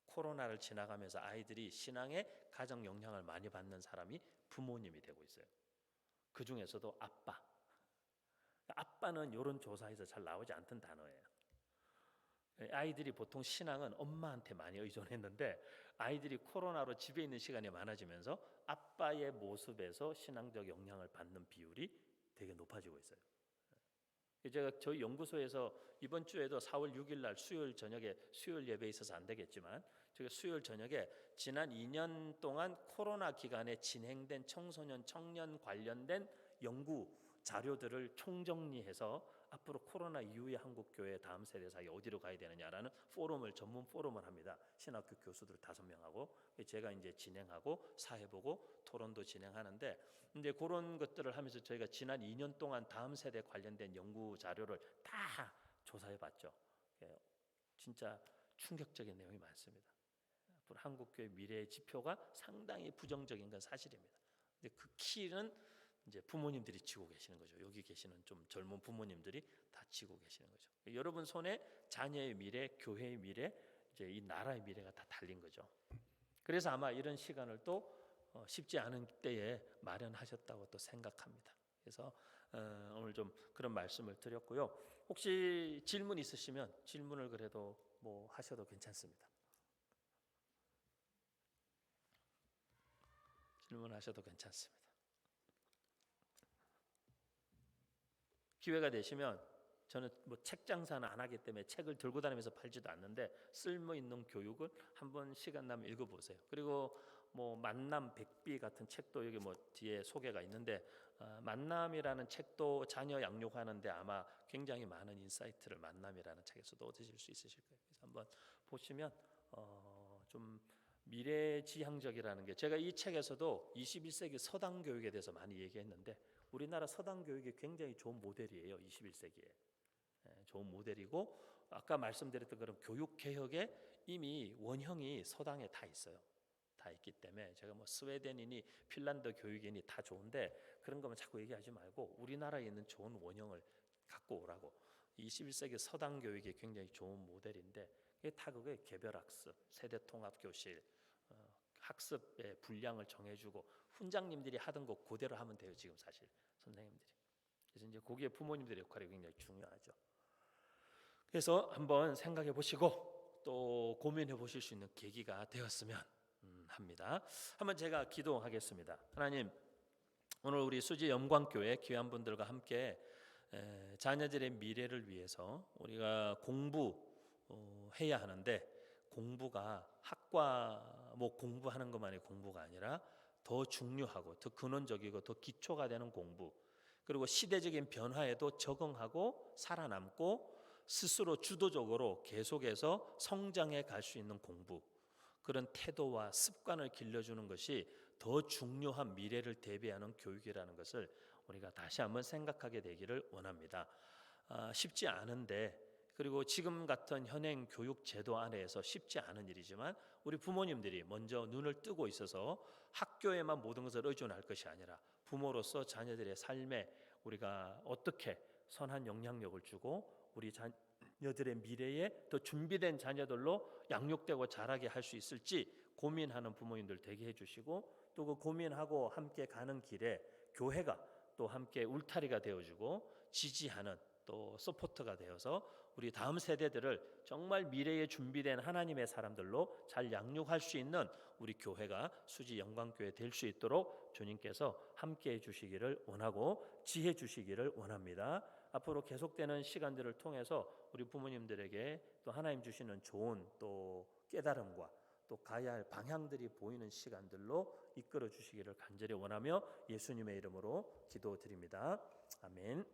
코로나를 지나가면서 아이들이 신앙에 가장 영향을 많이 받는 사람이 부모님이 되고 있어요. 그 중에서도 아빠. 아빠는 이런 조사에서 잘 나오지 않던 단어예요. 아이들이 보통 신앙은 엄마한테 많이 의존했는데, 아이들이 코로나로 집에 있는 시간이 많아지면서 아빠의 모습에서 신앙적 영향을 받는 비율이 되게 높아지고 있어요. 제가 저희 연구소에서 이번 주에도 4월 6일 날 수요일 저녁에, 수요일 예배 있어서 안 되겠지만 제가 수요일 저녁에 지난 2년 동안 코로나 기간에 진행된 청소년 청년 관련된 연구 자료들을 총정리해서 앞으로 코로나 이후에 한국 교회 다음 세대 사이 어디로 가야 되느냐라는 포럼을, 전문 포럼을 합니다. 신학교 교수들 5명하고 제가 이제 진행하고 사회보고 토론도 진행하는데, 이제 그런 것들을 하면서 저희가 지난 2년 동안 다음 세대 관련된 연구 자료를 다 조사해 봤죠. 진짜 충격적인 내용이 많습니다. 앞으로 한국 교회 미래의 지표가 상당히 부정적인 건 사실입니다. 근데 그 키는 이제 부모님들이 쥐고 계시는 거죠. 여기 계시는 좀 젊은 부모님들이 다 쥐고 계시는 거죠. 여러분 손에 자녀의 미래, 교회의 미래, 이제 이 나라의 미래가 다 달린 거죠. 그래서 아마 이런 시간을 또 쉽지 않은 때에 마련하셨다고 또 생각합니다. 그래서 오늘 좀 그런 말씀을 드렸고요. 혹시 질문 있으시면 질문을 그래도 뭐 하셔도 괜찮습니다. 질문하셔도 괜찮습니다. 기회가 되시면, 저는 뭐 책 장사는 안 하기 때문에 책을 들고 다니면서 팔지도 않는데 쓸모 있는 교육을 한번 시간 나면 읽어보세요. 그리고 뭐 만남 백비 같은 책도 여기 뭐 뒤에 소개가 있는데, 만남이라는 책도 자녀 양육하는데 아마 굉장히 많은 인사이트를 만남이라는 책에서도 얻으실 수 있으실 거예요. 그래서 한번 보시면 좀 미래지향적이라는 게, 제가 이 책에서도 21세기 서당 교육에 대해서 많이 얘기했는데 우리나라 서당 교육이 굉장히 좋은 모델이에요. 21세기에 좋은 모델이고, 아까 말씀드렸던 그런 교육 개혁에 이미 원형이 서당에 다 있어요. 다 있기 때문에 제가 뭐 스웨덴이니 핀란드 교육이니 다 좋은데 그런 거만 자꾸 얘기하지 말고 우리나라에 있는 좋은 원형을 갖고 오라고. 21세기 서당 교육이 굉장히 좋은 모델인데 그게 다 그게 개별학습, 세대통합교실, 학습의 분량을 정해주고 훈장님들이 하던 거 그대로 하면 돼요. 지금 사실 선생님들이. 그래서 이제 거기에 부모님들의 역할이 굉장히 중요하죠. 그래서 한번 생각해 보시고 또 고민해 보실 수 있는 계기가 되었으면 합니다. 한번 제가 기도하겠습니다. 하나님, 오늘 우리 수지 영광교회 귀한 분들과 함께 자녀들의 미래를 위해서 우리가 공부해야 하는데 공부가 학과뭐 공부하는 것만이 공부가 아니라 더 중요하고 더 근원적이고 더 기초가 되는 공부, 그리고 시대적인 변화에도 적응하고 살아남고 스스로 주도적으로 계속해서 성장해 갈 수 있는 공부, 그런 태도와 습관을 길러주는 것이 더 중요한 미래를 대비하는 교육이라는 것을 우리가 다시 한번 생각하게 되기를 원합니다. 쉽지 않은데, 그리고 지금 같은 현행 교육 제도 안에서 쉽지 않은 일이지만 우리 부모님들이 먼저 눈을 뜨고 있어서 학교에만 모든 것을 의존할 것이 아니라 부모로서 자녀들의 삶에 우리가 어떻게 선한 영향력을 주고 우리 자녀들의 미래에 더 준비된 자녀들로 양육되고 자라게 할 수 있을지 고민하는 부모님들 되게 해주시고, 또 그 고민하고 함께 가는 길에 교회가 또 함께 울타리가 되어주고 지지하는 또 서포터가 되어서 우리 다음 세대들을 정말 미래에 준비된 하나님의 사람들로 잘 양육할 수 있는 우리 교회가 수지 영광교회 될 수 있도록 주님께서 함께해 주시기를 원하고 지혜 주시기를 원합니다. 앞으로 계속되는 시간들을 통해서 우리 부모님들에게 또 하나님 주시는 좋은 또 깨달음과 또 가야 할 방향들이 보이는 시간들로 이끌어 주시기를 간절히 원하며 예수님의 이름으로 기도드립니다. 아멘.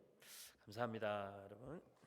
감사합니다, 여러분.